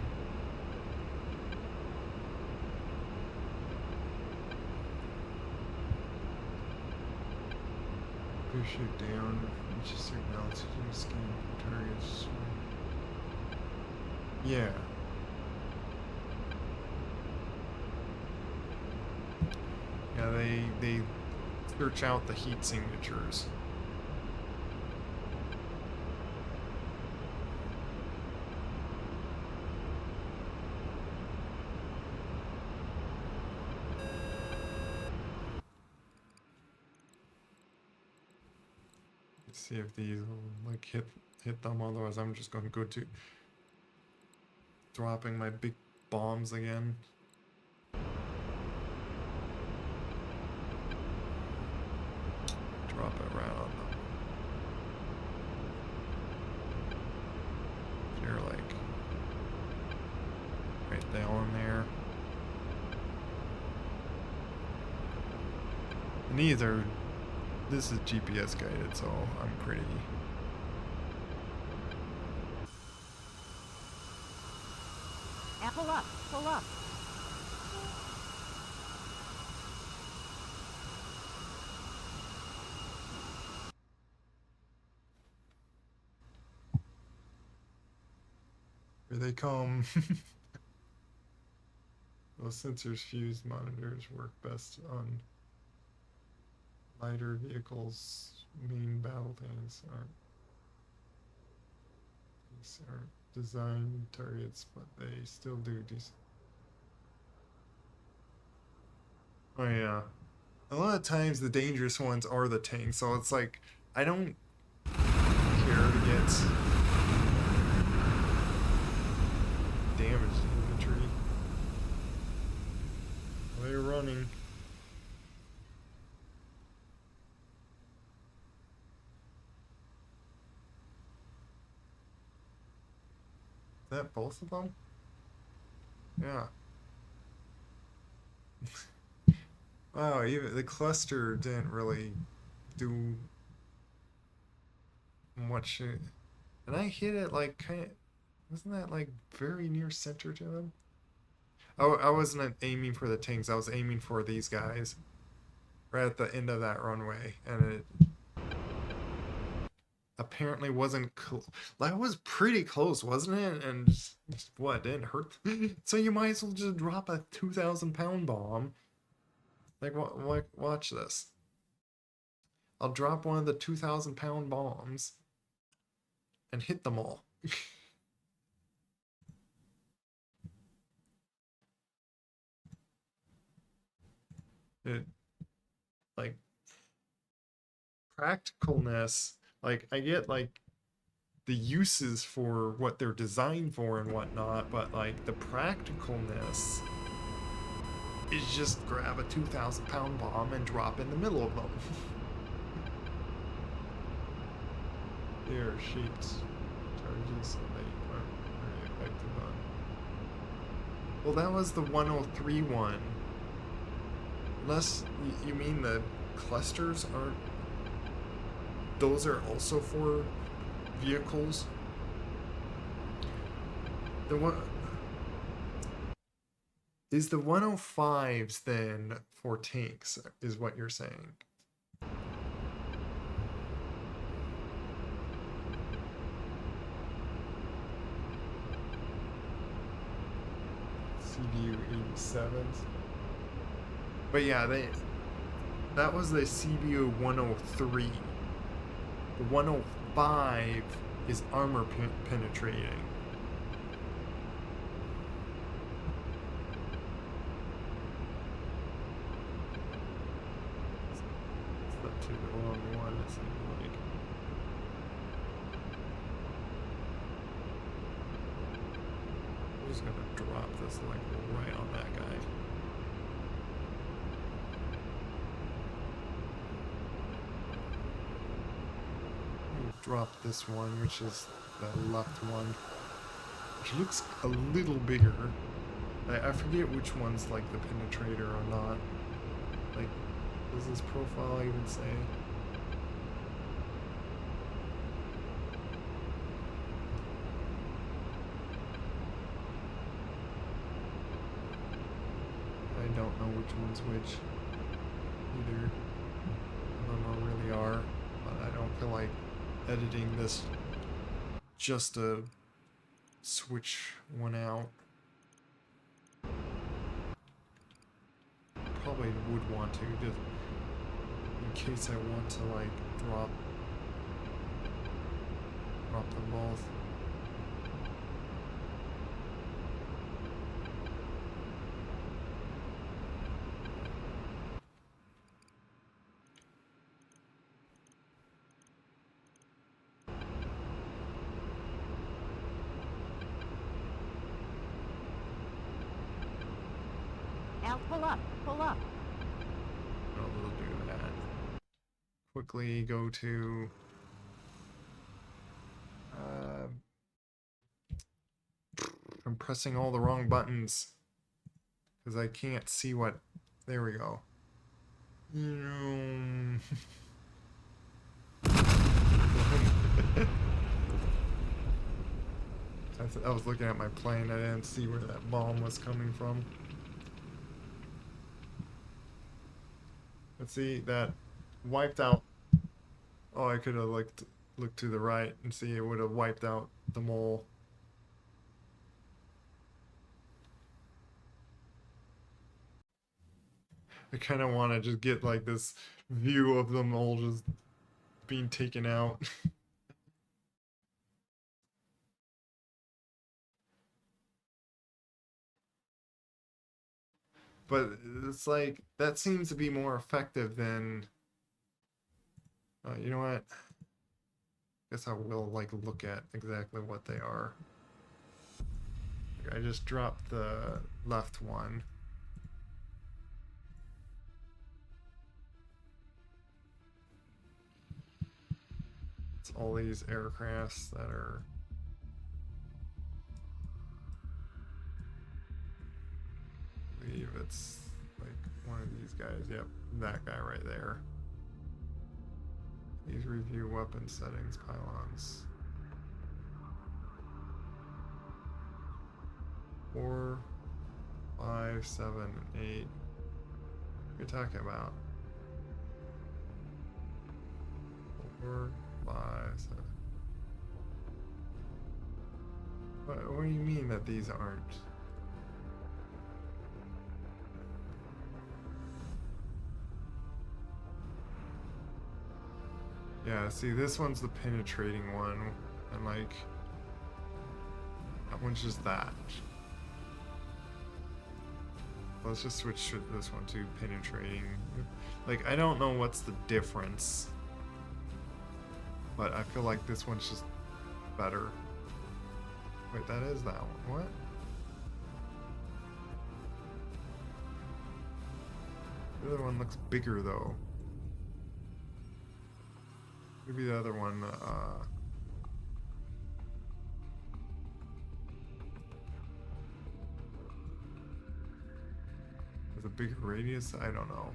Push it down, reach a certain altitude, scan targets. Yeah. Yeah, they search out the heat signatures. Let's see if these will like hit them, otherwise I'm just gonna go to dropping my big bombs again. Drop it right on them. They're like right down there. And these are, this is GPS guided, so I'm pretty.
Pull up, pull up.
Here they come. Those sensors fused monitors work best on lighter vehicles. Main battle tanks aren't designed targets, but they still do decent. Oh yeah. A lot of times the dangerous ones are the tanks, so it's like I don't care to get damaged infantry. They're running. Is that both of them? Yeah. Wow, even the cluster didn't really do much. And I hit it like kind of, wasn't that like very near center to them? I wasn't aiming for the tanks, I was aiming for these guys. Right at the end of that runway. And it apparently wasn't that was pretty close, wasn't it? And just, what, didn't hurt? So you might as well just drop a 2,000-pound bomb. Like, watch this. I'll drop one of the 2,000-pound bombs and hit them all. It, like, practicalness, like, I get, like, the uses for what they're designed for and whatnot, but, like, the practicalness is just grab a 2,000-pound bomb and drop in the middle of them. They are shaped charges, so they aren't very effective on. Well, that was the 103 one. Unless you mean the clusters aren't. Those are also for vehicles. The one. Is the 105s then for tanks, is what you're saying? CBU 87s. But yeah, that was the CBU 103. The 105 is armor penetrating. It's up to the wrong one, it seems like. I'm just gonna drop this like right on that guy. Drop this one, which is the left one, which looks a little bigger. I forget which one's like the penetrator or not. Like, does this profile even say? I don't know which one's which either. I don't know really are, but I don't feel like editing this just to switch one out. Probably would want to, just in case I want to like drop them both.
Al, pull up, pull up.
Oh, we'll do that. Quickly go to I'm pressing all the wrong buttons because I can't see what. There we go. I was looking at my plane. I didn't see where that bomb was coming from. Let's see, that wiped out. Oh, I could have looked to the right and see it would have wiped out the mole. I kind of want to just get like this view of them all just being taken out. But it's like, that seems to be more effective than... you know what? Guess I will like look at exactly what they are. I just dropped the left one. It's all these aircrafts that are... I believe it's like one of these guys. Yep, that guy right there. Please review weapon settings, pylons. 4, 5, 7, and 8. What are you talking about? 4, 5, 7. What do you mean that these aren't? Yeah, see, this one's the penetrating one, and like, that one's just that. Let's just switch to this one to penetrating. Like, I don't know what's the difference, but I feel like this one's just better. Wait, that is that one. What? The other one looks bigger though. Maybe the other one, has a bigger radius? I don't know.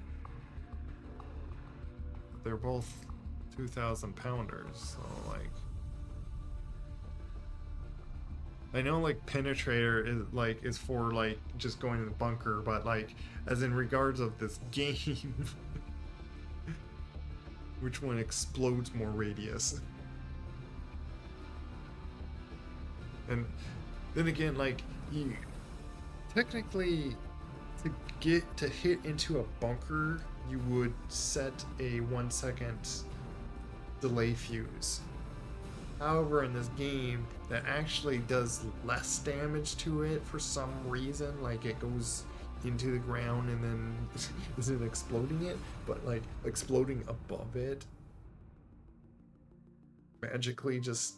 They're both 2,000 pounders, so like... I know like penetrator is for like just going to the bunker, but like as in regards of this game, which one explodes more radius? And then again, like, you technically to hit into a bunker, you would set a 1 second delay fuse. However, in this game, that actually does less damage to it for some reason. Like, it goes into the ground and then isn't exploding it, but like exploding above it magically just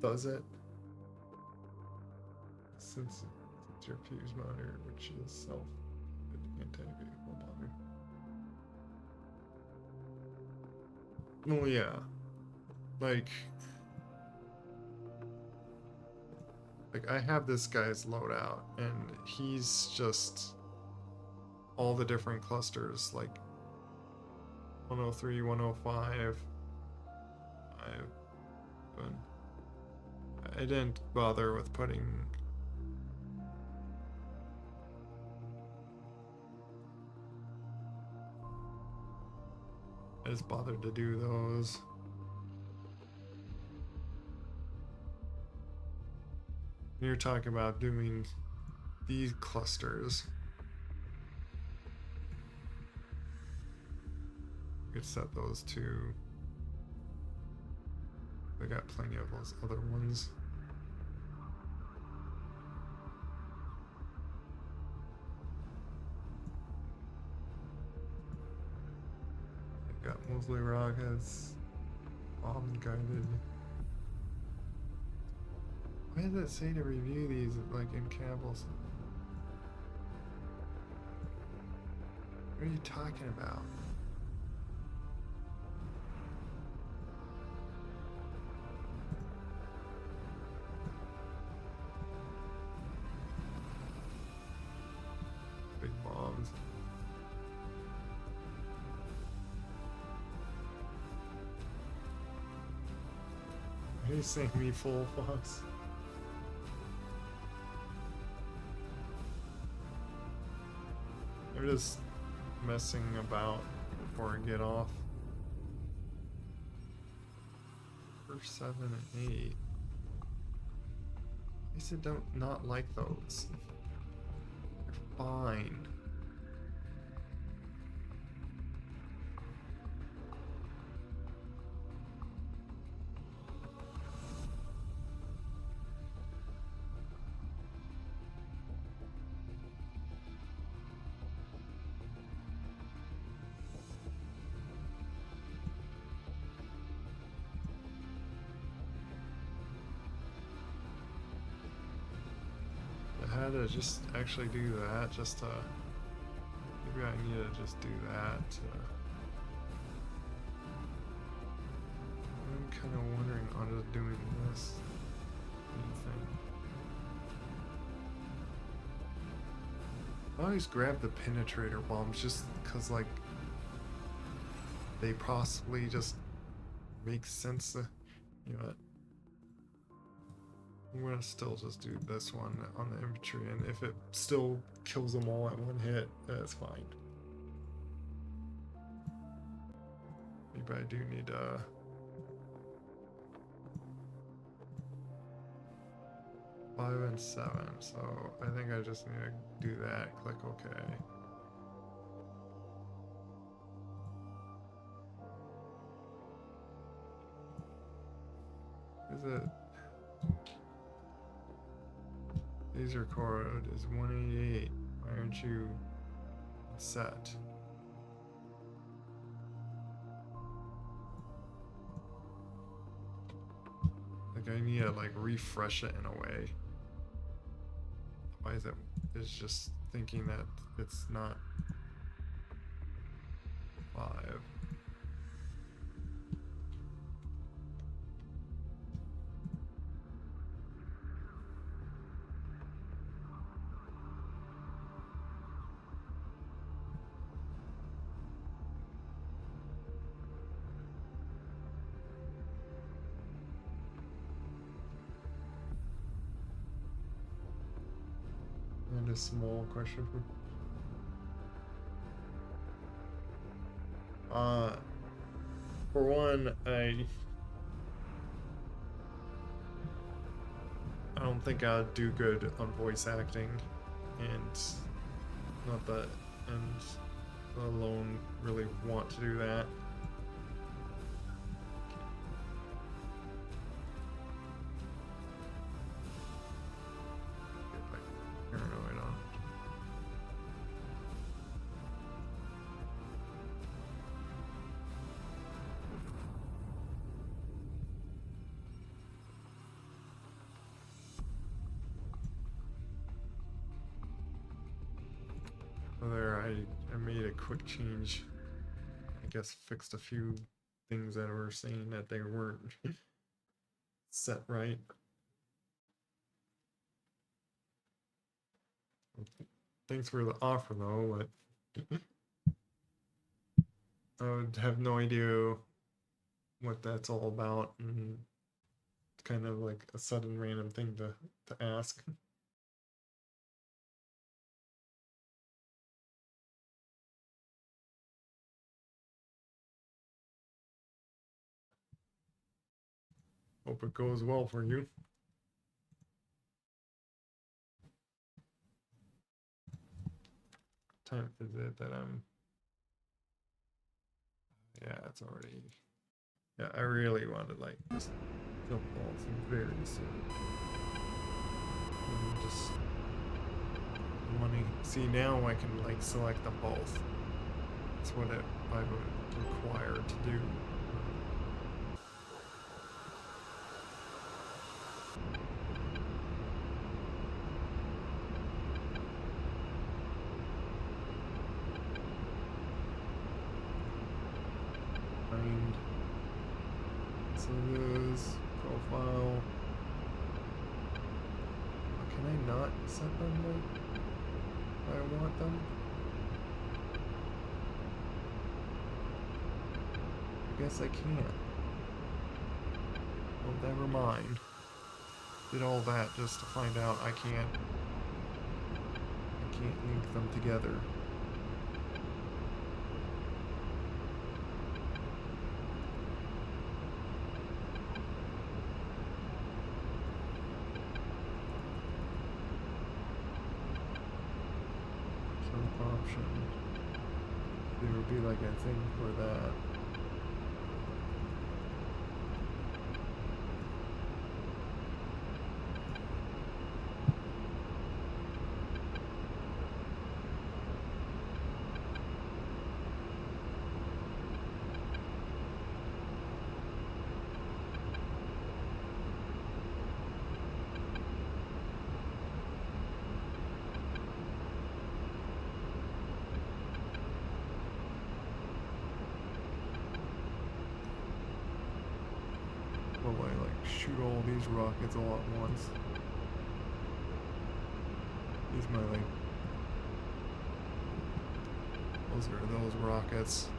does it. Since it's your fuse monitor, which is self anti-vehicle monitor. Well, yeah. Like I have this guy's loadout, and he's just all the different clusters, like 103, 105. I didn't bother with putting I just bothered to do those. You're talking about doing these clusters. You could set those to. I got plenty of those other ones. I got mostly rockets, bomb guided. Why does it say to review these like in capitals? What are you talking about? Big bombs. Are you saying me full, Fox? I'm just messing about before I get off. For 7 and 8. I said don't not like those. They're fine. I had to just actually do that, just to, maybe I need to just do that. I'm kind of wondering on just doing this thing. I always grab the penetrator bombs just because, like, they possibly just make sense to, you know what? I'm gonna still just do this one on the infantry, and if it still kills them all at one hit, that's fine. Maybe I do need 5 and 7, so I think I just need to do that, click OK. Is it? Laser code is 188. Why aren't you set? Like, I need to like refresh it in a way. Why is it? It's just thinking that it's not 5. And a small question for one, I don't think I'd do good on voice acting, and not that, and let alone really want to do that. quick change. I guess fixed a few things that were saying that they weren't set right. Thanks for the offer though, but I would have no idea what that's all about, and it's kind of like a sudden random thing to ask. Hope it goes well for you. Time is it that I'm... Yeah, it's already... Yeah, I really want to like just jump balls very soon. And just wanting... See, now I can like select them both. That's what I would require to do. Find Silva's profile. Can I not set them like I want them? I guess I can't. Well, never mind. Did all that just to find out I can't link them together. Some option. There would be like a thing for that. Will I like shoot all these rockets all at once? These my like... Those are those rockets.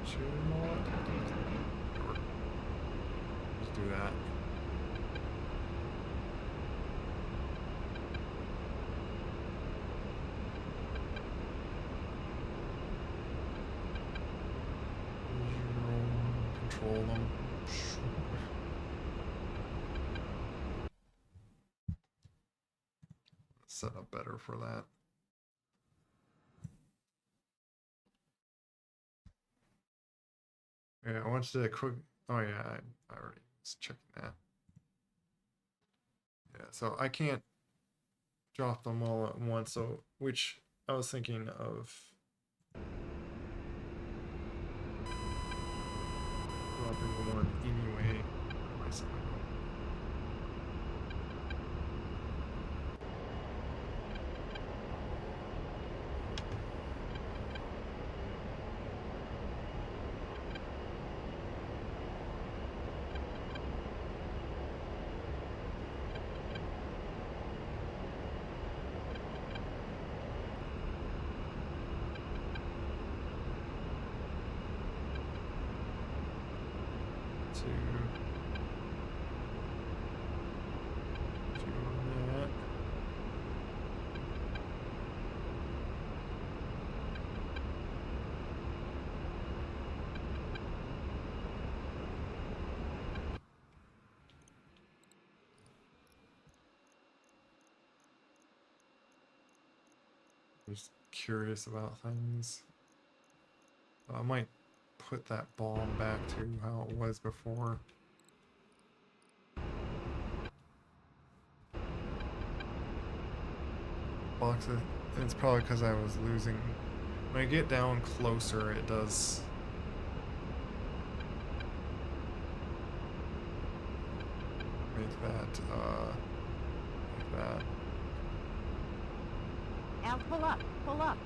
Shoot them all at once. Just do that. Control them. Set up better for that. Yeah, I want you to quick... Oh yeah, I already was checking that. Yeah, so I can't drop them all at once, so which I was thinking of dropping one anyway. Where am I saying? Two on that. Just curious about things. I might put that bomb back to how it was before. Box it. It's probably because I was losing. When I get down closer, it does. Make that, like that.
Al, pull up. Pull up.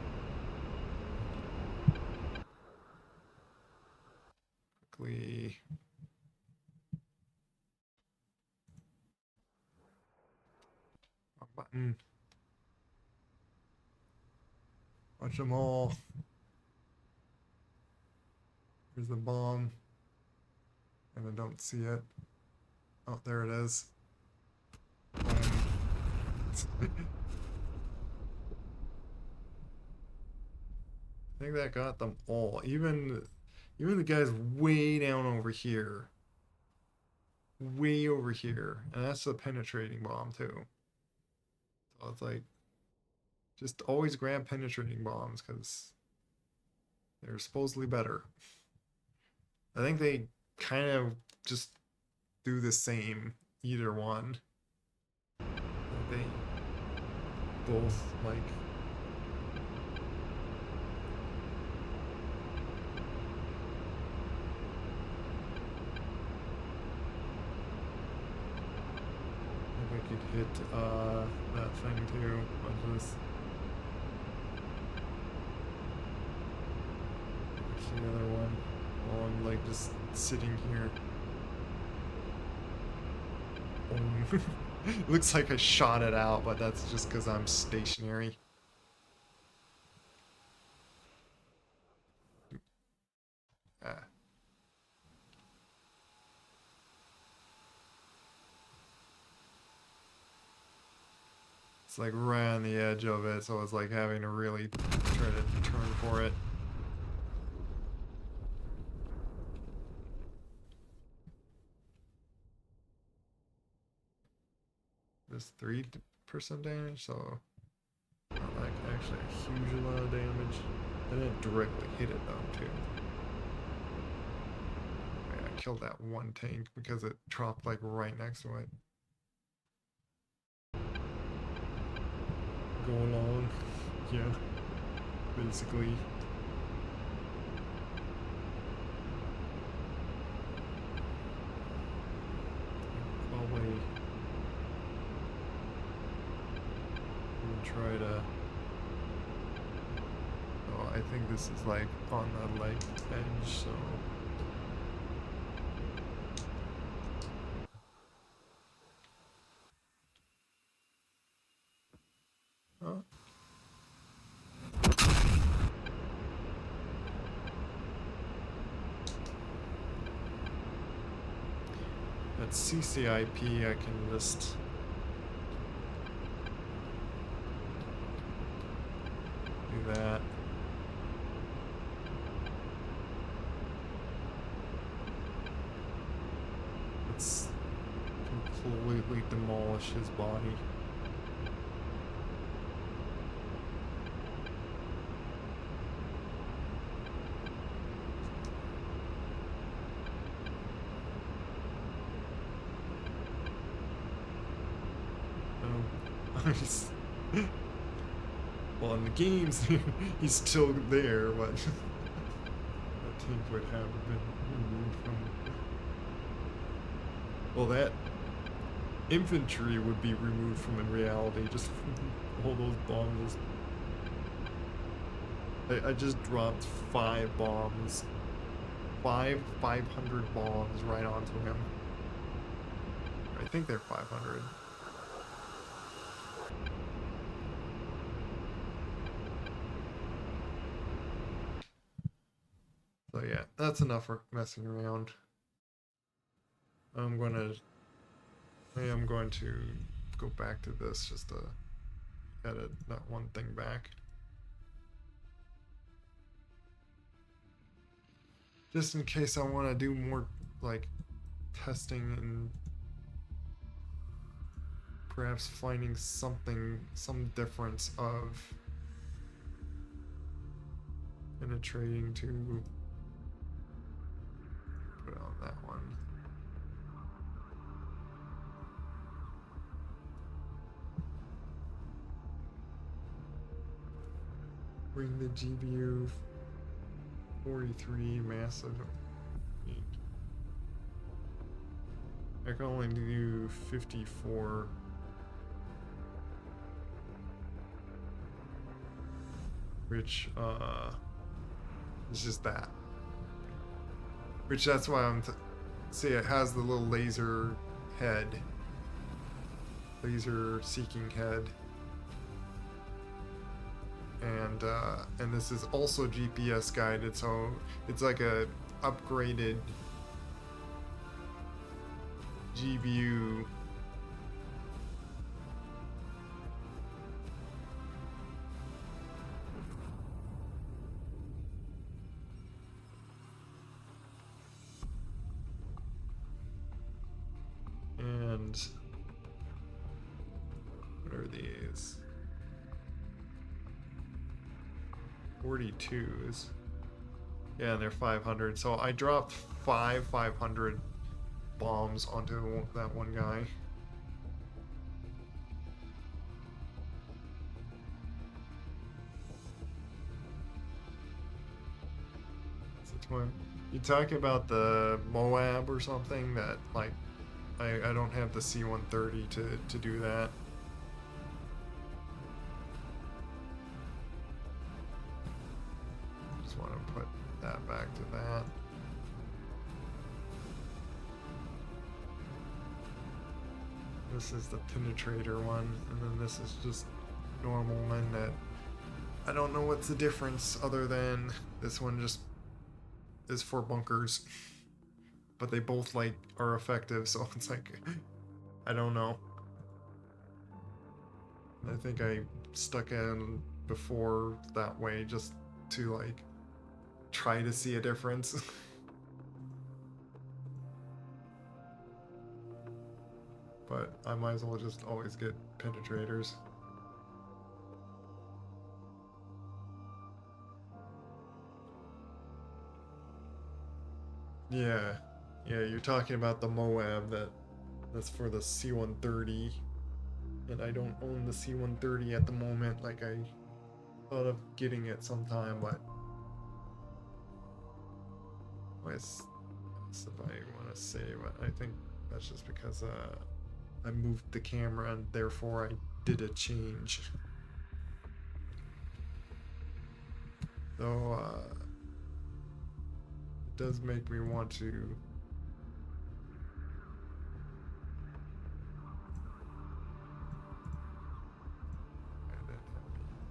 Quickly. Wrong button. Watch them all. Here's the bomb. And I don't see it. Oh, there it is. Boom. I think that got them all. Even the guys way down over here. Way over here. And that's the penetrating bomb too. So it's like, just always grab penetrating bombs because they're supposedly better. I think they kind of just do the same, either one. They both like. I could hit that thing too. Watch this. Here's the other one. While I'm like just sitting here. Boom. Looks like I shot it out, but that's just because I'm stationary. Ah. It's like right on the edge of it, so it's like having to really try to turn for it. Just 3% damage, so not like actually a huge amount of damage. I didn't directly hit it though, too. Yeah, I killed that one tank because it dropped like right next to it. Go along, yeah, basically. Probably try to. Oh, I think this is like on the like edge, so. Oh. That CCIP, I can just. Do that. Let's completely demolish his body. Well, in the games, he's still there, but that tank would have been removed from. Well, that infantry would be removed from in reality. Just all those bombs. I just dropped 5 bombs. 500 bombs right onto him. I think they're 500. So yeah, that's enough for messing around. I am going to go back to this just to edit that one thing back. Just in case I want to do more like testing and perhaps finding some difference of penetrating to put on that one. Bring the GBU 43 massive. I can only do 54. Which is just that. Which that's why I'm see it has the little laser head. Laser seeking head. And this is also GPS guided, so it's like a upgraded GBU. And what are these? 42s. Yeah, they're 500. So I dropped 500 bombs onto that one guy. You talk about the Moab or something that like I don't have the C-130 to do that. Just want to put that back to that. This is the penetrator one, and then this is just normal one that I don't know what's the difference other than this one just is for bunkers. But they both like are effective, so it's like I don't know. I think I stuck in before that way just to like try to see a difference. But I might as well just always get penetrators. Yeah, you're talking about the Moab that's for the C-130, and I don't own the C-130 at the moment. Like I thought of getting it sometime, but what's if I want to say, but I think that's just because I moved the camera and therefore I did a change. Though it does make me want to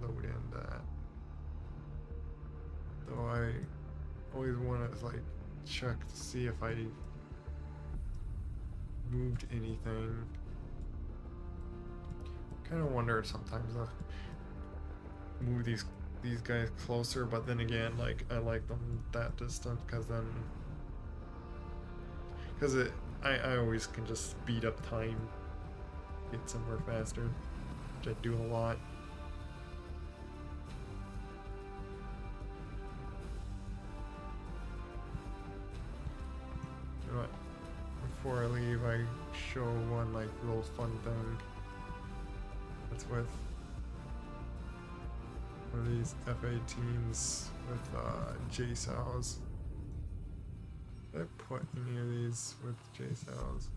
load in that. Though I always want to like check to see if I moved anything. Kind of wonder sometimes move these guys closer, but then again, like I like them that distant because I always can just speed up time, get somewhere faster, which I do a lot. You know what? Before I leave, I show one like little fun thing. That's with one of these F-18s with JSOWs. Did I put any of these with JSOWs?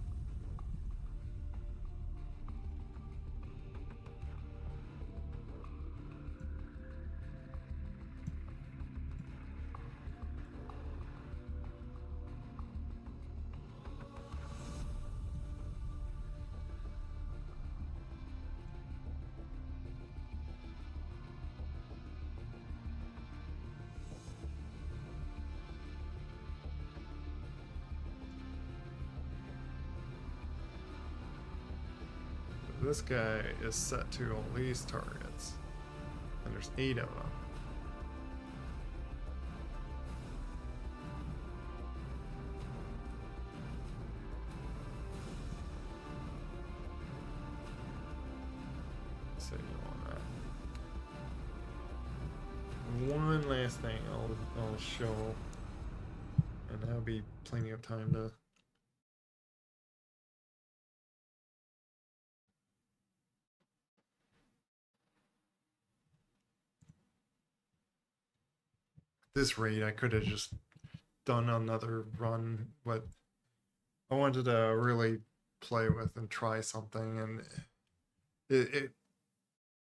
This guy is set to at least targets, and there's 8 of them. Signal on that. One one last thing I'll show, and that'll be plenty of time to. This rate, I could have just done another run, but I wanted to really play with and try something, and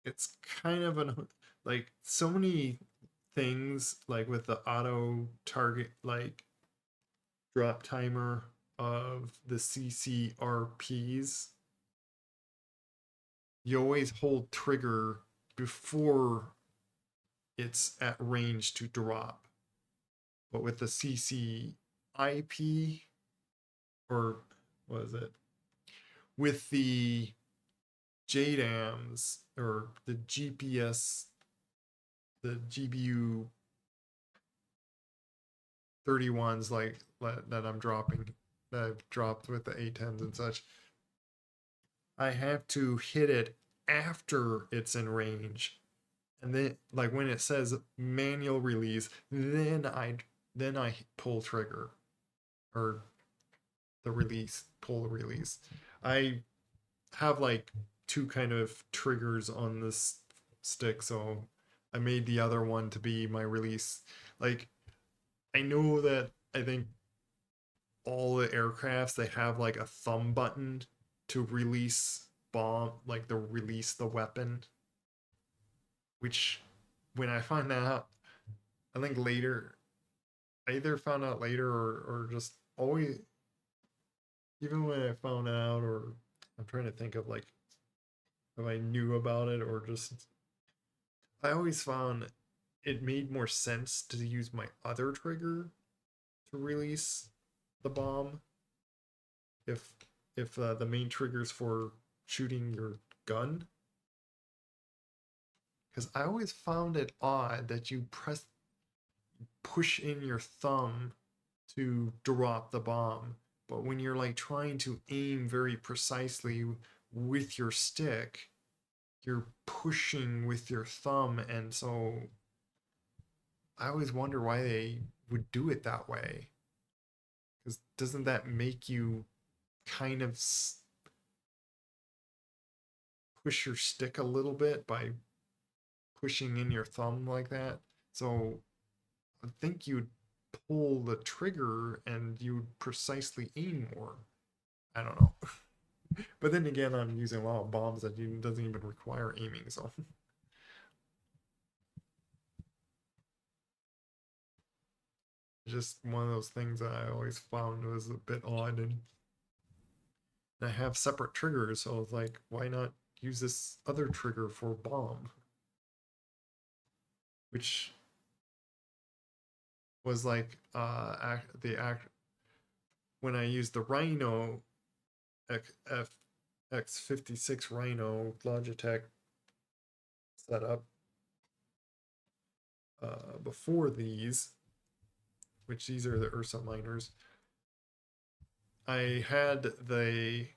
it's kind of an like so many things like with the auto target like drop timer of the CCRPs. You always hold trigger before it's at range to drop. But with the CCIP, or what is it? With the JDAMs or the GPS, the GBU 31s like that I'm dropping, that I've dropped with the A10s and such, I have to hit it after it's in range. And then like when it says manual release, then I pull trigger, or the release, pull the release. I have like two kind of triggers on this stick, so I made the other one to be my release. Like I know that I think all the aircrafts, they have like a thumb button to release bomb, like to release the weapon, which when I find that out, I think later, I either found out later or just always, even when I found out, or I'm trying to think of like if I knew about it or just, I always found it made more sense to use my other trigger to release the bomb if the main trigger's for shooting your gun. Because I always found it odd that you push in your thumb to drop the bomb, but when you're like trying to aim very precisely with your stick, you're pushing with your thumb, and so I always wonder why they would do it that way. Because doesn't that make you kind of push your stick a little bit by pushing in your thumb like that? So I think you'd pull the trigger and you'd precisely aim more. I don't know. But then again, I'm using a lot of bombs that doesn't even require aiming, so. Just one of those things that I always found was a bit odd, and I have separate triggers, so I was like, why not use this other trigger for bomb? Which was like when I used the Rhino FX56 Rhino Logitech setup before these, which these are the Ursa miners. I had the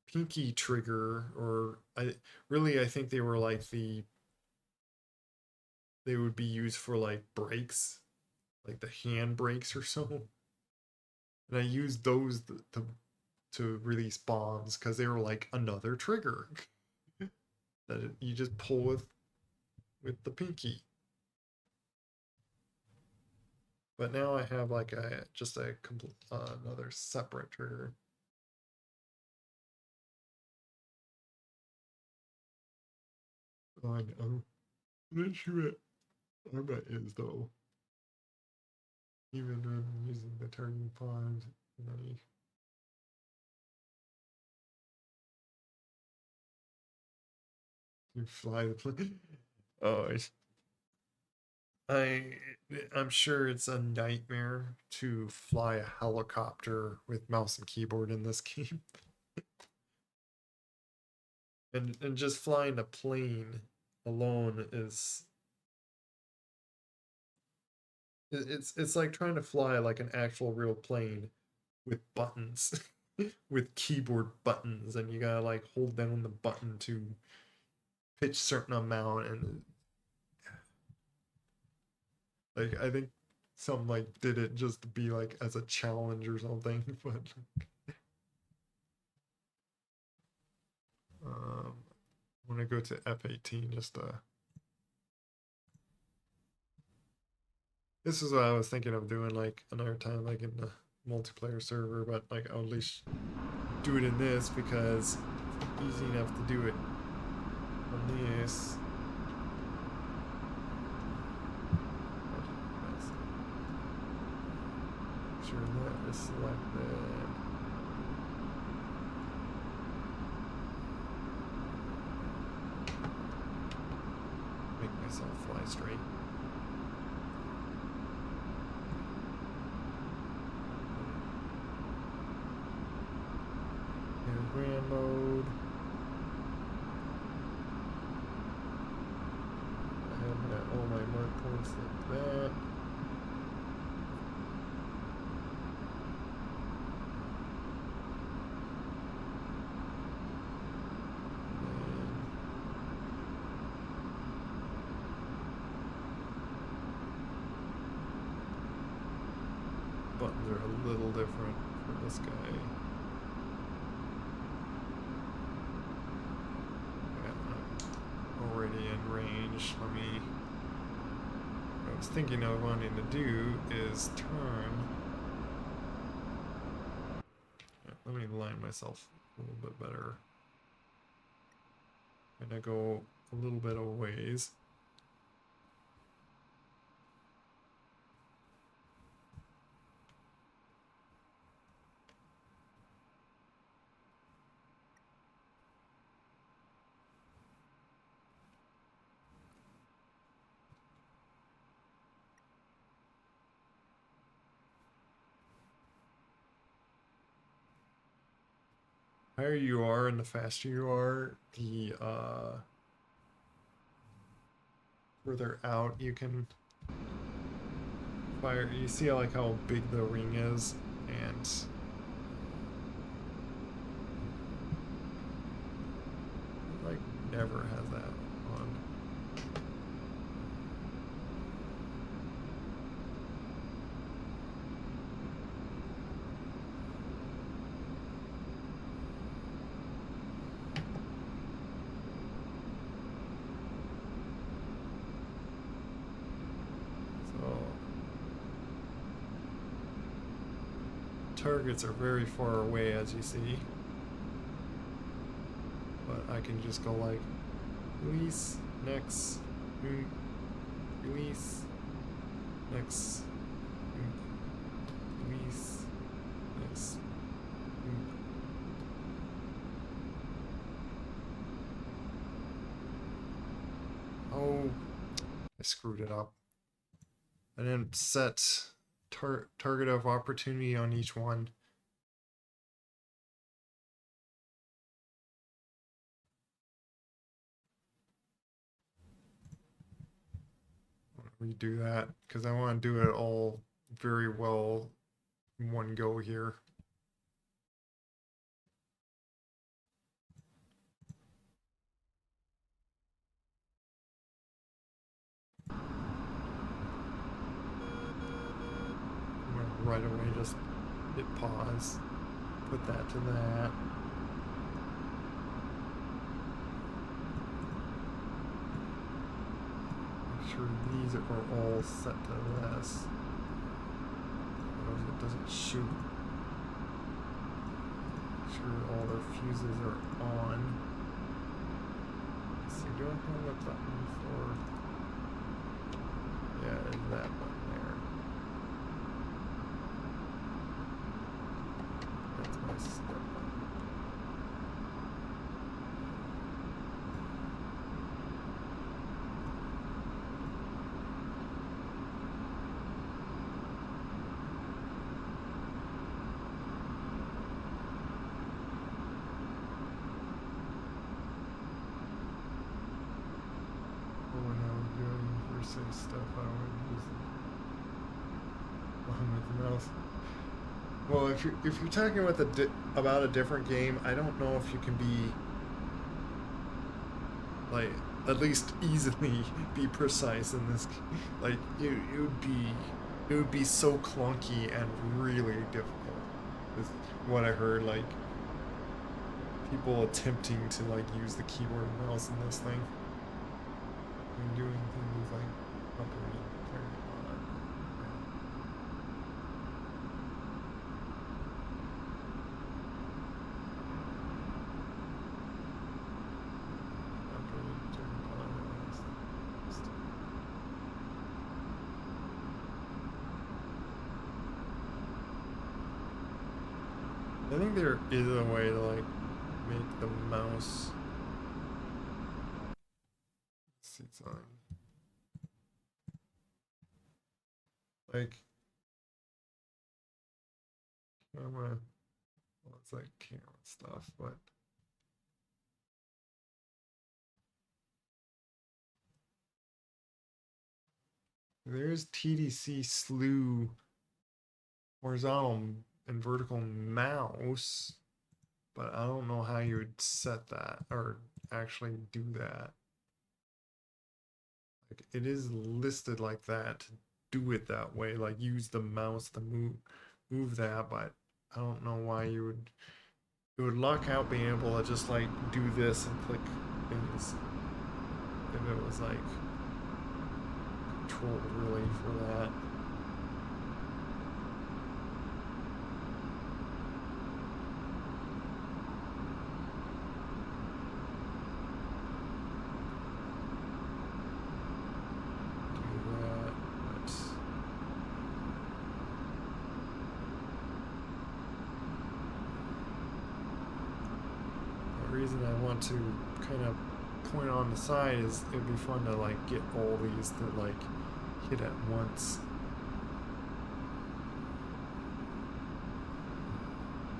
pinky trigger, or I think they were like they would be used for like brakes, like the hand brakes or so. And I used those to release bombs because they were like another trigger that you just pull with the pinky. But now I have like just a another separate trigger. I'm not sure what that is though. Even when I'm using the turning pod, you fly the plane. Oh, I'm sure it's a nightmare to fly a helicopter with mouse and keyboard in this game. And just flying a plane alone is it's like trying to fly like an actual real plane with buttons. With keyboard buttons, and you gotta like hold down the button to pitch certain amount, and Like, I think some like did it just to be like as a challenge or something, but I'm gonna go to F18 just to. This is what I was thinking of doing like another time, like in the multiplayer server, but like I'll at least do it in this because it's easy enough to do it on this. Make sure that is selected. Make myself fly straight. And grand mode. I have all my mark points like that. Buttons are a little different for this guy. Yeah, I'm already in range. What I was thinking of wanting to do is turn. Let me line myself a little bit better. I'm gonna go a little bit of ways. Higher you are and the faster you are, the further out you can fire. You see like how big the ring is, and like never has that on. Targets are very far away, as you see, but I can just go like release, next, release, next, release, next. Oh, I screwed it up. I didn't set target of opportunity on each one. Redo that because I want to do it all very well in one go here. Right away just hit pause, put that to that. Make sure these are all set to this. Otherwise it doesn't shoot. Make sure all their fuses are on. Let's see, do I have a button for? Yeah, there's that button there. That's my step button. Stuff I would use along with the mouse. Well, if you're talking with about a different game, I don't know if you can be like at least easily be precise in this. Like it would be so clunky and really difficult. With what I heard, like people attempting to like use the keyboard and mouse in this thing, and doing things like upward and turn it on. I think there is a way to like make the mouse see something like camera. Well, it's like camera stuff, but there's TDC slew horizontal and vertical mouse, but I don't know how you would set that or actually do that. Like it is listed like that to do it that way, like use the mouse to move that, but I don't know why you would. It would lock out being able to just like do this and click things if it was like controlled really for that. Reason I want to kind of point on the side is it'd be fun to like get all these to like hit at once.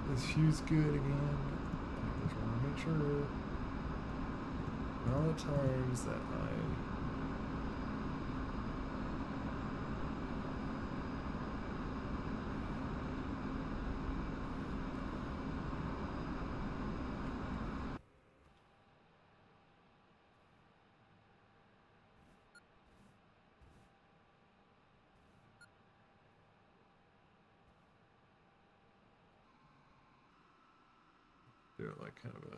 This view's good again. I just want to make sure all the times that I do it like kind of a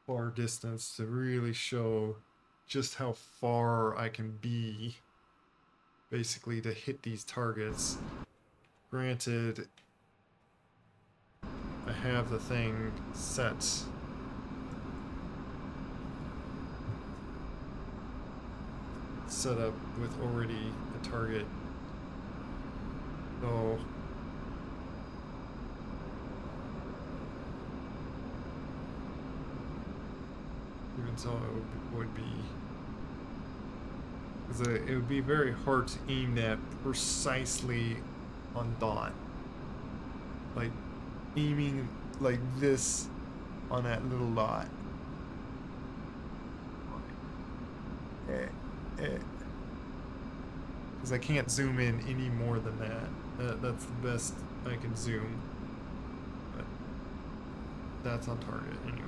far distance to really show just how far I can be basically to hit these targets. Granted, I have the thing set up with already a target, so even so it would be because it would be very hard to aim that precisely on dot, like aiming like this on that little dot. Because I can't zoom in any more than that. That's the best I can zoom. But that's on target anyway.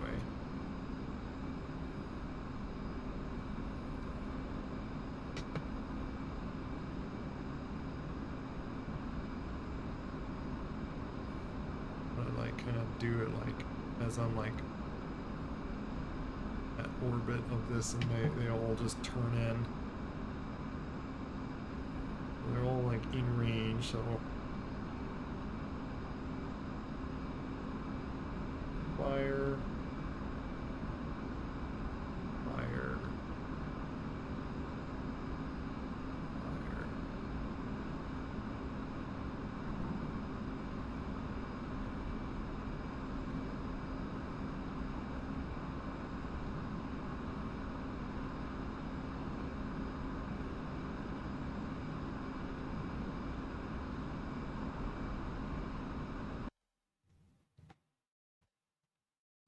I like kind of do it like as I'm like at orbit of this, and they all just turn in. They're all like in range, so fire, fire, fire.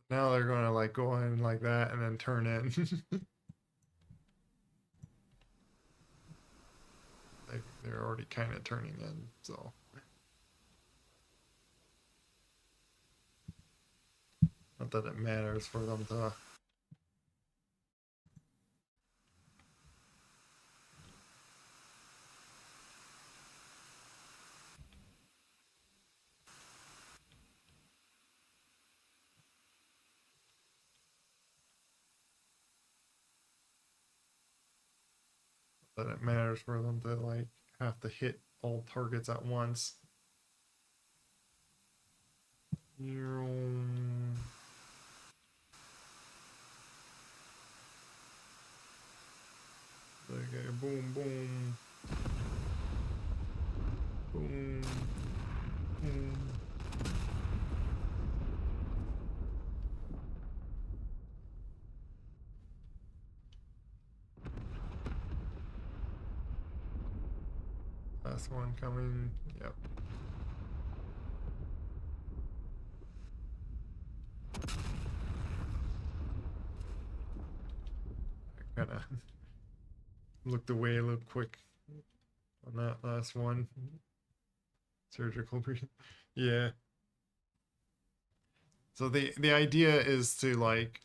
Now they're going to like go in like that and then turn in. They're already kind of turning in, so. Not that it matters for them to that it matters for them to like have to hit all targets at once. Okay, boom, boom. Boom. Boom. Last one coming. Yep. I kind of looked away a little quick on that last one. Surgical. Yeah. So the idea is to like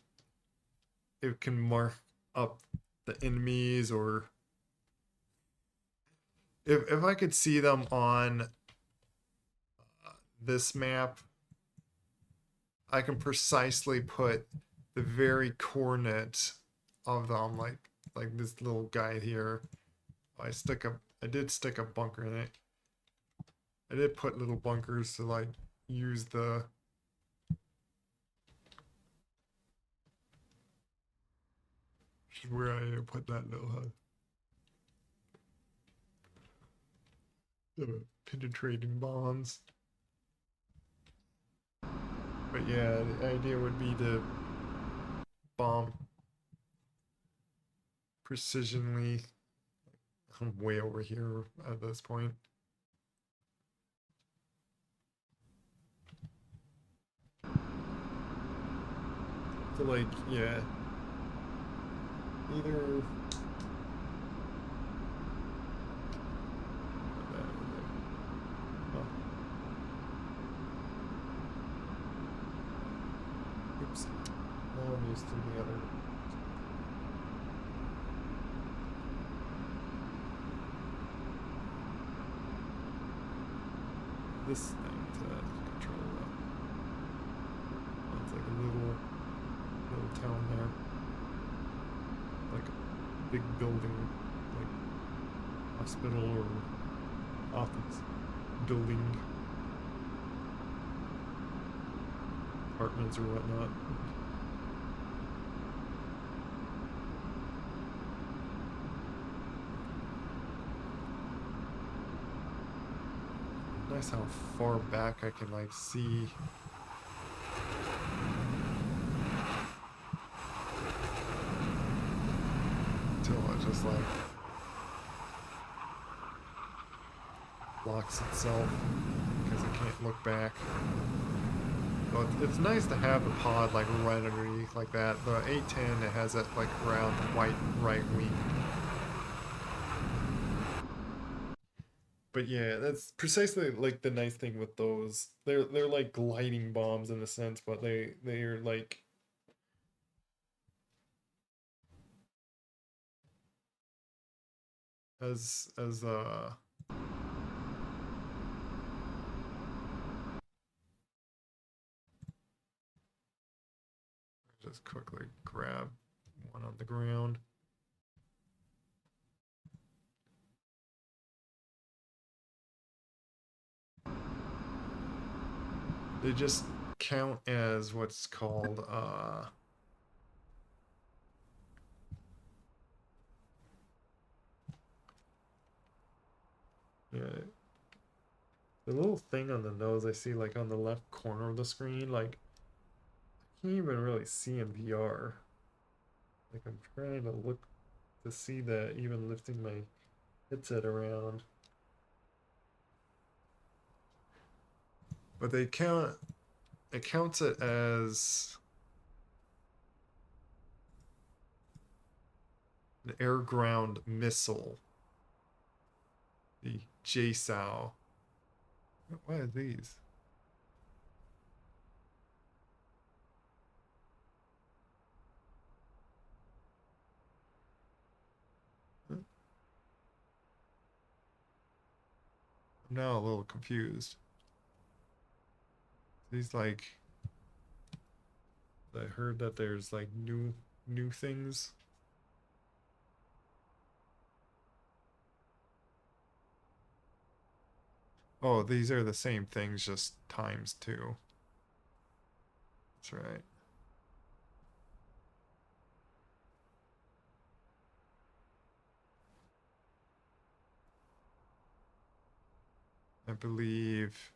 it can mark up the enemies, or if I could see them on this map, I can precisely put the very coordinate of them, like this little guy here. I did stick a bunker in it. I did put little bunkers to like use the where I put that little penetrating bombs. But yeah, the idea would be to bomb precisionally. I'm way over here at this point. So like, yeah. Either oops. Now I'm used to the other. This thing to control that. It's like a little town there. Like a big building, like hospital or office building, apartments or whatnot. Nice how far back I can like see. Until it just like blocks itself because it can't look back. So it's nice to have the pod like right underneath like that. The A10, it has that like round white right wing. But yeah, that's precisely like the nice thing with those. They're like gliding bombs in a sense, but they're like as just quickly grab one on the ground. They just count as what's called yeah, the little thing on the nose I see like on the left corner of the screen, like I can't even really see in VR. Like I'm trying to look to see that even lifting my headset around. But it counts it as an air-ground missile. The JSOW. What are these? I'm now a little confused. These like I heard that there's like new things. Oh, these are the same things, just times 2. That's right. I believe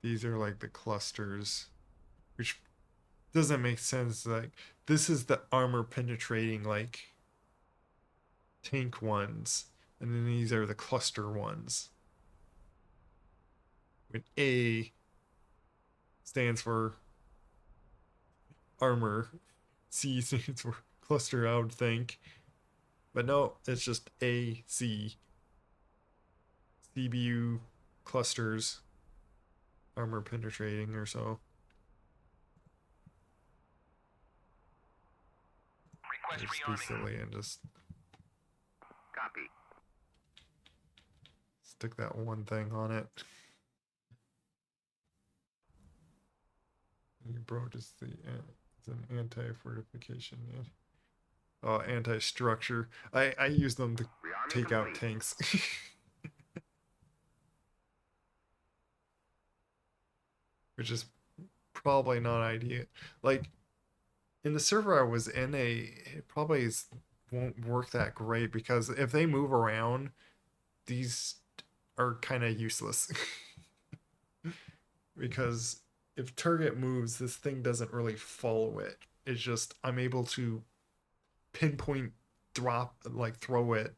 these are like the clusters, which doesn't make sense. Like, this is the armor penetrating, like, tank ones, and then these are the cluster ones. When A stands for armor, C stands for cluster, I would think. But no, it's just AC. CBU clusters, armor penetrating or so.
Request
Just be
rearming.
silly and just
Copy.
stick that one thing on it. You broke is it's an anti-fortification. Oh, anti-structure. I use them to
Rearming
take out
complete.
tanks. Which is probably not ideal. Like, in the server I was in, it probably won't work that great because if they move around, these are kind of useless. Because if target moves, this thing doesn't really follow it. It's just I'm able to pinpoint drop, like throw it,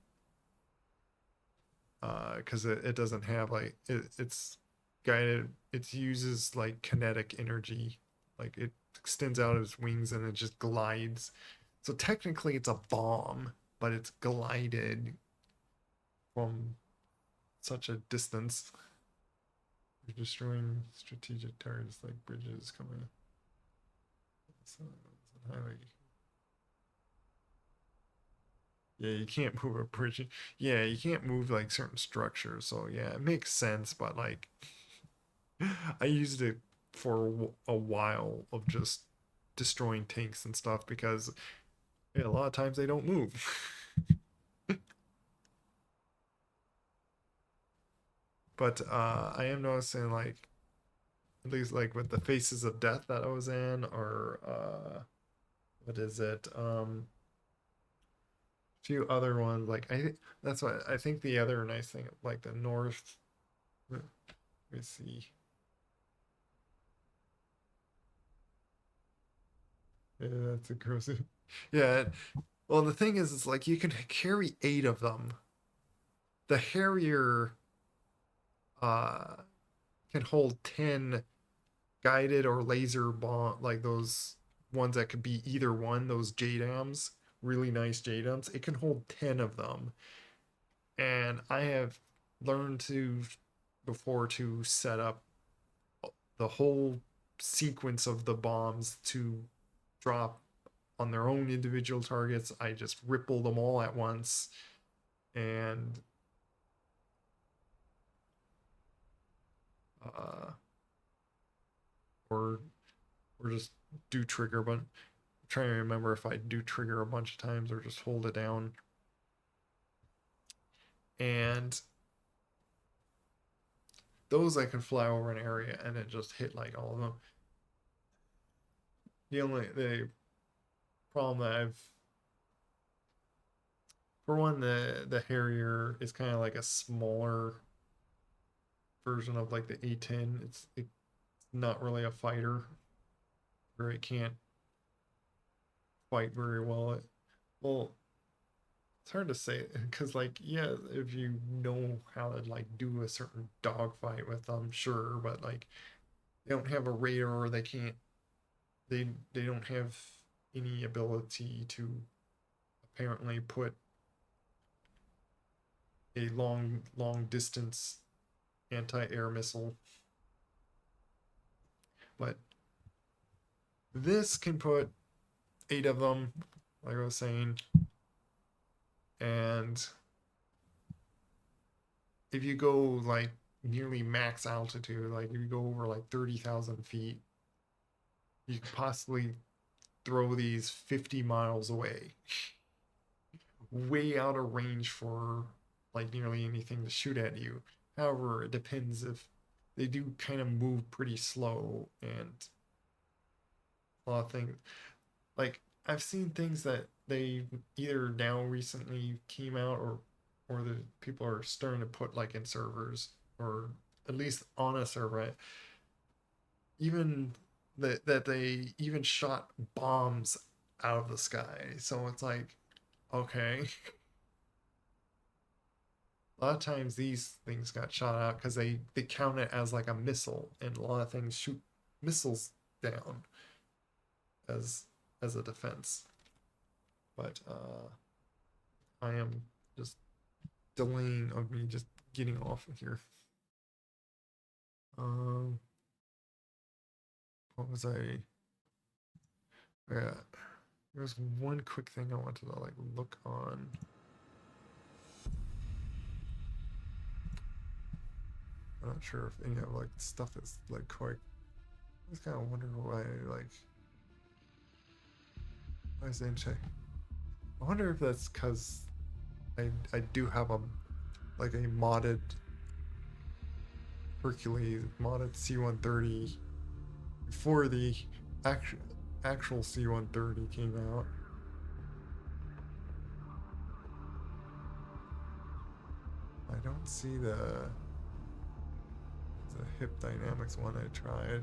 because it doesn't have like it's guided. It uses like kinetic energy, like it extends out its wings and it just glides. So technically it's a bomb, but it's glided from such a distance. You're destroying strategic targets like bridges coming. So, highway. Yeah, you can't move a bridge. Yeah, you can't move like certain structures. So yeah, it makes sense, but like I used it for a while of just destroying tanks and stuff because yeah, a lot of times they don't move. But I am noticing like at least like with the Faces of Death that I was in, or what is it? A few other ones like that's what I think the other nice thing like the North. Let me see. Yeah, that's a gross. Yeah. Well, the thing is, it's like you can carry 8 of them. The Harrier uh can hold 10 guided or laser bomb, like those ones that could be either one, those JDAMs, really nice JDAMs. It can hold 10 of them. And I have learned to before to set up the whole sequence of the bombs to drop on their own individual targets. I just ripple them all at once and uh, or just do trigger, but I'm trying to remember if I do trigger a bunch of times or just hold it down. And those I can fly over an area and it just hit like all of them. The problem that I've for one, the Harrier is kind of like a smaller version of like the A10. It's not really a fighter, or it can't fight very well. Well, it's hard to say because like yeah, if you know how to like do a certain dogfight with them, sure, but like they don't have a radar, they can't they don't have any ability to apparently put a long distance anti-air missile. But this can put 8 of them, like I was saying, and if you go like nearly max altitude, like if you go over like 30,000 feet, you could possibly throw these 50 miles away, way out of range for like nearly anything to shoot at you. However, it depends if they do kind of move pretty slow, and a lot of things like I've seen things that they either now recently came out, or the people are starting to put like in servers, or at least on a server, even that they even shot bombs out of the sky. So it's like, okay. A lot of times these things got shot out because they count it as like a missile, and a lot of things shoot missiles down as a defense. But I am just delaying of me just getting off of here. Um, what was I? Yeah, there's one quick thing I wanted to like look on. I'm not sure if any of like stuff is like quite. I just kind of wonder why like. I was in check. I wonder if that's because I do have a like a modded Hercules, modded C-130 before the actual C-130 came out. I don't see the hip dynamics one I tried.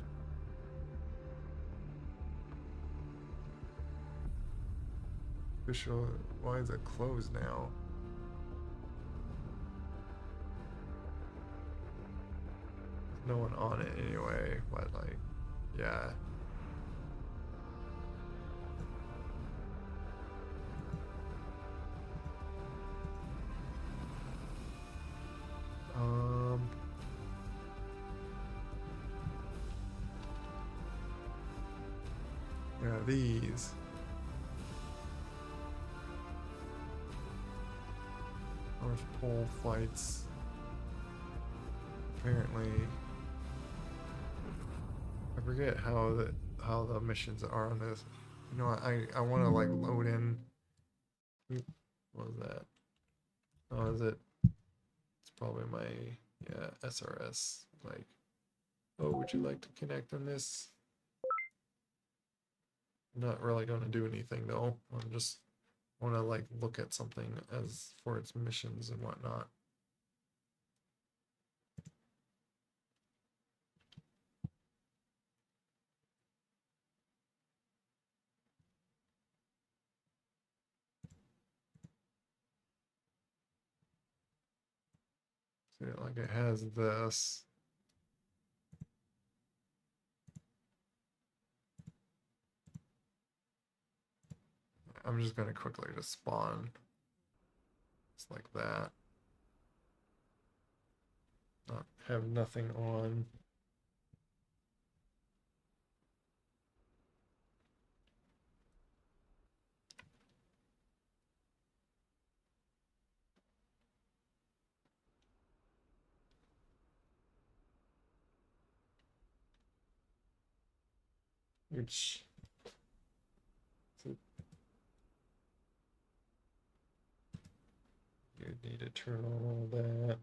Official, why is it closed now? There's no one on it anyway, but like, yeah. Yeah, these. North Pole flights. Apparently, I forget how the missions are on this. You know, I want to like load in. What was that? Oh, is it? It's probably my SRS. Like, oh, would you like to connect on this? I'm not really going to do anything though. I'm just want to like look at something as for its missions and whatnot. See, like it has this. I'm just gonna quickly just spawn. Just like that. Not have nothing on. Which you need to turn on all that.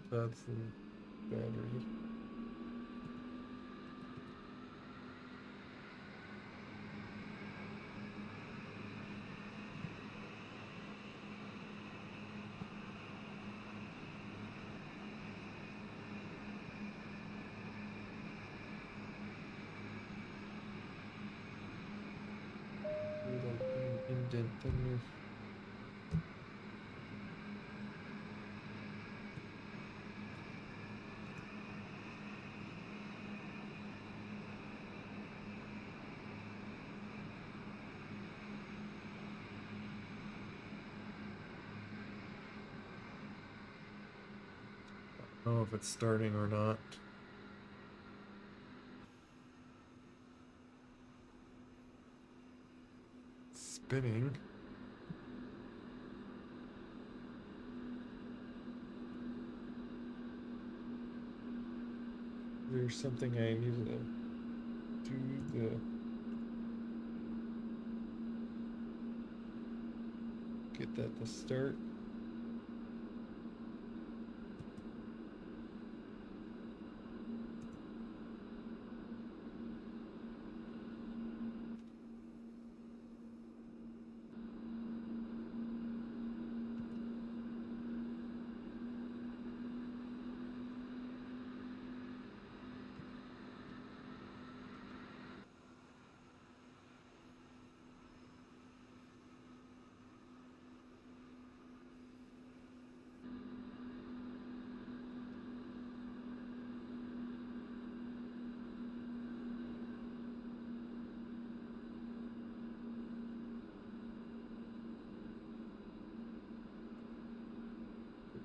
That's the battery. Little indent thing. I don't know if it's starting or not. Spinning. There's something I need to get that to start.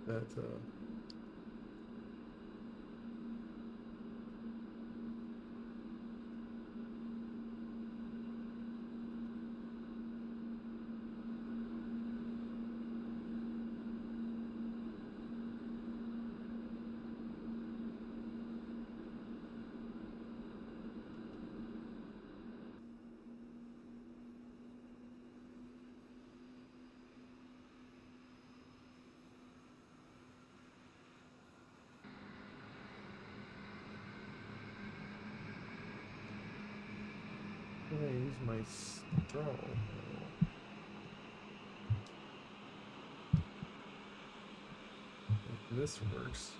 That I'm gonna use my straw. If this works.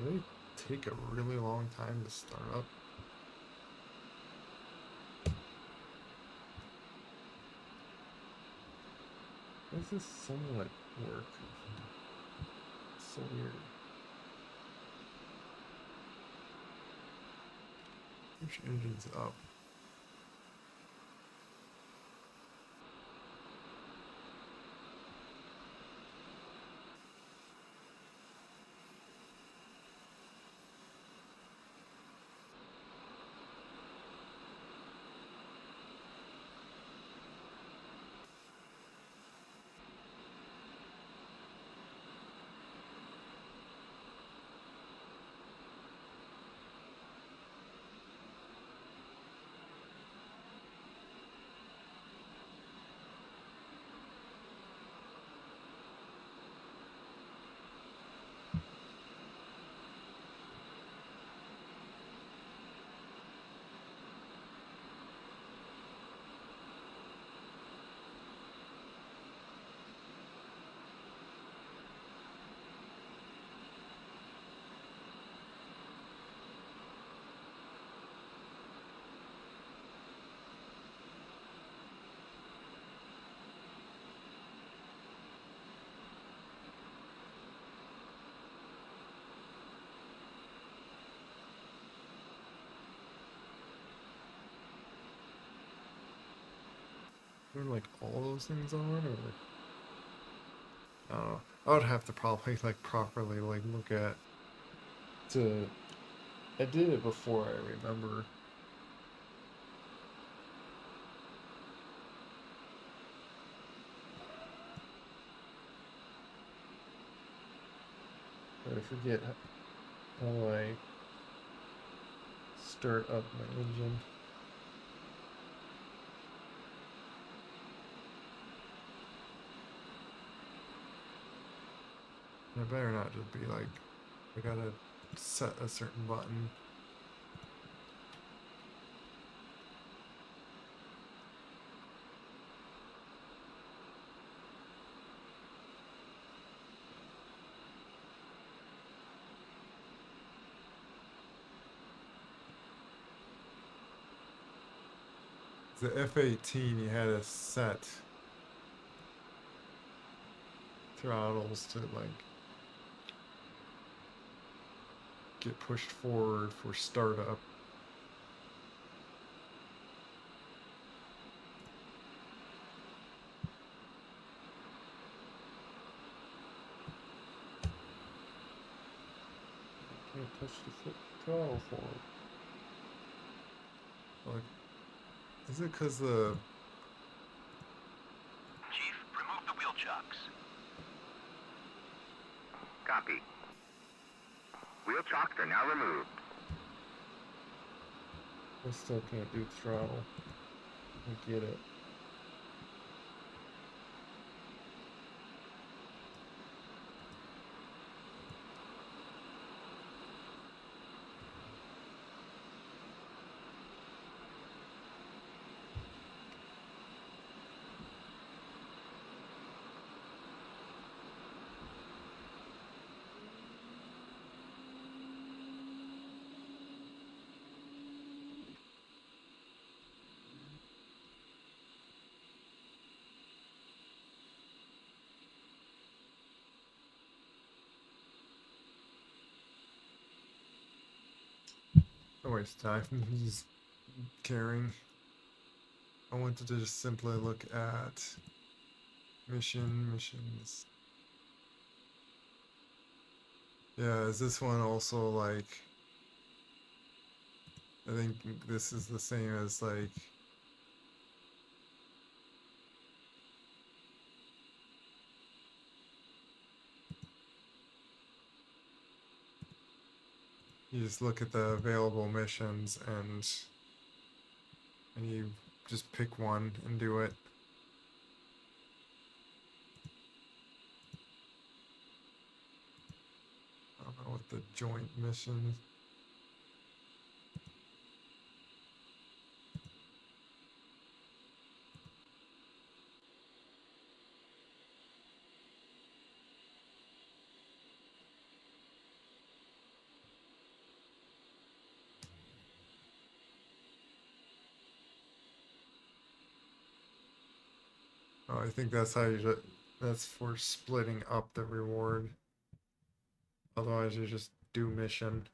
They take a really long time to start up. This is somewhat work. So weird. Push engines up. Turn like all those things on, or I don't know. I would have to probably like properly like look at to. I did it before, I remember. But I forget how I start up my engine. I better not just be like, I gotta set a certain button. The F18, you had to set throttles to like get pushed forward for startup. Can't touch the foot throttle forward. Like, is it because the
Chief, remove the wheel chocks. Copy. Wheel chocks are now removed.
I still can't do throttle. I get it. Don't waste time. He's caring. I wanted to just simply look at missions. Yeah, is this one also like, I think this is the same as like, you just look at the available missions and you just pick one and do it. I don't know what the joint mission. Oh, I think that's how you that's for splitting up the reward. Otherwise you just do mission.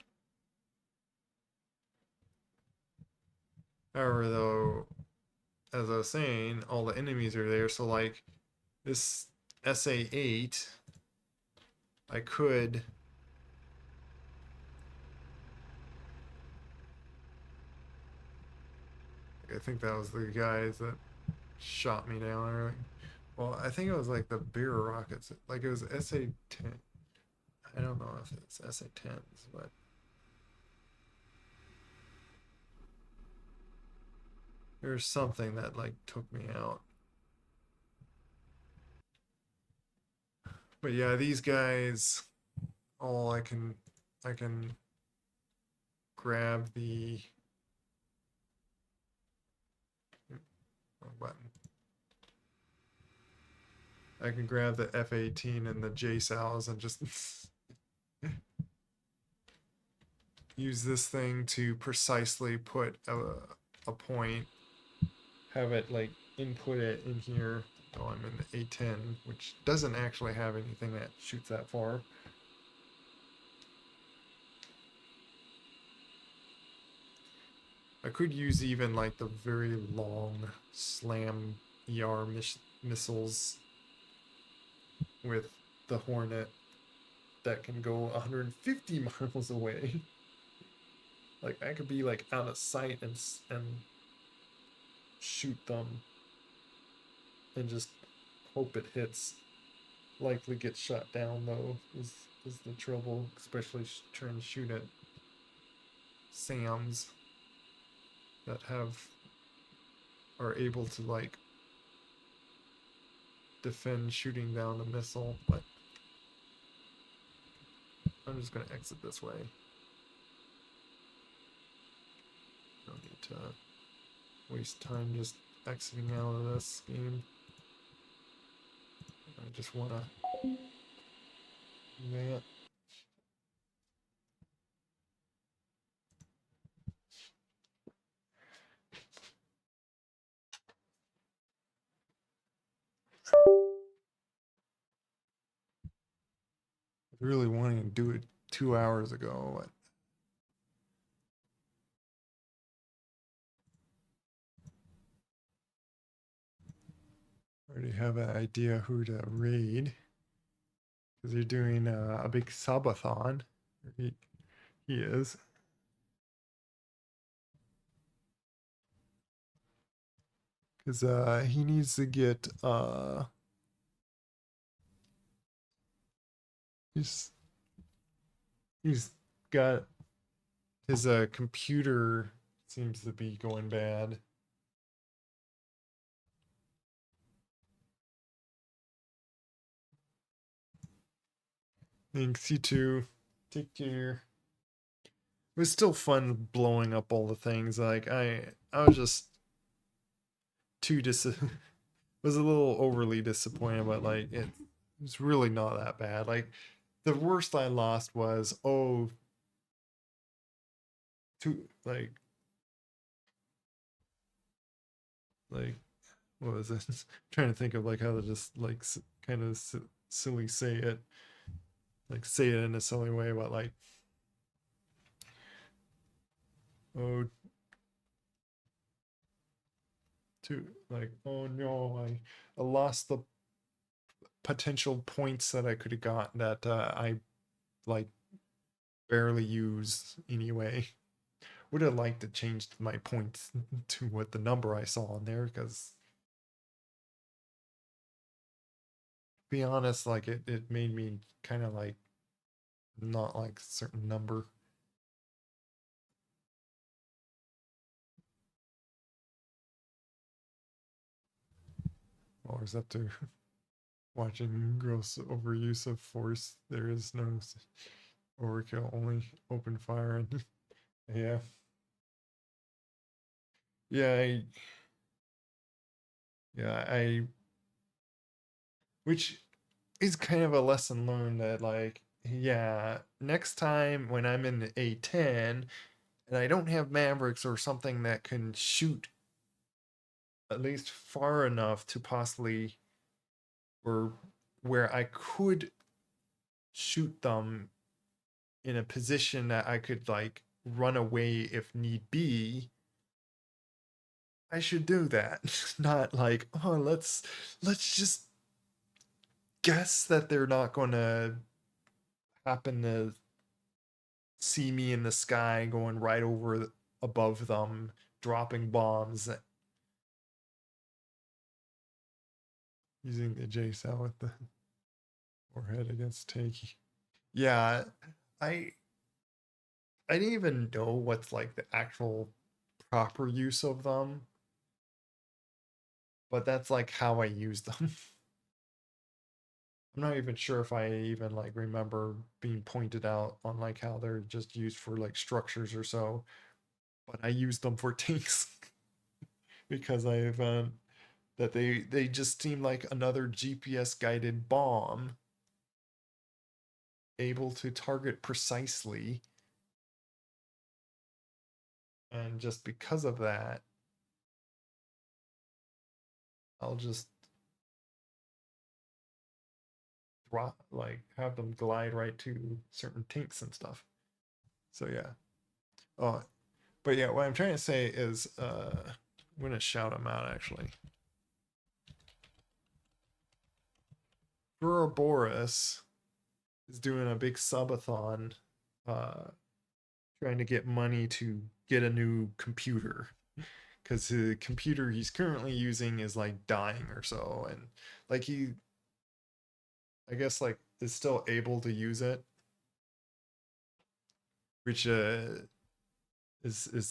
However, though, as I was saying, all the enemies are there, so like this SA8, I could I think that was the guys that shot me down early. Well, I think it was like the beer rockets. Like it was SA10. I don't know if it's SA10s, but there's something that like took me out. But yeah, these guys, all I can grab the wrong button. I can grab the F-18 and the JSOWs and just use this thing to precisely put a point, have it like input it in here. Oh, I'm in the A10, which doesn't actually have anything that shoots that far. I could use even like the very long slam ER missiles with the Hornet that can go 150 miles away. Like I could be like out of sight and shoot them and just hope it hits. Likely get shot down though is the trouble, especially trying to shoot at SAMs that are able to like defend shooting down a missile. But I'm just gonna exit this way. Don't need to waste time just exiting out of this game. I just wanna do that. I was really wanting to do it 2 hours ago, but I already have an idea who to raid because you're doing a big subathon. He is. Because he needs to get he's got his computer seems to be going bad. Thanks, you too. Take care. It was still fun blowing up all the things. Like I was just too was a little overly disappointed, but like it was really not that bad. Like the worst I lost was like what was it? Trying to think of like how to just like kind of silly say it, like say it in a silly way, but like oh oh no, I lost the potential points that I could have got that I like barely use anyway. Would have liked to change my points to what the number I saw on there, because be honest, like it made me kind of like not like a certain number. Always up to watching gross overuse of force. There is no overkill, only open fire. And yeah. Yeah, I which is kind of a lesson learned that like yeah, next time when I'm in the A10 and I don't have Mavericks or something that can shoot at least far enough to possibly or where I could shoot them in a position that I could like run away if need be, I should do that. Not like, oh, let's just guess that they're not going to happen to see me in the sky going right over above them, dropping bombs, using the J cell with the warhead against Takey. Yeah, I I didn't even know what's like the actual proper use of them, but that's like how I use them. I'm not even sure if I even like remember being pointed out on like how they're just used for like structures or so, but I use them for tanks because I've that they just seem like another GPS guided bomb able to target precisely, and just because of that I'll just drop like have them glide right to certain tanks and stuff. So yeah. Oh, but yeah, what I'm trying to say is I'm gonna shout them out actually. Ouroboros is doing a big subathon, uh, trying to get money to get a new computer because the computer he's currently using is like dying or so, and like he, I guess like is still able to use it, which is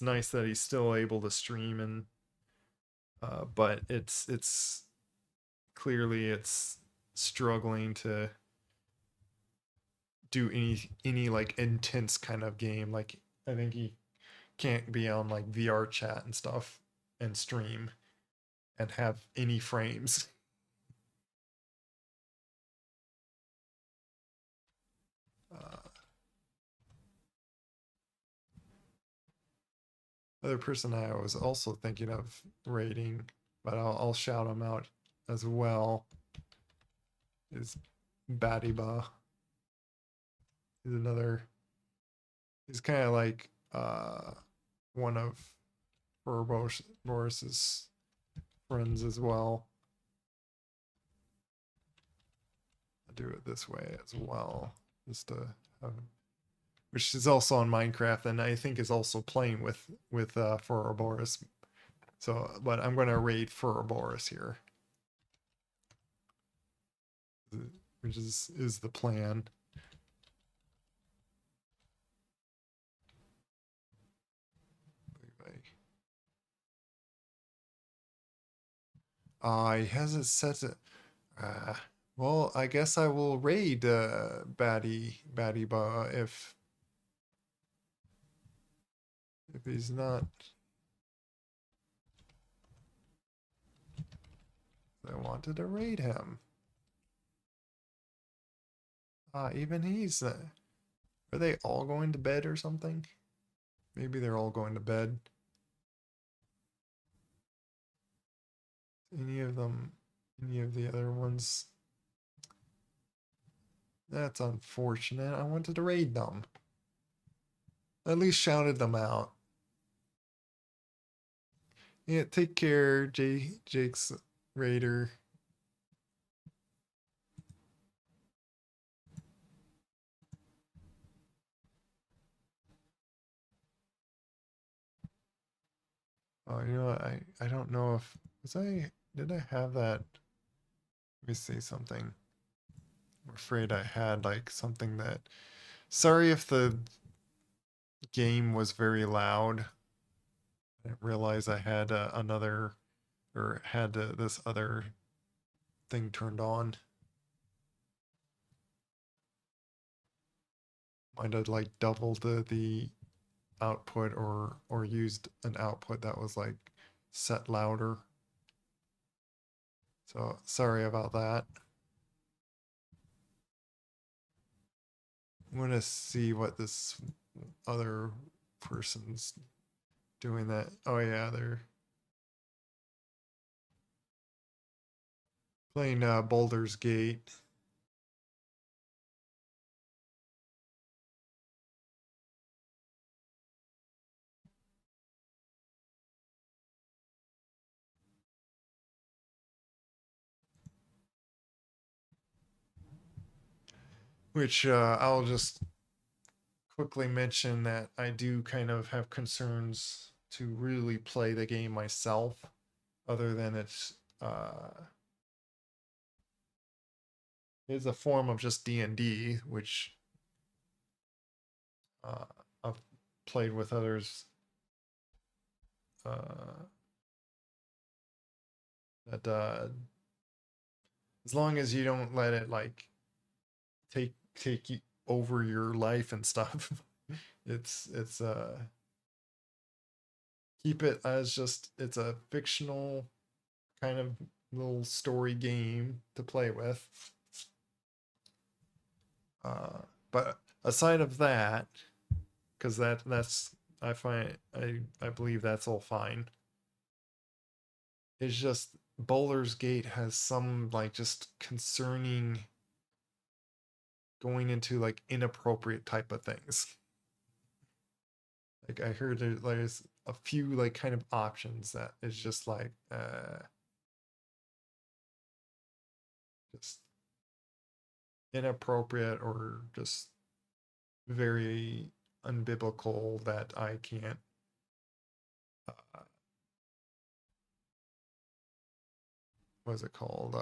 nice that he's still able to stream and but it's clearly it's struggling to do any like intense kind of game. Like I think he can't be on like VR chat and stuff and stream and have any frames. Other person I was also thinking of rating, but I'll shout him out as well, is Badiba. He's another. He's kind of like one of Boris's friends as well. I'll do it this way as well, just to have, which is also on Minecraft, and I think is also playing with Boris. So, but I'm going to raid Boris here, which is the plan. He has it set to. Well, I guess I will raid Batty Ba if he's not. I wanted to raid him. Even he's. Are they all going to bed or something? Maybe they're all going to bed. Any of them, any of the other ones? That's unfortunate. I wanted to raid them. At least shouted them out. Yeah, take care, Jake's Raider. Oh, you know what? I don't know if did I have that? Let me see something. I'm afraid I had like something that. Sorry if the game was very loud. I didn't realize I had another or had this other thing turned on. Might have like doubled the output or used an output that was like set louder. So sorry about that. I'm gonna see what this other person's doing that. Oh yeah, they're playing Baldur's Gate. Which I'll just quickly mention that I do kind of have concerns to really play the game myself, other than it's is a form of just D&D, which I've played with others that as long as you don't let it like take over your life and stuff, it's keep it as just it's a fictional kind of little story game to play with. But aside of that, because that's I find I believe that's all fine. It's just Baldur's Gate has some like just concerning going into like inappropriate type of things. Like I heard there's a few like kind of options that is just like just inappropriate or just very unbiblical that I can't what's it called?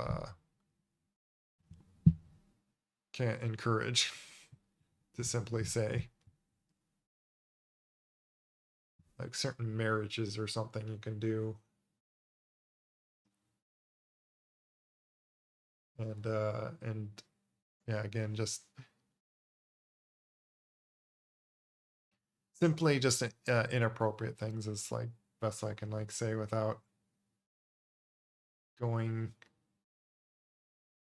Can't encourage to simply say. Like certain marriages or something you can do. And yeah, again, just simply just inappropriate things is like best I can like say without going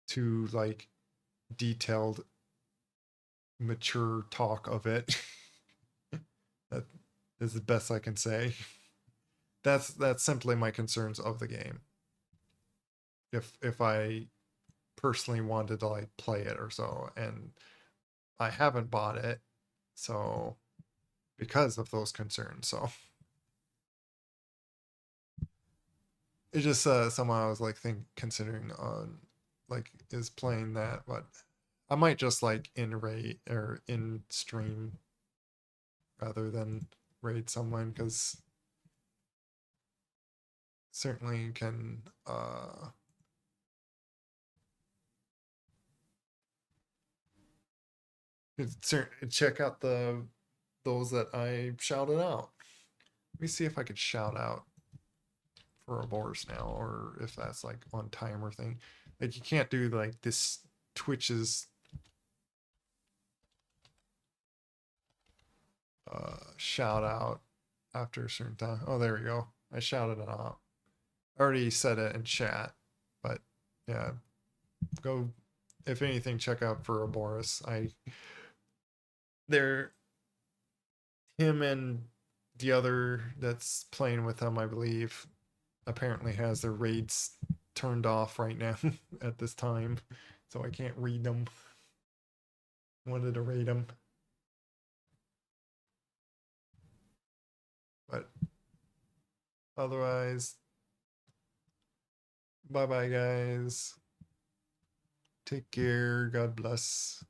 to like detailed mature talk of it. That is the best I can say. That's simply my concerns of the game. If I personally wanted to like play it or so, and I haven't bought it, so because of those concerns. So it's just someone I was like considering on like is playing that, but I might just like in raid or in stream rather than raid someone, because certainly can check out those that I shouted out. Let me see if I could shout out Ouroboros now, or if that's like on timer thing. Like you can't do like this Twitch's shout out after a certain time. Oh, there we go. I shouted it out. I already said it in chat, but yeah, go if anything, check out for Ouroboros. They're him and the other that's playing with him, I believe, apparently has their raids turned off right now at this time, so I can't read them. Wanted to raid them, but otherwise, bye bye, guys. Take care. God bless.